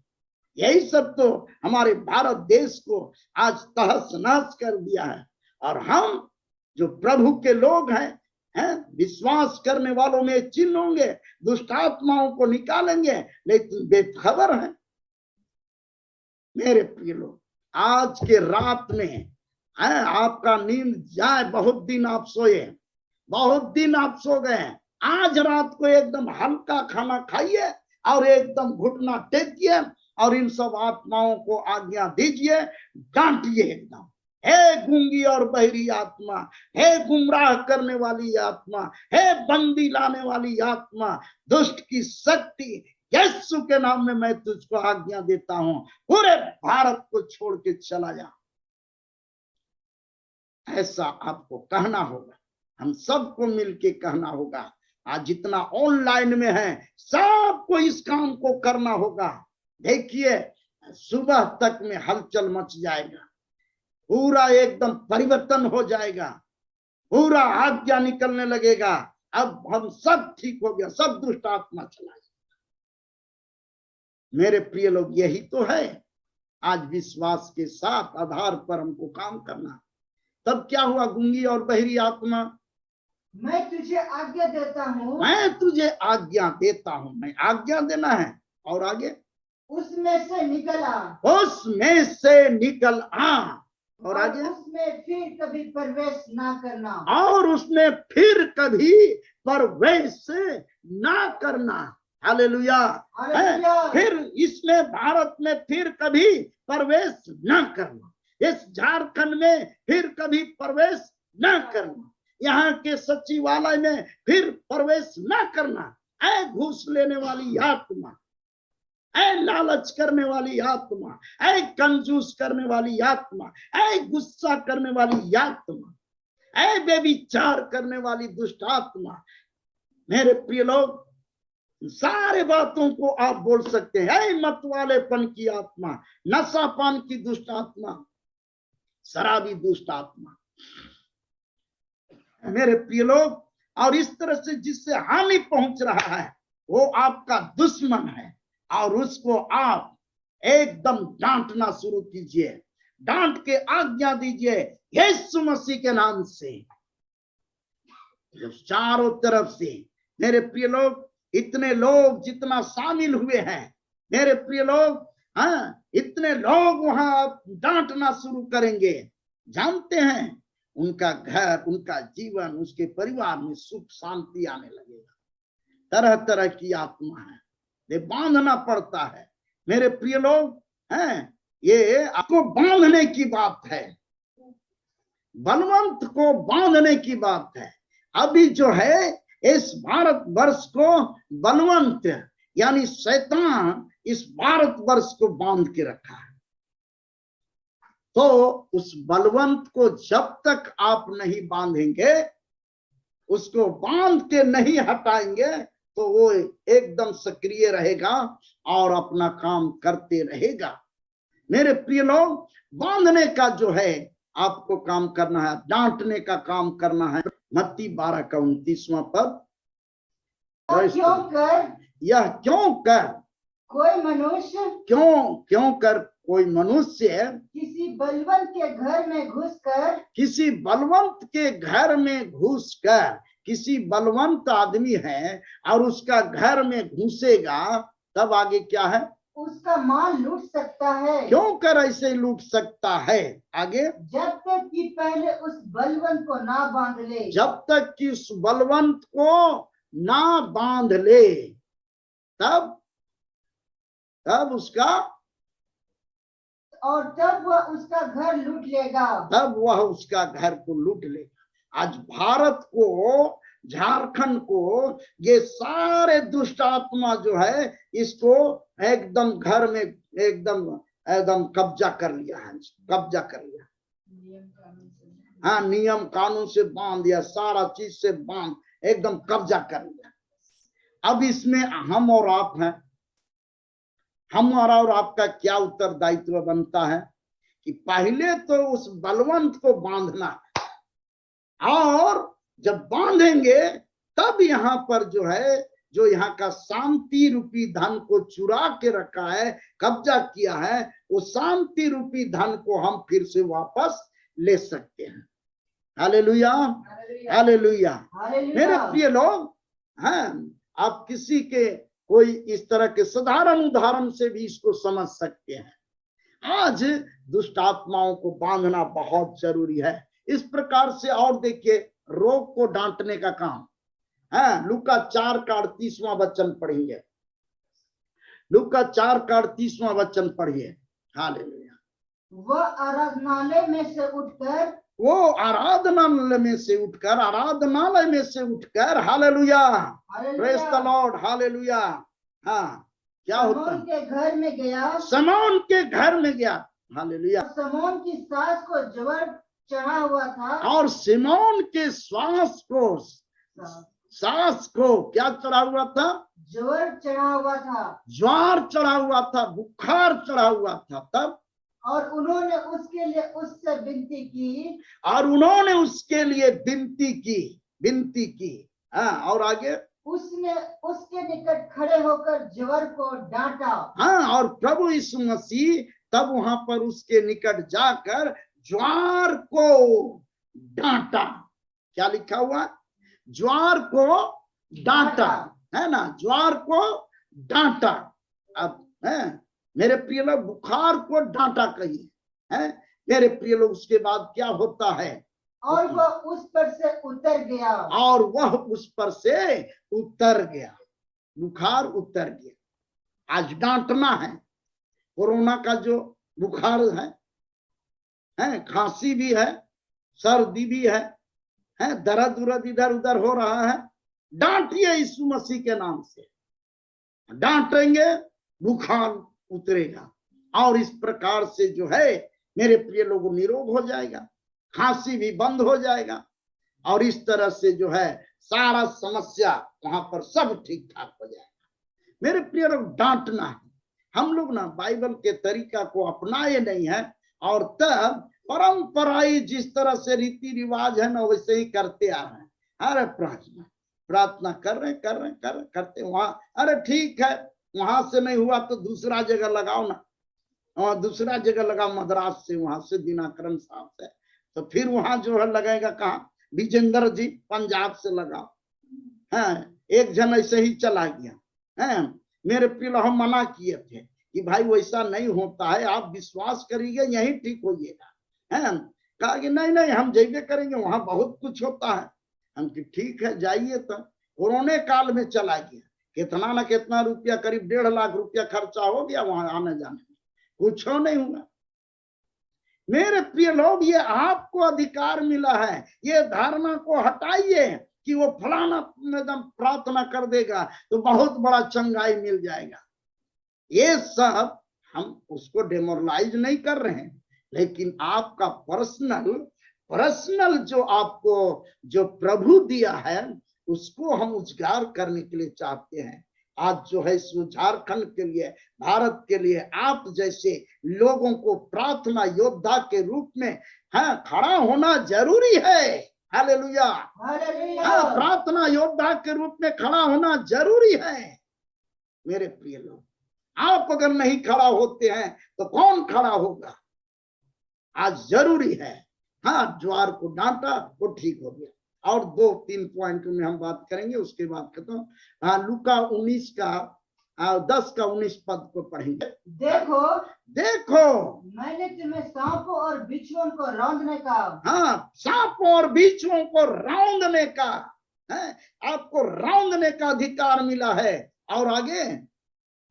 यही सब तो हमारे भारत देश को आज तहस नहस कर दिया है। और हम जो प्रभु के लोग हैं, विश्वास करने वालों में चिन्ह होंगे, दुष्ट आत्माओं को निकालेंगे, लेकिन बेखबर हैं। मेरे प्रिय लोग, आज के रात में आपका नींद जाए, बहुत दिन आप सोए, बहुत दिन आप सो गए। आज रात को एकदम हल्का खाना खाइए और एकदम घुटना टेकिए और इन सब आत्माओं को आज्ञा दीजिए, डांटिए एकदम। हे गूंगी और बहरी आत्मा, हे गुमराह करने वाली आत्मा, हे बंदी लाने वाली आत्मा, दुष्ट की शक्ति, यीशु के नाम में मैं तुझको आज्ञा देता हूं, पूरे भारत को छोड़ के चला जा। ऐसा आपको कहना होगा, हम सबको मिलके कहना होगा। आज जितना ऑनलाइन में है, सबको इस काम को करना होगा। देखिए, सुबह तक में हलचल मच जाएगा, पूरा एकदम परिवर्तन हो जाएगा, पूरा आज्ञा निकलने लगेगा। अब हम सब ठीक हो गया, सब दुष्ट आत्मा चला जाएगा। मेरे प्रिय लोग, यही तो है आज विश्वास के साथ आधार पर हमको काम करना। तब क्या हुआ? गूंगी और बहरी आत्मा मैं तुझे आज्ञा देता हूँ, मैं तुझे आज्ञा देता हूँ। मैं आज्ञा देना है, और आगे उसमें से निकल आ, उसमें से निकल आ, और आगे उसमें फिर कभी प्रवेश ना करना, और उसमें फिर कभी प्रवेश ना करना। हालेलुया। हालेलुया। फिर इसमें भारत में फिर कभी प्रवेश ना करना, इस झारखंड में फिर कभी प्रवेश ना करना, यहाँ के सचिवालय में फिर प्रवेश ना करना। ऐ घूस लेने वाली आत्मा, ऐ लालच करने वाली आत्मा, ऐ कंजूस करने वाली आत्मा, ऐ गुस्सा करने वाली आत्मा, ऐ बेविचार करने वाली दुष्ट आत्मा। मेरे प्रिय लोग, सारे बातों को आप बोल सकते हैं। ऐ मतवालेपन की आत्मा, नशापान की दुष्ट आत्मा, शराबी दुष्ट आत्मा। मेरे प्रिय लोग, और इस तरह से जिससे हानि पहुंच रहा है वो आपका दुश्मन है, और उसको आप एकदम डांटना शुरू कीजिए, डांट के आज्ञा दीजिए यीशु मसीह के नाम से। चारों तरफ से मेरे प्रिय लोग, इतने लोग जितना शामिल हुए हैं, मेरे प्रिय लोग, हाँ, इतने लोग वहां डांटना शुरू करेंगे। जानते हैं उनका घर, उनका जीवन, उसके परिवार में सुख शांति आने लगेगा। तरह तरह की आत्मा है, ये बांधना पड़ता है। मेरे प्रिय लोग, हैं, ये आपको बांधने की बात है, बलवंत को बांधने की बात है। अभी जो है इस भारत वर्ष को बलवंत यानी शैतान इस भारत वर्ष को बांध के रखा है। तो उस बलवंत को जब तक आप नहीं बांधेंगे, उसको बांध के नहीं हटाएंगे, तो वो एकदम सक्रिय रहेगा और अपना काम करते रहेगा। मेरे प्रिय लोग, बांधने का जो है आपको काम करना है, डांटने का काम करना है। मत्ती 12 का 29वां पद, यह क्यों कर कोई मनुष्य, क्यों कर कोई मनुष्य किसी बलवंत के घर में घुसकर, किसी बलवंत के घर में घुसकर, किसी बलवंत आदमी है और उसका घर में घुसेगा, तब आगे क्या है, उसका माल लूट सकता है। क्यों कर ऐसे लूट सकता है? आगे, जब तक कि पहले उस बलवंत को ना बांध ले, जब तक कि उस बलवंत को ना बांध ले, तब उसका, और तब वह उसका घर लूट लेगा, तब वह उसका घर को लूट लेगा। आज भारत को, झारखंड को, ये सारे दुष्ट आत्मा जो है, इसको एकदम घर में एकदम कब्जा कर लिया है, कब्जा कर लिया। हाँ, नियम कानून से बांध दिया, सारा चीज से बांध, एकदम कब्जा कर लिया। अब इसमें हम और आप हैं। हमारा और आपका क्या उत्तरदायित्व बनता है कि पहले तो उस बलवंत को बांधना, और जब बांधेंगे तब यहाँ पर जो है, जो यहाँ का शांति रूपी धन को चुरा के रखा है, कब्जा किया है, वो शांति रूपी धन को हम फिर से वापस ले सकते हैं। Hallelujah, hallelujah. मेरे प्रिय लोग, हैं, आप किसी के कोई इस तरह के साधारण उदाहरण से भी इसको समझ सकते हैं। आज दुष्ट आत्माओं को बांधना बहुत जरूरी है। इस प्रकार से, और देखिए, रोग को डांटने का काम है। लूका 4 का 38वां वचन पढ़ेंगे। लूका 4 का 38वां वचन पढ़िए। हालेलुया। वह आराधनालय में से उठकर, आराधनालय में से उठकर, hallelujah, praise the Lord, hallelujah. हाँ, क्या होता है, के घर में गया, शमौन के घर में गया, हालेलुया। शमौन की सास को ज्वर चढ़ा हुआ था, और सिमोन के सास को क्या चढ़ा हुआ था, ज्वर चढ़ा हुआ था, ज्वर चढ़ा हुआ था, बुखार चढ़ा हुआ था। तब और उन्होंने उसके लिए उससे विनती की, हाँ, और आगे, उसने उसके निकट खड़े होकर ज्वर को डांटा। हाँ, और प्रभु यीशु मसीह तब वहां पर उसके निकट जाकर ज्वर को डांटा। क्या लिखा हुआ, ज्वार को डांटा, है ना, ज्वार को डांटा। अब है मेरे प्रिय लोग, बुखार को डांटा कहिए, है मेरे प्रिय लोग। उसके बाद क्या होता है? और वह उस पर से उतर गया, और वह उस पर से उतर गया, बुखार उतर गया। आज डांटना है। कोरोना का जो बुखार है, खांसी भी है, सर्दी भी है, दर्द उर्द इधर उधर हो रहा है। डांटिए यीशु मसीह के नाम से, डांटेंगे बुखार उतरेगा, और इस प्रकार से जो है मेरे प्रिय लोगों निरोग हो जाएगा, खांसी भी बंद हो जाएगा, और इस तरह से जो है सारा समस्या वहां पर सब ठीक ठाक हो जाएगा। मेरे प्रिय लोग, डांटना है। हम लोग ना बाइबल के तरीका को अपनाए नहीं है, और तब परंपराई जिस तरह से रीति रिवाज है ना वैसे ही करते आ रहे हैं। अरे प्रार्थना कर रहे करते वहां, अरे ठीक है, वहां से नहीं हुआ तो दूसरा जगह लगाओ ना, और दूसरा जगह लगाओ, मद्रास से, वहां से दिनाकरन साहब से, तो फिर वहां जो है लगेगा कहाँ? विजेंद्र जी पंजाब से लगाओ। एक जन ऐसे ही चला गया। मेरे प्रिय हम मना किए थे कि भाई वैसा नहीं होता है, आप विश्वास करिए यही ठीक होइएगा। कहा कि नहीं हम जैसे करेंगे, वहां बहुत कुछ होता है। हम कि ठीक है जाइए। तो कोरोना काल में चला गया, कितना ना कितना रुपया, करीब 1.5 लाख रुपया खर्चा हो गया वहां आने जाने में, कुछ नहीं हुआ। मेरे प्रिय लोग, ये आपको अधिकार मिला है, ये धारणा को हटाइए कि वो फलाना एकदम प्रार्थना कर देगा तो बहुत बड़ा चंगाई मिल जाएगा। ये सब हम उसको डेमोरलाइज नहीं कर रहे हैं, लेकिन आपका पर्सनल जो आपको जो प्रभु दिया है उसको हम उजागर करने के लिए चाहते हैं। आज जो है झारखंड के लिए, भारत के लिए आप जैसे लोगों को प्रार्थना योद्धा के रूप में खड़ा होना जरूरी है। हालेलुया, प्रार्थना योद्धा के रूप में खड़ा होना जरूरी है। मेरे प्रिय लोग, आप अगर नहीं खड़ा होते हैं तो कौन खड़ा होगा? आज जरूरी है। ज्वार को डांटा, वो ठीक हो गया। और 2-3 पॉइंट में हम बात करेंगे, उसके बाद खत्म। लूका 19 का 10 का 19 पद को पढ़ेंगे। देखो मैंने तुम्हें सांपों और बिच्छुओं को रौंदने का, सांपों और बिच्छुओं को रौंदने का, आपको रौंदने का अधिकार मिला है। और आगे,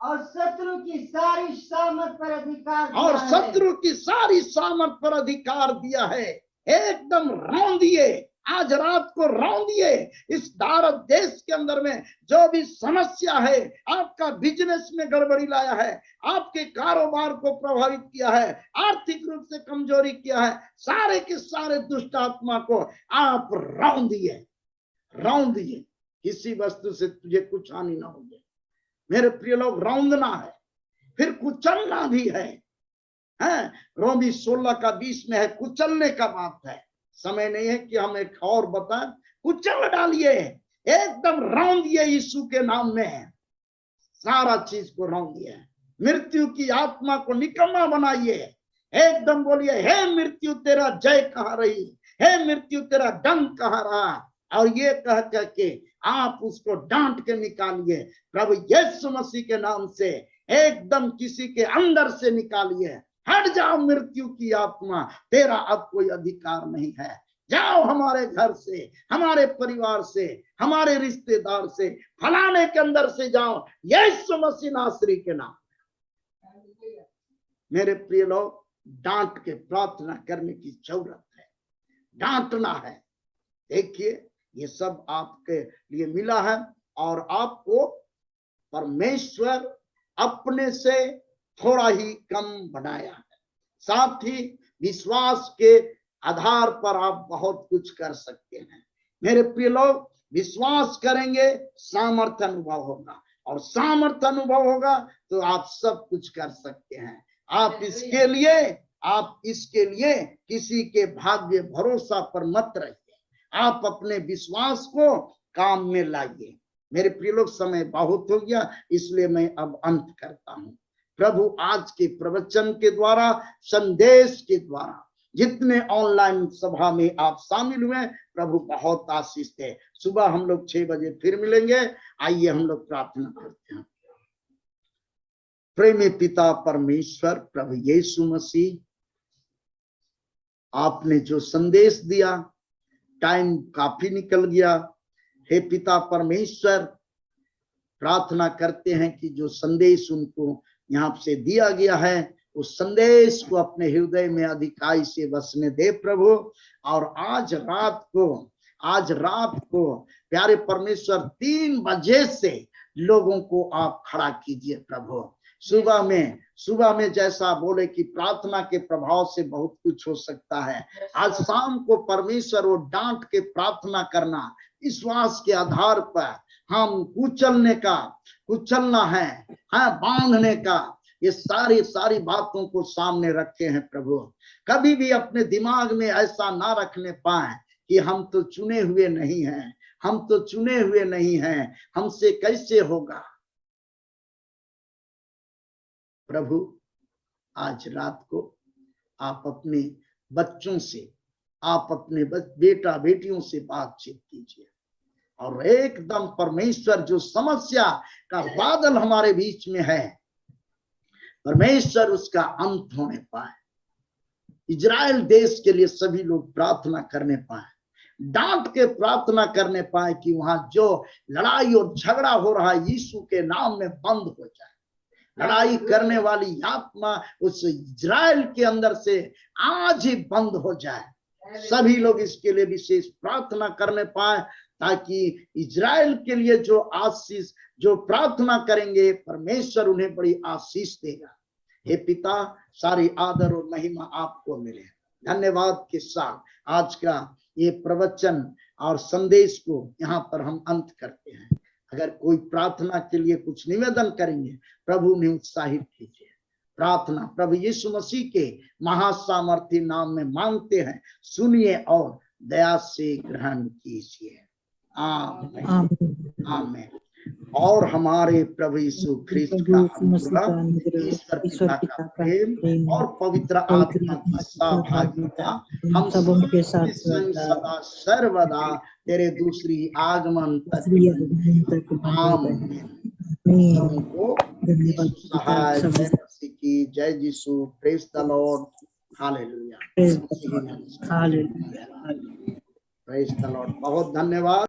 और शत्रु की सारी सामर्थ पर अधिकार, और शत्रु की सारी सामर्थ पर अधिकार दिया है। एकदम रौंदिए, आज रात को रौंदिए। इस भारत देश के अंदर में जो भी समस्या है, आपका बिजनेस में गड़बड़ी लाया है, आपके कारोबार को प्रभावित किया है, आर्थिक रूप से कमजोरी किया है, सारे के सारे दुष्ट आत्मा को आप रौंदिए। किसी वस्तु से तुझे कुछ हानि ना हो जाए। मेरे प्रिय लोग, रौंदना है, फिर कुचलना भी है। रोमी 16 का 20 में है, कुचलने का बात है। समय नहीं है कि हम एक और बताएं। कुचल डालिए, एकदम रौंदिए यीशु के नाम में, सारा चीज को रौंदिए। मृत्यु की आत्मा को निकम्मा बनाइए। एकदम बोलिए, हे मृत्यु तेरा जय कहाँ रही, हे मृत्यु तेरा डंक कहाँ रहा। और ये कह के आप उसको डांट के निकालिए प्रभु यीशु मसीह के नाम से। एकदम किसी के अंदर से निकालिए, हट जाओ मृत्यु की आत्मा, तेरा अब कोई अधिकार नहीं है। जाओ हमारे घर से, हमारे परिवार से, हमारे रिश्तेदार से, फलाने के अंदर से जाओ, यीशु मसीह नासरी के नाम। मेरे प्रिय लोग, डांट के प्रार्थना करने की जरूरत है, डांटना है। देखिए, ये सब आपके लिए मिला है, और आपको परमेश्वर अपने से थोड़ा ही कम बनाया है। साथ ही विश्वास के आधार पर आप बहुत कुछ कर सकते हैं। मेरे प्रिय लोग, विश्वास करेंगे, सामर्थ्य अनुभव होगा, और सामर्थ्य अनुभव होगा तो आप सब कुछ कर सकते हैं। आप इसके लिए किसी के भाग्य भरोसा पर मत रहिए, आप अपने विश्वास को काम में लाइए। मेरे प्रिय लोग, समय बहुत हो गया, इसलिए मैं अब अंत करता हूं। प्रभु आज के प्रवचन के द्वारा, संदेश के द्वारा जितने ऑनलाइन सभा में आप शामिल हुए, प्रभु बहुत आशीष दे। सुबह हम लोग 6 बजे फिर मिलेंगे। आइए हम लोग प्रार्थना करते हैं। प्रेमी पिता परमेश्वर, प्रभु यीशु मसीह, आपने जो संदेश दिया, टाइम काफी निकल गया। हे पिता परमेश्वर, प्रार्थना करते हैं कि जो संदेश उनको यहाँ से दिया गया है, उस संदेश को अपने हृदय में अधिकाई से बसने दे प्रभु। और आज रात को प्यारे परमेश्वर 3 बजे से लोगों को आप खड़ा कीजिए प्रभु। सुबह में जैसा बोले कि प्रार्थना के प्रभाव से बहुत कुछ हो सकता है, आज शाम को परमेश्वर वो डांट के प्रार्थना करना, विश्वास के आधार पर हम कुचलना है, बांधने का, ये सारी बातों को सामने रखे हैं प्रभु। कभी भी अपने दिमाग में ऐसा ना रखने पाए कि हम तो चुने हुए नहीं हैं, हमसे कैसे होगा। प्रभु आज रात को आप अपने बच्चों से, आप अपने बेटा बेटियों से बातचीत कीजिए, और एकदम परमेश्वर जो समस्या का बादल हमारे बीच में है, परमेश्वर उसका अंत होने पाए। इजराइल देश के लिए सभी लोग प्रार्थना करने पाए, डांट के प्रार्थना करने पाए कि वहां जो लड़ाई और झगड़ा हो रहा है यीशु के नाम में बंद हो जाए। लड़ाई करने वाली आत्मा उस इजराइल के अंदर से आज ही बंद हो जाए। सभी लोग इसके लिए विशेष प्रार्थना करने पाए, ताकि इजराइल के लिए जो प्रार्थना करेंगे, परमेश्वर उन्हें बड़ी आशीष देगा। हे पिता, सारी आदर और महिमा आपको मिले। धन्यवाद के साथ आज का ये प्रवचन और संदेश को यहाँ पर हम अंत करते हैं। अगर कोई प्रार्थना के लिए कुछ निवेदन करेंगे, प्रभु ने उत्साहित कीजिए। प्रार्थना प्रभु यीशु मसीह के महासामर्थी नाम में मांगते हैं, सुनिए और दया से ग्रहण कीजिए। आमीन आमीन। और हमारे प्रभु यीशु ख्रिस्त का अनुग्रह, ईश्वर पिता का प्रेम और पवित्र आत्मा की सहभागिता हम सब के साथ सदा सर्वदा तेरे दूसरी आगमन तक। आमीन। सबको सहाय की जय Yeshu. Praise the Lord. Hallelujah. Praise the Lord. बहुत धन्यवाद।